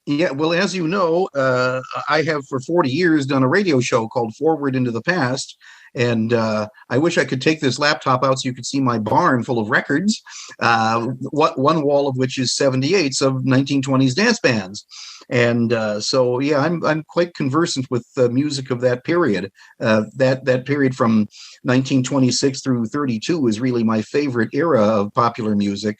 Yeah, well, as you know, I have for 40 years done a radio show called Forward into the Past, and I wish I could take this laptop out so you could see my barn full of records, one wall of which is 78s of 1920s dance bands. And so, yeah, I'm quite conversant with the music of that period. That period from 1926 through 32 is really my favorite era of popular music.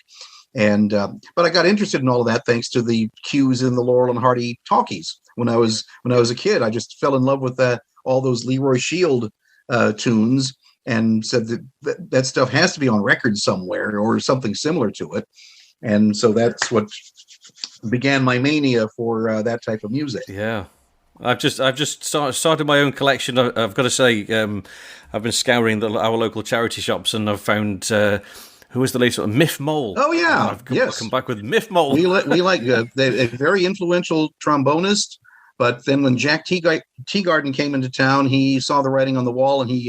And but I got interested in all of that thanks to the cues in the Laurel and Hardy talkies. When I was a kid, I just fell in love with all those Leroy Shield tunes, and said that stuff has to be on record somewhere or something similar to it. And so that's what began my mania for that type of music. Yeah. I've just started my own collection. I've got to say, I've been scouring our local charity shops, and I've found who was the latest one? Miff Mole. Oh yeah, I've come back with Miff Mole. We like a very influential trombonist, but then when Jack Teagarden came into town, he saw the writing on the wall, and he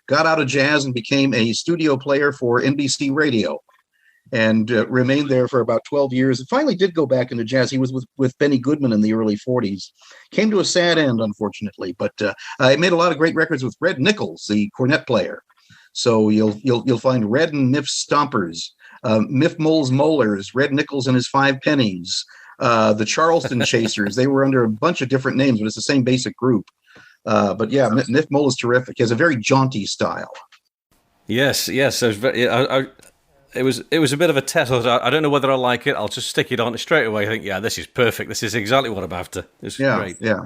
got out of jazz and became a studio player for NBC Radio, and remained there for about 12 years. And finally did go back into jazz. He was with Benny Goodman in the early 40s. Came to a sad end, unfortunately, but he made a lot of great records with Red Nichols, the cornet player. So you'll find Red and Miff's Stompers, Miff Mole's Molars, Red Nichols and his Five Pennies, the Charleston Chasers. They were under a bunch of different names, but it's the same basic group. But yeah, Miff Mole is terrific. He has a very jaunty style. Yes. It was a bit of a test. I don't know whether I like it. I'll just stick it on straight away. I think, yeah, this is perfect. This is exactly what I'm after. This is great. Yeah.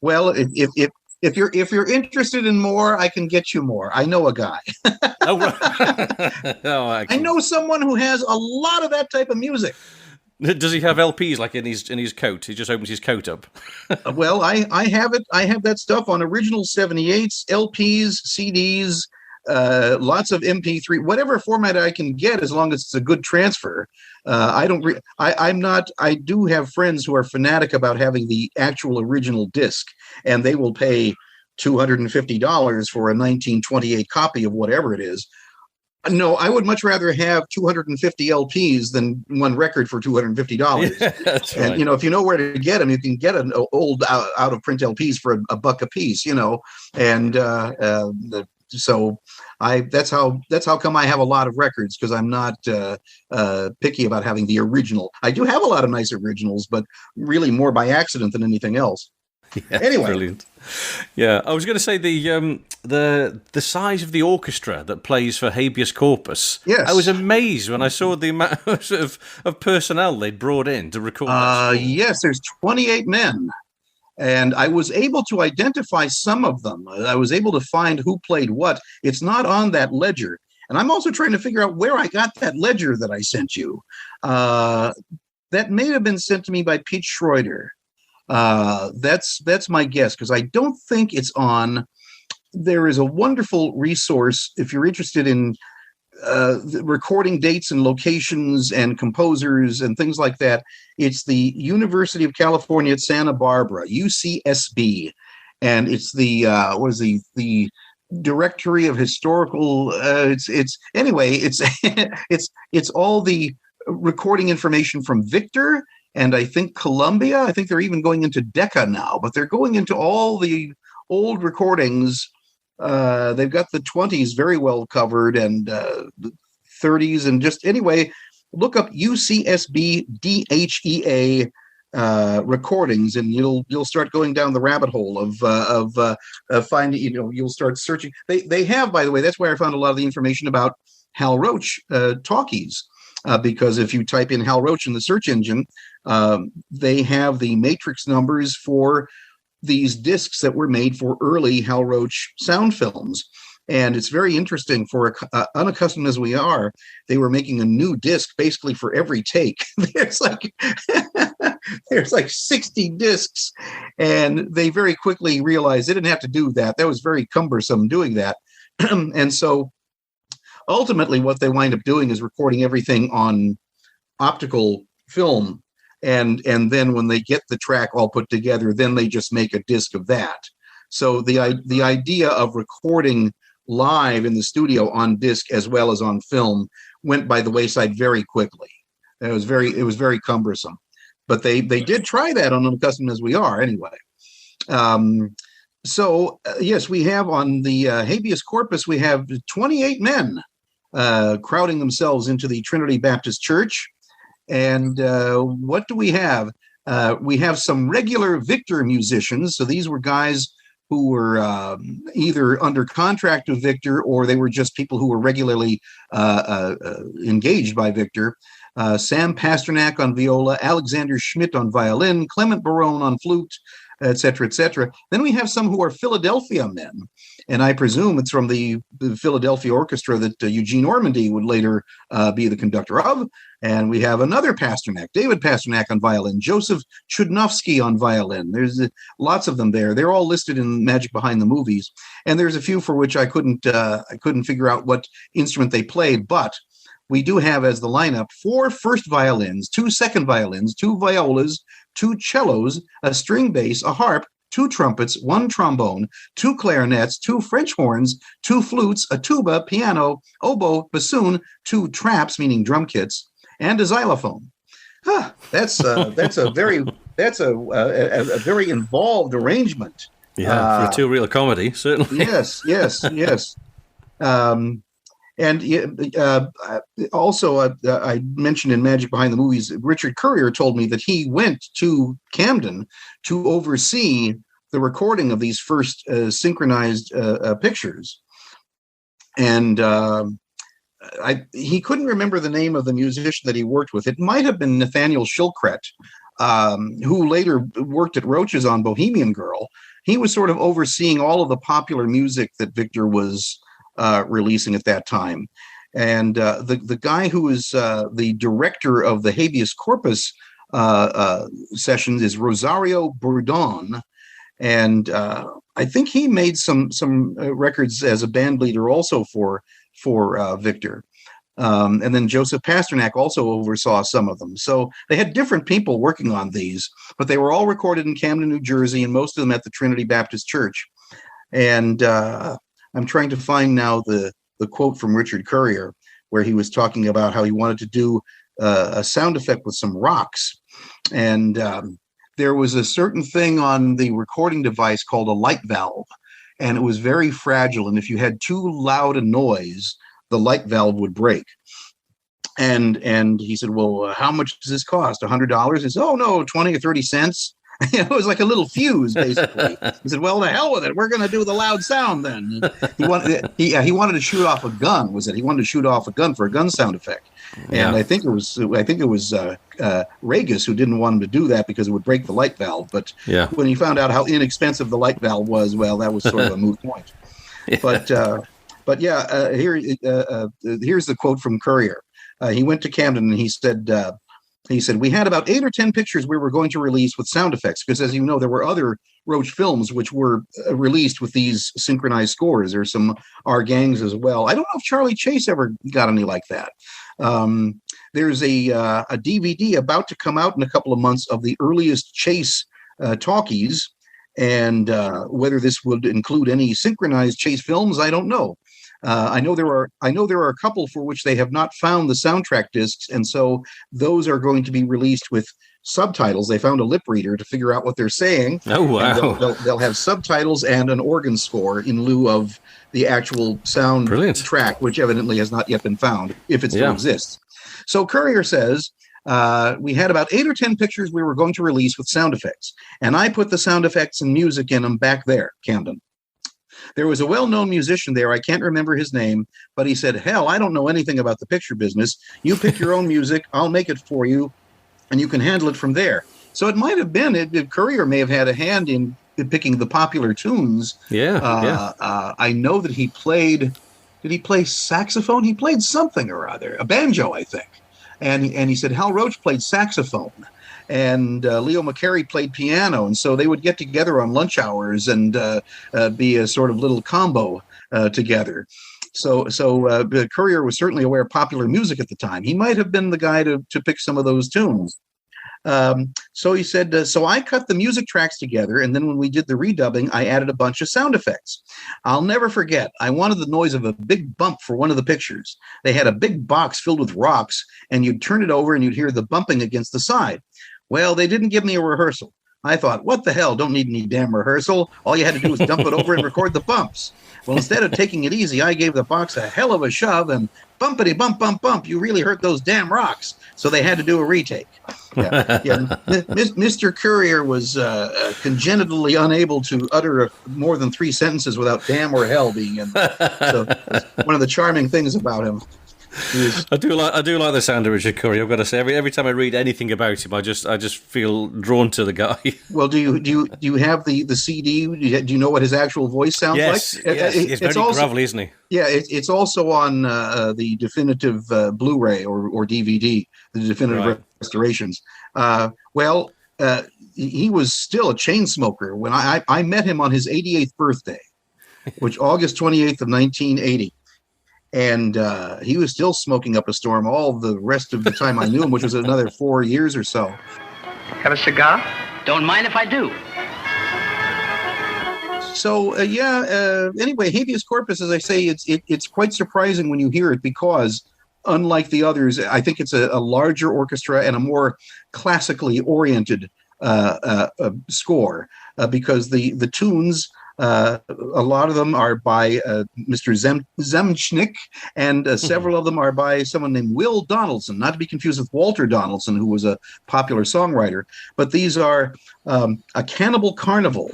Well, if you're interested in more, I can get you more. I know a guy. I know someone who has a lot of that type of music. Does he have LPs like in his coat? He just opens his coat up. Well, I have it. I have that stuff on original 78s, LPs, CDs, lots of MP3, whatever format I can get, as long as it's a good transfer. I do have friends who are fanatic about having the actual original disc, and they will pay $250 for a 1928 copy of whatever it is. No, I would much rather have 250 LPs than one record for $250. Yeah, that's right. And if you know where to get them, you can get an old out of print LPs for a buck a piece. And so that's how come I have a lot of records, because I'm not picky about having the original. I do have a lot of nice originals, but really more by accident than anything else. Yeah, anyway, brilliant. Yeah, I was going to say the size of the orchestra that plays for Habeas Corpus. Yes, I was amazed when I saw the amount of personnel they'd brought in to record that score. Yes, there's 28 men. And I was able to identify some of them. I was able to find who played what. It's not on that ledger. And I'm also trying to figure out where I got that ledger that I sent you. That may have been sent to me by Pete Schroeder. That's my guess, because I don't think it's on. There is a wonderful resource if you're interested in recording dates and locations and composers and things like that. It's the University of California at Santa Barbara, UCSB, and it's the Directory of Historical. It's all the recording information from Victor and I think Columbia. I think they're even going into Decca now, but they're going into all the old recordings. They've got the 20s very well covered, and the 30s, and just anyway, look up UCSB DHEA recordings, and you'll start going down the rabbit hole of finding. You'll start searching. They have, by the way, that's where I found a lot of the information about Hal Roach talkies, because if you type in Hal Roach in the search engine, they have the matrix numbers for these discs that were made for early Hal Roach sound films. And it's very interesting for unaccustomed as we are, they were making a new disc basically for every take. There's like 60 discs, and they very quickly realized they didn't have to do that. That was very cumbersome doing that. And so ultimately what they wind up doing is recording everything on optical film, and then when they get the track all put together, then they just make a disc of that. So the idea of recording live in the studio on disc as well as on film went by the wayside very quickly. It was very cumbersome, but they did try that on Unaccustomed as We Are anyway. Yes, we have on the habeas corpus, we have 28 men crowding themselves into the Trinity Baptist Church. And what do we have? We have some regular Victor musicians. So these were guys who were either under contract with Victor, or they were just people who were regularly engaged by Victor. Sam Pasternak on viola, Alexander Schmidt on violin, Clement Barone on flute, etc., etc. Then we have some who are Philadelphia men, and I presume it's from the Philadelphia Orchestra that Eugene Ormandy would later be the conductor of. And we have another Pasternak, David Pasternak on violin, Joseph Chudnovsky on violin. There's lots of them there. They're all listed in Magic Behind the Movies, and there's a few for which I couldn't figure out what instrument they played, but we do have as the lineup 4 first violins, 2 second violins, 2 violas, 2 cellos, a string bass, a harp, 2 trumpets, 1 trombone, 2 clarinets, 2 French horns, 2 flutes, a tuba, piano, oboe, bassoon, 2 traps, meaning drum kits, and a xylophone. That's a very involved arrangement. Yeah, for a two-reel comedy, certainly. Yes. And also, I mentioned in Magic Behind the Movies, Richard Currier told me that he went to Camden to oversee the recording of these first synchronized pictures. And he couldn't remember the name of the musician that he worked with. It might have been Nathaniel Shilkret, who later worked at Roach's on Bohemian Girl. He was sort of overseeing all of the popular music that Victor was releasing at that time. And the guy who is the director of the Habeas Corpus sessions is Rosario Bourdon. And I think he made some records as a band leader also for Victor. And then Joseph Pasternak also oversaw some of them. So they had different people working on these, but they were all recorded in Camden, New Jersey, and most of them at the Trinity Baptist Church. And I'm trying to find now the quote from Richard Currier, where he was talking about how he wanted to do a sound effect with some rocks. And there was a certain thing on the recording device called a light valve, and it was very fragile. And if you had too loud a noise, the light valve would break. And he said, well, how much does this cost? $100? He said, oh, no, 20 or 30 cents. It was like a little fuse, basically. He said, well, to hell with it. We're going to do the loud sound then. He wanted to shoot off a gun, was it? He wanted to shoot off a gun for a gun sound effect. And I think it was Regis who didn't want him to do that because it would break the light valve. But when he found out how inexpensive the light valve was, well, that was sort of a moot point. But here's the quote from Currier. He went to Camden and he said, we had about 8 or 10 pictures we were going to release with sound effects, because as you know, there were other Roach films which were released with these synchronized scores. There's some Our Gangs as well. I don't know if Charlie Chase ever got any like that. There's a DVD about to come out in a couple of months of the earliest Chase talkies, and whether this would include any synchronized Chase films, I don't know. I know there are a couple for which they have not found the soundtrack discs, and so those are going to be released with subtitles. They found a lip reader to figure out what they're saying. Oh wow! They'll have subtitles and an organ score in lieu of the actual sound track, which evidently has not yet been found, if it still exists. So Currier says, we had about 8 or 10 pictures we were going to release with sound effects, and I put the sound effects and music in them back there, Camden. There was a well-known musician there. I can't remember his name, but he said, hell, I don't know anything about the picture business. You pick your own music. I'll make it for you, and you can handle it from there. So it might have been, Currier may have had a hand in picking the popular tunes. I know that he played, did he play saxophone? He played something or other, a banjo, I think. And he said Hal Roach played saxophone. And Leo McCarey played piano, and so they would get together on lunch hours and be a sort of little combo together. Courier was certainly aware of popular music at the time. He might have been the guy to pick some of those tunes. So he said, so I cut the music tracks together, and then when we did the redubbing, I added a bunch of sound effects. I'll never forget, I wanted the noise of a big bump for one of the pictures. They had a big box filled with rocks, and you'd turn it over and you'd hear the bumping against the side. Well, they didn't give me a rehearsal. I thought, what the hell, don't need any damn rehearsal. All you had to do was dump it over and record the bumps. Well, instead of taking it easy, I gave the box a hell of a shove, and bumpity bump, bump, bump, you really hurt those damn rocks. So they had to do a retake. Mr. Courier was congenitally unable to utter more than 3 sentences without damn or hell being in there. So that's one of the charming things about him. I do like the sound of Richard Courier. I've got to say, every time I read anything about him, I just feel drawn to the guy. Well, do you have the CD? Do you know what his actual voice sounds like? Yes, it's very gravelly, isn't he? Yeah, it's also on the definitive Blu-ray or DVD, the definitive restorations. He was still a chain smoker when I met him on his 88th birthday, which August 28th of 1980. And he was still smoking up a storm all the rest of the time I knew him, which was another 4 years or so. Have a cigar? Don't mind if I do. So, anyway, Habeas Corpus, as I say, it's quite surprising when you hear it because, unlike the others, I think it's a larger orchestra and a more classically oriented score because the tunes... a lot of them are by Mr. Zemchnik, and several of them are by someone named Will Donaldson, not to be confused with Walter Donaldson, who was a popular songwriter. But these are A Cannibal Carnival.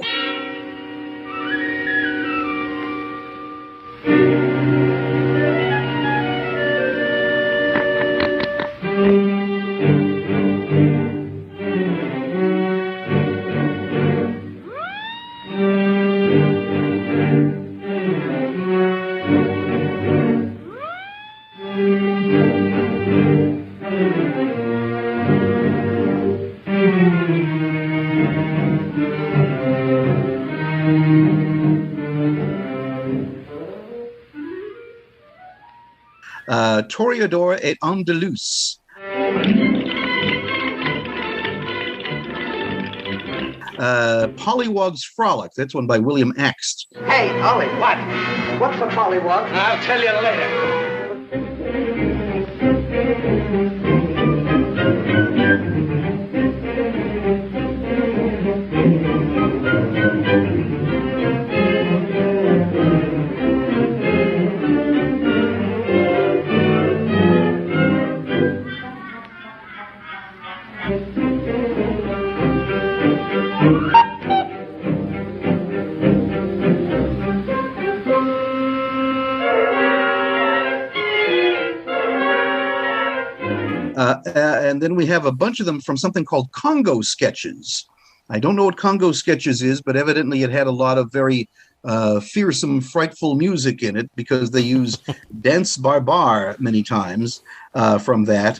Toreador et Andalus. Pollywog's Frolic. That's one by William Axt. Hey, Ollie, what? What's a pollywog? I'll tell you later. And then we have a bunch of them from something called Congo Sketches. I don't know what Congo Sketches is, but evidently it had a lot of very fearsome, frightful music in it because they use Dance Barbar many times from that.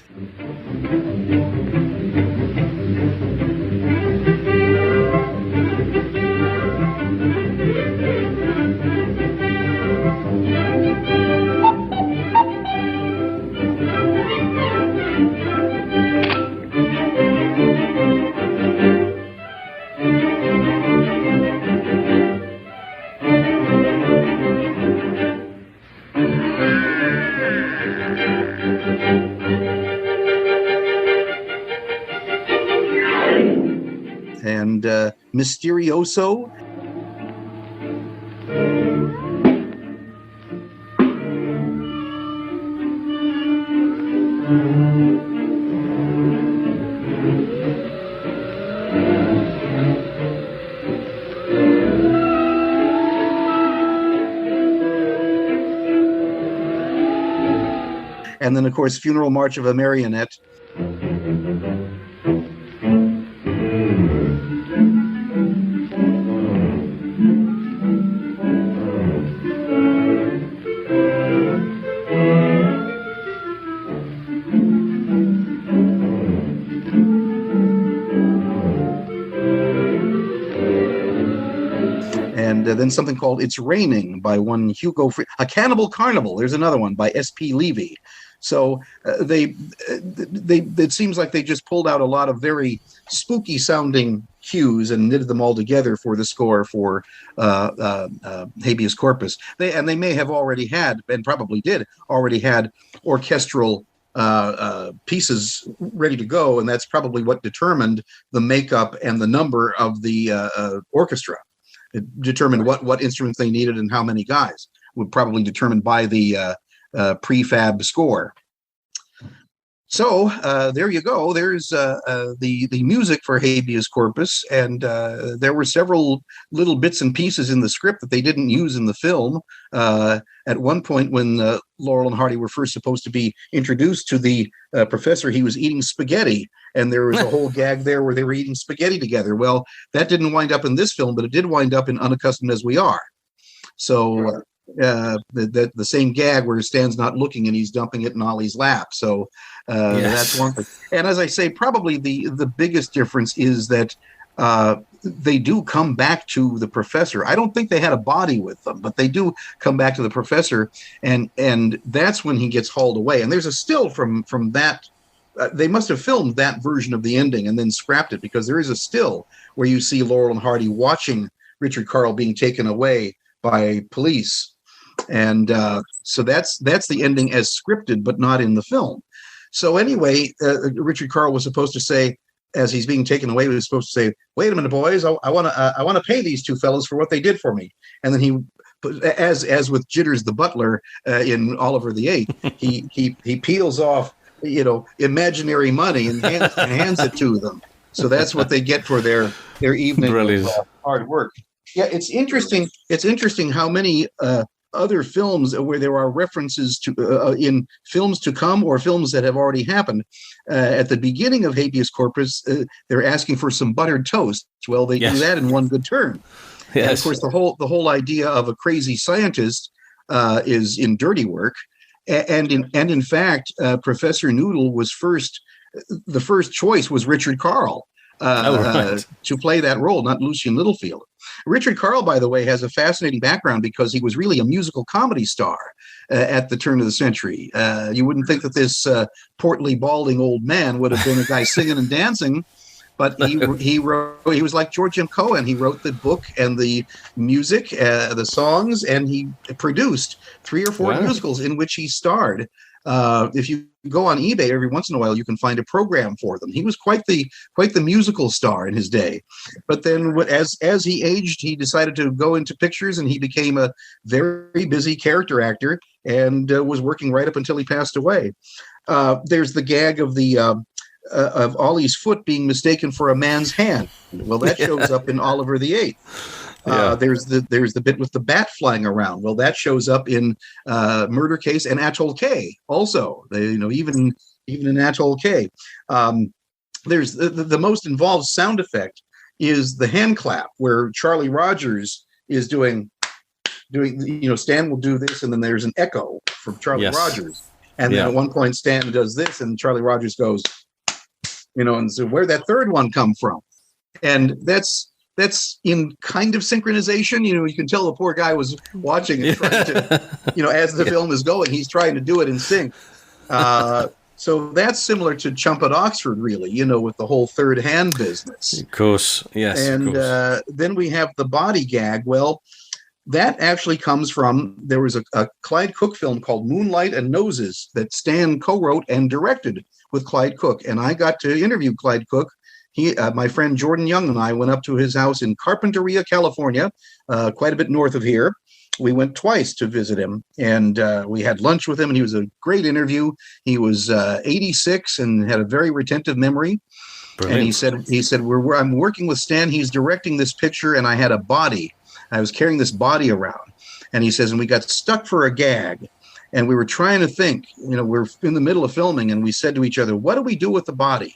And Mysterioso. And then, of course, Funeral March of a Marionette. then something called It's Raining by one Hugo A Cannibal Carnival. There's another one by S.P. Levy. So it seems like they just pulled out a lot of very spooky sounding cues and knitted them all together for the score for Habeas Corpus. They may have already had, and probably did already had, orchestral pieces ready to go, and that's probably what determined the makeup and the number of the orchestra. It determined what instruments they needed and how many guys. Would probably determined by the prefab score. So there you go. There's the music for Habeas Corpus, and there were several little bits and pieces in the script that they didn't use in the film. At one point, when Laurel and Hardy were first supposed to be introduced to the professor, he was eating spaghetti, and there was a whole gag there where they were eating spaghetti together. Well, that didn't wind up in this film, but it did wind up in Unaccustomed as We Are. So the same gag where Stan's not looking and he's dumping it in Ollie's lap. So that's one thing. And as I say, probably the biggest difference is that they do come back to the professor. I don't think they had a body with them, but they do come back to the professor, and that's when he gets hauled away. And there's a still from that. They must have filmed that version of the ending and then scrapped it, because there is a still where you see Laurel and Hardy watching Richard Carle being taken away by police. And so that's the ending as scripted, but not in the film. So anyway, Richard Carle was supposed to say, as he's being taken away, he was supposed to say, "Wait a minute, boys, I want to pay these two fellows for what they did for me." And then he, as with Jitters the butler in Oliver the Eighth, he peels off imaginary money and hands it to them. So that's what they get for their evening of hard work. Yeah, it's interesting. It's interesting how many other films where there are references to in films to come or films that have already happened. At the beginning of Habeas Corpus, they're asking for some buttered toast. Well, they do that in one good turn. Yes. And of course, the whole idea of a crazy scientist is in Dirty Work, and in fact, Professor Noodle was the first choice was Richard Carle. To play that role, not Lucian Littlefield. Richard Carle, by the way, has a fascinating background because he was really a musical comedy star at the turn of the century. You wouldn't think that this portly, balding old man would have been a guy singing and dancing, but he was like George M. Cohan. He wrote the book and the music, the songs, and he produced 3 or 4 musicals in which he starred. If you go on eBay every once in a while, you can find a program for them. He was quite the musical star in his day. But then as he aged, he decided to go into pictures, and he became a very busy character actor and was working right up until he passed away. There's the gag of of Ollie's foot being mistaken for a man's hand. Well, that shows up in Oliver the Eighth. There's the bit with the bat flying around. Well, that shows up in Murder Case and Atoll K also. Even in Atoll K. There's the most involved sound effect is the hand clap, where Charlie Rogers is doing Stan will do this, and then there's an echo from Charlie Rogers, and then at one point Stan does this, and Charlie Rogers goes, and so where'd that third one come from? And that's in kind of synchronization. You can tell the poor guy was watching it, trying to, as the film is going, he's trying to do it in sync. So that's similar to Chump at Oxford, really, with the whole third hand business. Of course, yes. And then we have the body gag. Well, that actually comes from, there was a Clyde Cook film called Moonlight and Noses that Stan co-wrote and directed with Clyde Cook. And I got to interview Clyde Cook. My friend Jordan Young and I went up to his house in Carpinteria, California, quite a bit north of here. We went twice to visit him, and we had lunch with him, and he was a great interview. He was 86 and had a very retentive memory. Brilliant. And he said, I'm working with Stan. He's directing this picture, and I had a body. I was carrying this body around. And he says, and we got stuck for a gag. And we were trying to think, we're in the middle of filming, and we said to each other, what do we do with the body?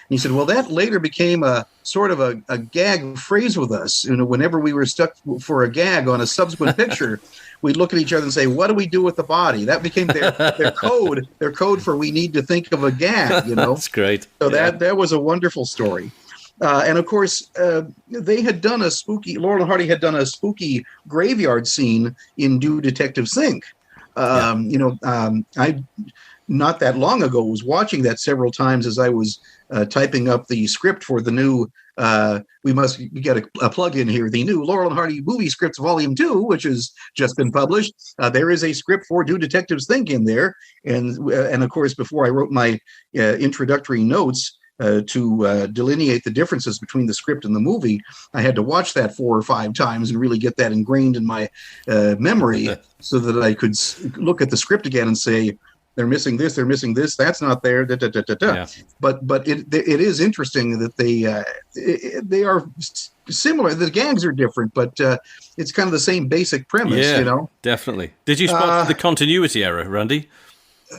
And he said, well, that later became a sort of a gag phrase with us. Whenever we were stuck for a gag on a subsequent picture, we'd look at each other and say, what do we do with the body? That became their code. Their code for we need to think of a gag, That's great. So that was a wonderful story. And of course, they had done Laurel and Hardy had done a spooky graveyard scene in Do Detectives Think. I not that long ago was watching that several times as I was typing up the script for the new, we get a plug in here, the new Laurel and Hardy movie scripts volume 2, which has just been published. There is a script for Do Detectives Think in there. And of course, before I wrote my introductory notes to delineate the differences between the script and the movie, I had to watch that 4 or 5 times and really get that ingrained in my memory so that I could look at the script again and say, they're missing this, that's not there, Yeah. But it is interesting that they are similar. The gangs are different, but it's kind of the same basic premise, Definitely. Did you spot the continuity error, Randy?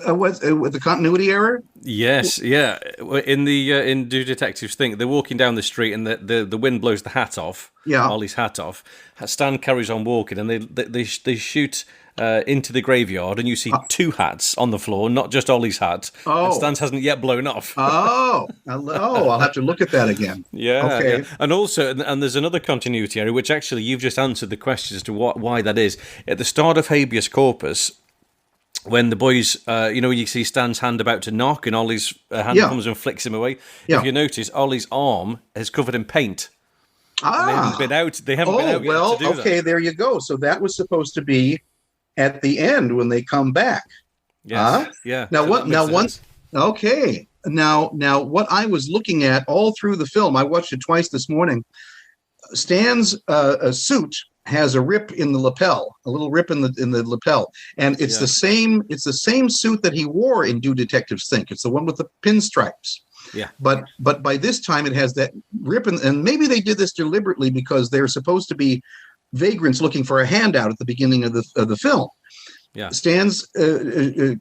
With the continuity error? Yes, yeah. In Do Detectives Think, they're walking down the street and the wind blows the hat off. Yeah, Ollie's hat off. Stan carries on walking, and they shoot into the graveyard, and you see 2 hats on the floor, not just Ollie's hat. Oh, and Stan's hasn't yet blown off. I'll have to look at that again. Yeah. Okay. Yeah. And also, and there's another continuity error, which actually you've just answered the question as to why that is. At the start of Habeas Corpus, when the boys, you see Stan's hand about to knock, and Ollie's hand comes and flicks him away. Yeah. If you notice, Ollie's arm is covered in paint. They haven't been out. They haven't been out yet to do that. There you go. So that was supposed to be at the end when they come back. Yes. Yeah. Now Okay. Now what I was looking at all through the film, I watched it twice this morning. Stan's suit has a rip in the lapel, a little rip in the lapel, and it's the same. It's the same suit that he wore in Do Detectives Think. It's the one with the pinstripes. Yeah. But by this time it has that rip, and maybe they did this deliberately because they're supposed to be vagrants looking for a handout at the beginning of the film. Yeah. Stan's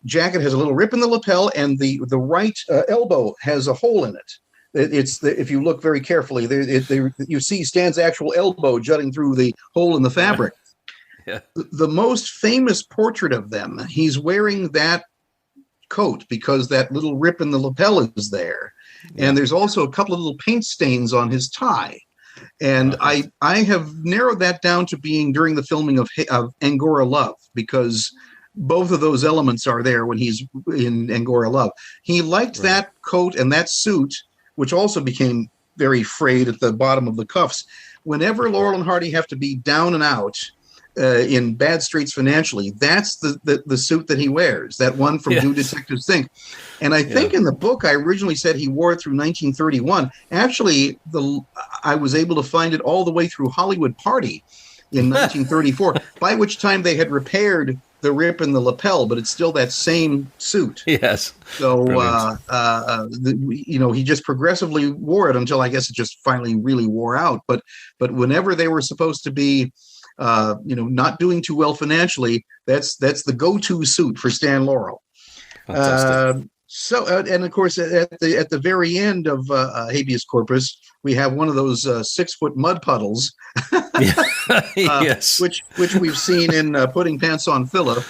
jacket has a little rip in the lapel, and the right elbow has a hole in it. If you look very carefully, you see Stan's actual elbow jutting through the hole in the fabric. Yeah. The most famous portrait of them, he's wearing that coat because that little rip in the lapel is there. Yeah. And there's also a couple of little paint stains on his tie. And I have narrowed that down to being during the filming of Angora Love, because both of those elements are there when he's in Angora Love. He liked that coat and that suit, which also became very frayed at the bottom of the cuffs. Whenever Laurel and Hardy have to be down and out in bad straits financially, that's the suit that he wears, that one from Do Detectives Think. And I think in the book, I originally said he wore it through 1931. Actually, I was able to find it all the way through Hollywood Party in 1934, by which time they had repaired the rip in the lapel, but it's still that same suit. Yes. So, he just progressively wore it until I guess it just finally really wore out. But whenever they were supposed to be, not doing too well financially, that's the go-to suit for Stan Laurel. Fantastic. And of course, at the very end of Habeas Corpus, we have one of those 6-foot mud puddles, yes, which we've seen in Putting Pants on Philip,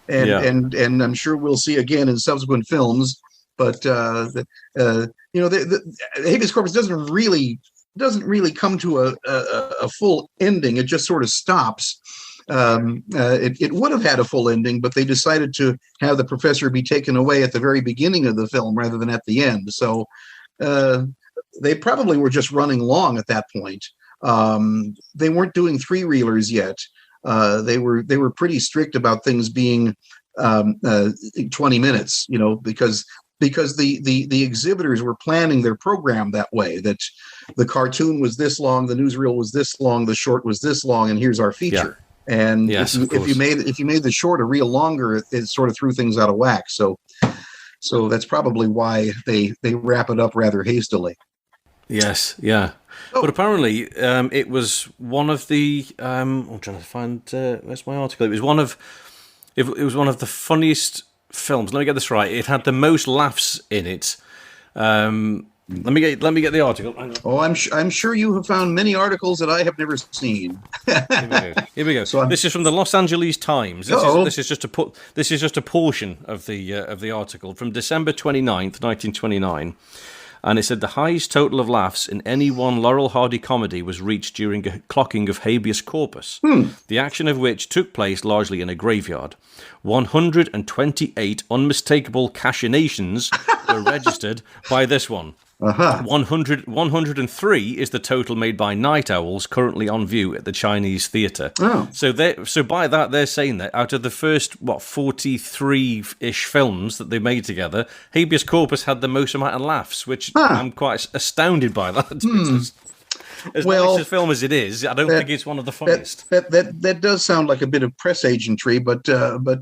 and I'm sure we'll see again in subsequent films. But the Habeas Corpus doesn't really come to a full ending. It just sort of stops. It would have had a full ending, but they decided to have the professor be taken away at the very beginning of the film rather than at the end. So they probably were just running long at that point. They weren't doing 3-reelers yet. They were pretty strict about things being 20 minutes, because the exhibitors were planning their program that way, that the cartoon was this long, the newsreel was this long, the short was this long, and here's our feature. Yeah. And yes, if you made the short a reel longer, it sort of threw things out of whack. So that's probably why they wrap it up rather hastily. Yes, yeah. Oh. But apparently, it was one of the. I'm trying to find where's my article. It was one of the funniest films. Let me get this right. It had the most laughs in it. Let me get the article. Oh, I'm sure you have found many articles that I have never seen. Here we go. So this is from the Los Angeles Times. This is just a portion of the article from December 29th, 1929. and it said the highest total of laughs in any one Laurel Hardy comedy was reached during a clocking of Habeas Corpus, the action of which took place largely in a graveyard. 128 unmistakable cachinations were registered by this one. 103 is the total made by Night Owls, currently on view at the Chinese Theatre. So by that, they're saying that out of the first 43-ish films that they made together, Habeas Corpus had the most amount of laughs, which I'm quite astounded by that. As nice a film as it is, I don't think it's one of the funniest. That does sound like a bit of press agentry, but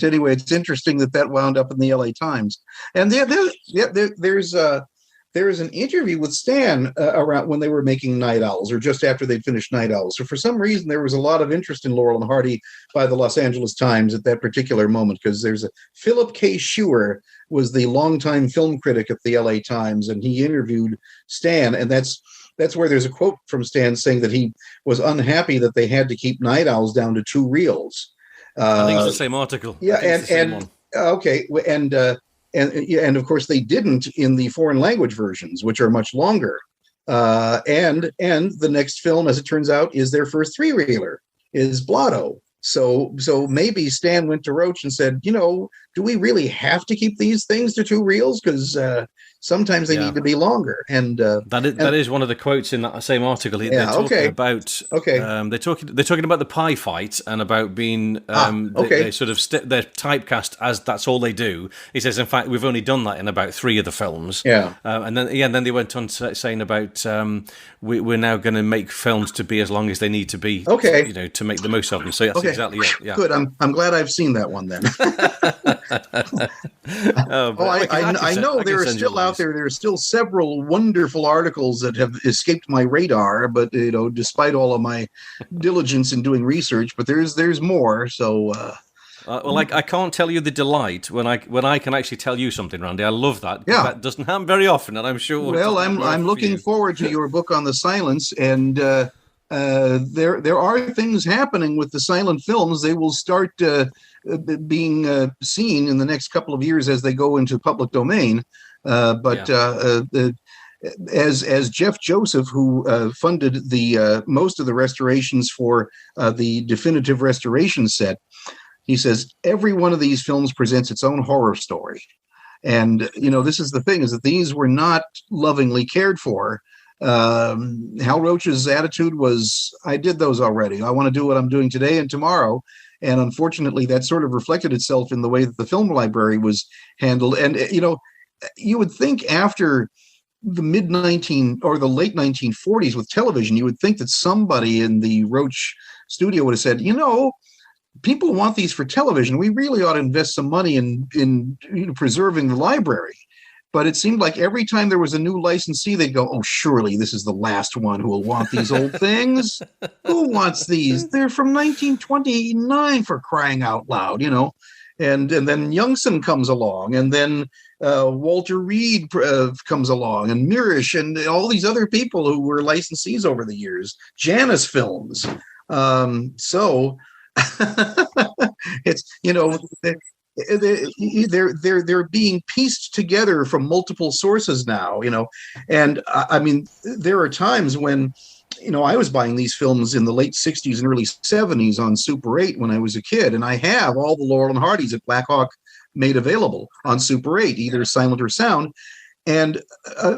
anyway, it's interesting that wound up in the LA Times. And there's an interview with Stan around when they were making Night Owls, or just after they'd finished Night Owls. So for some reason, there was a lot of interest in Laurel and Hardy by the Los Angeles Times at that particular moment, because there's Philip K. Schuer was the longtime film critic at the LA Times, and he interviewed Stan, and that's where there's a quote from Stan saying that he was unhappy that they had to keep Night Owls down to 2 reels. I think it's the same article. Yeah, and of course they didn't in the foreign language versions, which are much longer. And the next film, as it turns out, is their first 3-reeler, is Blotto. So maybe Stan went to Roach and said, do we really have to keep these things to 2 reels? Because sometimes they need to be longer. And that is one of the quotes in that same article. They're talking about they're talking about the pie fight and about being they sort of they're typecast as that's all they do. He says, in fact, we've only done that in about 3 of the films. And then they went on saying about we're now going to make films to be as long as they need to be. To make the most of them. So that's exactly it. Yeah. Good. I'm glad I've seen that one then. I know there are still out there. There are still several wonderful articles that have escaped my radar, but despite all of my diligence in doing research, but there's more. So. I can't tell you the delight when I can actually tell you something, Randy. I love that. Yeah, that doesn't happen very often, and I'm sure. Well, I'm looking forward to your book on the silence, and there are things happening with the silent films. They will start being seen in the next couple of years as they go into public domain. As Jeff Joseph, who funded the most of the restorations for the definitive restoration set, he says every one of these films presents its own horror story. And, this is the thing, is that these were not lovingly cared for. Hal Roach's attitude was, I did those already. I want to do what I'm doing today and tomorrow. And unfortunately, that sort of reflected itself in the way that the film library was handled. And, you would think after the late 1940s with television, you would think that somebody in the Roach studio would have said, people want these for television. We really ought to invest some money in preserving the library. But it seemed like every time there was a new licensee, they'd go, oh, surely this is the last one who will want these old things. Who wants these? They're from 1929, for crying out loud, And then Youngson comes along, and then Walter Reed comes along, and Mirisch, and all these other people who were licensees over the years. Janus Films. It's they're being pieced together from multiple sources now, and I mean there are times when I was buying these films in the late 60s and early 70s on Super 8 when I was a kid, and I have all the Laurel and Hardys that Black Hawk made available on Super 8, either silent or sound. And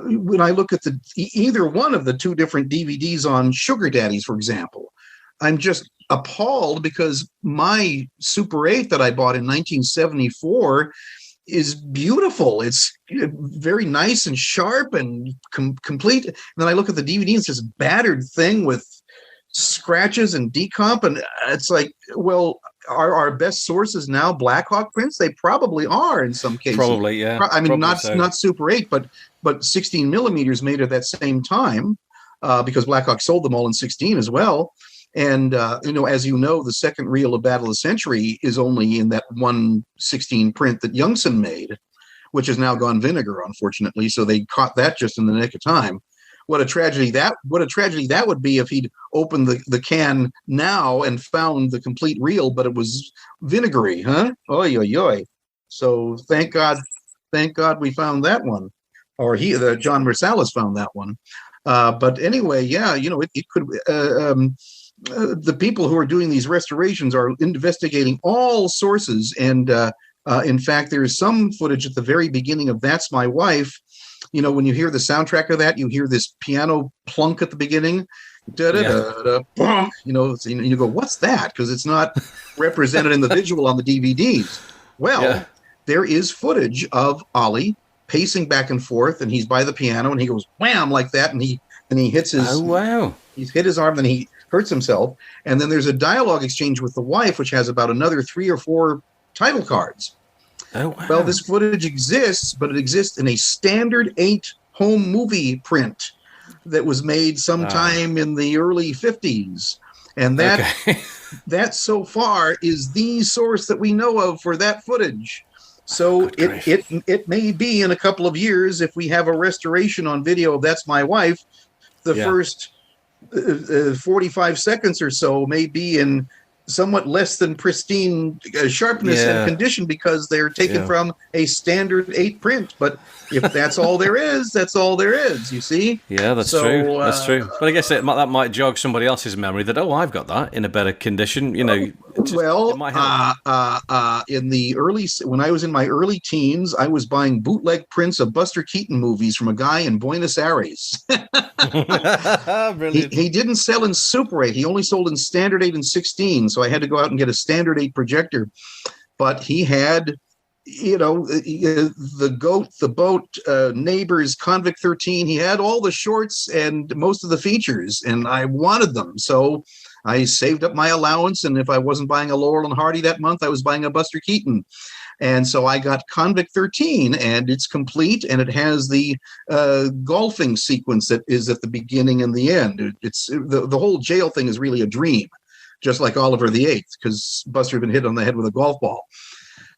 when I look at either one of the 2 different DVDs on Sugar Daddies, for example, I'm just appalled because my Super 8 that I bought in 1974 is beautiful. It's very nice and sharp and complete. And then I look at the DVD and it's this battered thing with scratches and decomp. And it's like, well, are our best sources now Black Hawk prints? They probably are in some cases. Probably, yeah. I mean, not Super 8, but 16 millimeters made at that same time because Black Hawk sold them all in 16 as well. And, as the second reel of Battle of the Century is only in that 1/16 print that Youngson made, which has now gone vinegar, unfortunately. So they caught that just in the nick of time. What a tragedy that would be if he'd opened the can now and found the complete reel, but it was vinegary, huh? Oy, oy, oy. So thank God we found that one. or John Marsalis found that one. But anyway, yeah, it could. The people who are doing these restorations are investigating all sources, and in fact, there is some footage at the very beginning of That's My Wife. When you hear the soundtrack of that, you hear this piano plunk at the beginning. Plunk, and you go, what's that? Because it's not represented in the visual on the DVDs. Well, there is footage of Ollie pacing back and forth, and he's by the piano, and he goes wham like that, and he hits his. Oh wow! He's hit his arm, and he hurts himself. And then there's a dialogue exchange with the wife, which has about another 3 or 4 title cards. Oh wow! Well, this footage exists, but it exists in a standard 8 home movie print that was made sometime in the early 50s, and that so far is the source that we know of for that footage. So it may be in a couple of years, if we have a restoration on video of That's My Wife, the first 45 seconds or so may be in somewhat less than pristine sharpness and condition, because they're taken from a standard 8 print. But if that's all there is, that's all there is, you see? Yeah, that's true. That's true. But I guess that might jog somebody else's memory that, I've got that in a better condition, When I was in my early teens, I was buying bootleg prints of Buster Keaton movies from a guy in Buenos Aires. He didn't sell in Super 8. He only sold in Standard 8 and 16. So I had to go out and get a Standard 8 projector. But he had, The Goat, The Boat, Neighbors, Convict 13. He had all the shorts and most of the features, and I wanted them. So I saved up my allowance, and if I wasn't buying a Laurel and Hardy that month, I was buying a Buster Keaton. And so I got Convict 13, and it's complete, and it has the golfing sequence that is at the beginning and the end. It's the whole jail thing is really a dream, just like Oliver the Eighth, because Buster had been hit on the head with a golf ball.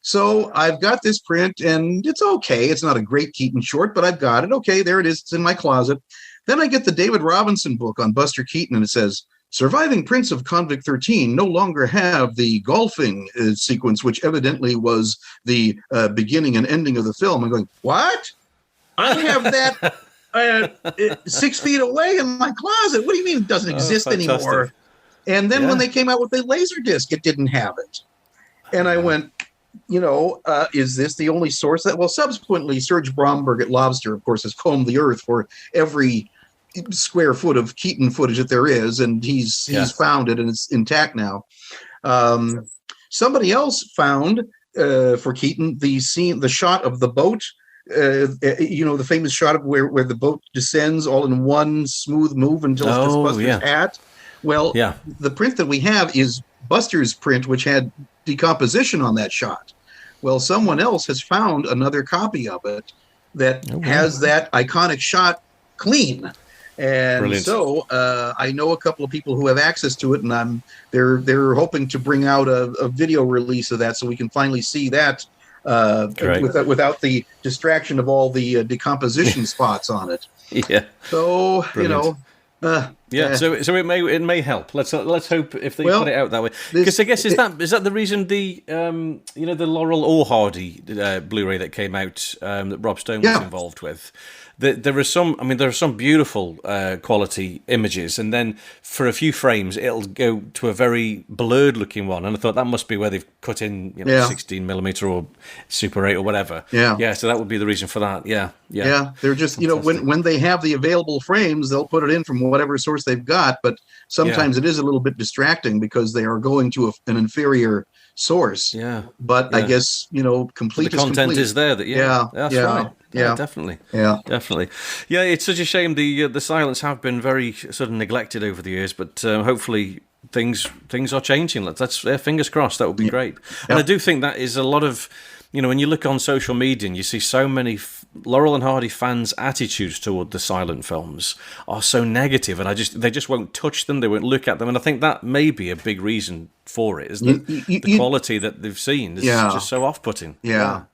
So I've got this print, and it's okay. It's not a great Keaton short, but I've got it. Okay, there it is. It's in my closet. Then I get the David Robinson book on Buster Keaton, and it says, surviving prints of Convict 13 no longer have the golfing sequence, which evidently was the beginning and ending of the film. I'm going, what? I have that 6 feet away in my closet. What do you mean it doesn't exist anymore? And then when they came out with the Laserdisc, it didn't have it. And I went, is this the only source that? Well, subsequently, Serge Bromberg at Lobster, of course, has combed the earth for every square foot of Keaton footage that there is, and he's found it, and it's intact now. Somebody else found for Keaton the shot of the boat, the famous shot of where the boat descends all in one smooth move until it's just Buster's hat. Well, the print that we have is Buster's print, which had decomposition on that shot. Well, someone else has found another copy of it that has that iconic shot clean. And Brilliant. So I know a couple of people who have access to it, and they're hoping to bring out a video release of that so we can finally see that without the distraction of all the decomposition spots on it. Yeah. So Brilliant. So it may help. Let's hope if they put it out that way. Because I guess is that the reason the the Laurel or Hardy Blu-ray that came out that Rob Stone was involved with. There are some beautiful quality images, and then for a few frames it'll go to a very blurred looking one, and I thought that must be where they've cut in 16mm or Super 8 or whatever. So that would be the reason for that. They're just when they have the available frames, they'll put it in from whatever source they've got, but sometimes it is a little bit distracting because they are going to an inferior source. But I guess complete. The content is there. That's right. Yeah, definitely. Definitely. Yeah, it's such a shame the silence have been very sort of neglected over the years, but hopefully things are changing. Let's fingers crossed. That would be great. And I do think that is a lot of. When you look on social media and you see so many Laurel and Hardy fans' attitudes toward the silent films are so negative, and they just won't touch them, they won't look at them, and I think that may be a big reason for it, isn't it? The quality that they've seen is just so off-putting. No.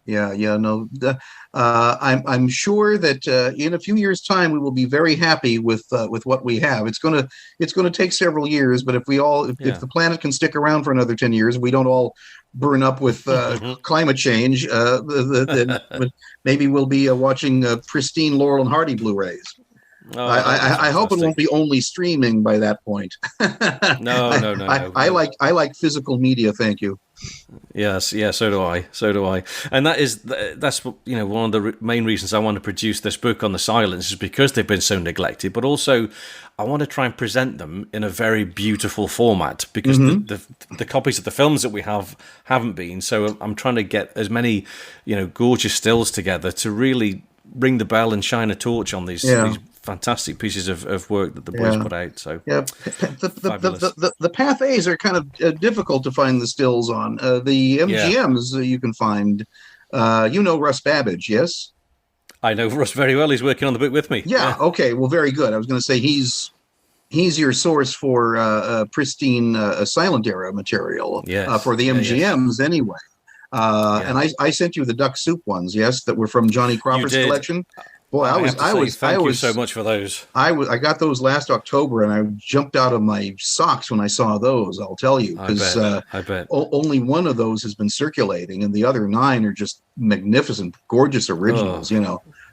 I'm sure that in a few years' time we will be very happy with what we have. It's gonna take several years, but if the planet can stick around for another 10 years, we don't all burn up with climate change, then maybe we'll be watching pristine Laurel and Hardy Blu-rays. Oh, I hope it won't be only streaming by that point. No. I like physical media. Thank you. Yes, so do I. And that's one of the main reasons I want to produce this book on the silence, is because they've been so neglected, but also I want to try and present them in a very beautiful format, because the copies of the films that we haven't been. So I'm trying to get as many gorgeous stills together to really ring the bell and shine a torch on these fantastic pieces of work that the boys put out. So the Path A's are kind of difficult to find the stills on. The MGMs you can find. Russ Babbage, yes? I know Russ very well. He's working on the book with me. Yeah. Okay. Well, very good. I was going to say he's your source for pristine silent era material for the MGMs anyway. And I sent you the Duck Soup ones, yes, that were from Johnny Cropper's collection. Boy, thank you so much for those. I got those last October, and I jumped out of my socks when I saw those. I'll tell you, because I bet only one of those has been circulating, and the other 9 are just magnificent, gorgeous originals.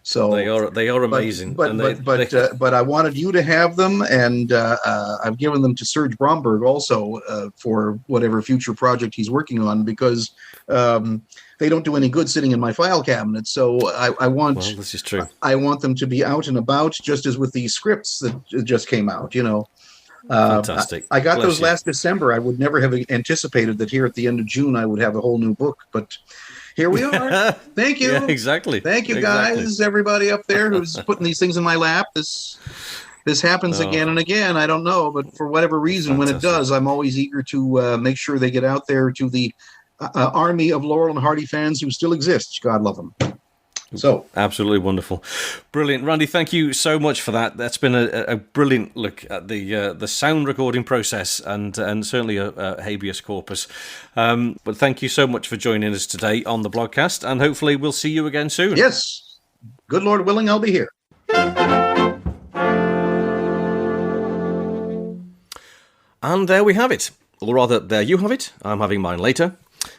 So they are amazing. But I wanted you to have them, and I've given them to Serge Bromberg also for whatever future project he's working on, because they don't do any good sitting in my file cabinet. So I want. Well, this is true. I want them to be out and about, just as with the scripts that just came out. Fantastic. I got those last December. I would never have anticipated that here at the end of June I would have a whole new book, but here we are. Thank you. Yeah, exactly. Thank you, guys. Everybody up there who's putting these things in my lap. This happens again and again. I don't know, but for whatever reason, when it does, I'm always eager to make sure they get out there to the army of Laurel and Hardy fans who still exist. God love them. So absolutely wonderful, brilliant, Randy. Thank you so much for that. That's been a brilliant look at the sound recording process and certainly a habeas corpus. But thank you so much for joining us today on the blogcast, and hopefully we'll see you again soon. Yes, good Lord willing, I'll be here. And there we have it. Or rather, there you have it. I'm having mine later.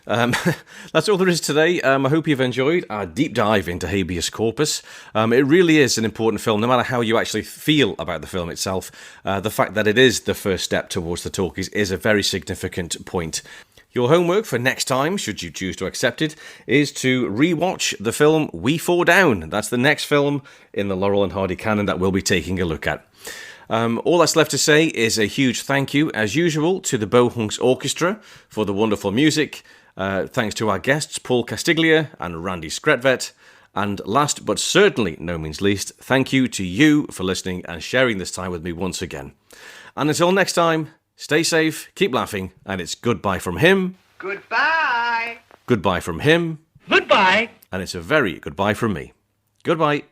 That's all there is today. I hope you've enjoyed our deep dive into Habeas Corpus. It really is an important film, no matter how you actually feel about the film itself. The fact that it is the first step towards the talkies is a very significant point. Your homework for next time, should you choose to accept it, is to rewatch the film We Fall Down. That's the next film in the Laurel and Hardy canon that we'll be taking a look at. All that's left to say is a huge thank you, as usual, to the Bohunks Orchestra for the wonderful music. Thanks to our guests, Paul Castiglia and Randy Skretvedt. And last but certainly no means least, thank you to you for listening and sharing this time with me once again. And until next time, stay safe, keep laughing, and it's goodbye from him. Goodbye. Goodbye from him. Goodbye. And it's a very goodbye from me. Goodbye.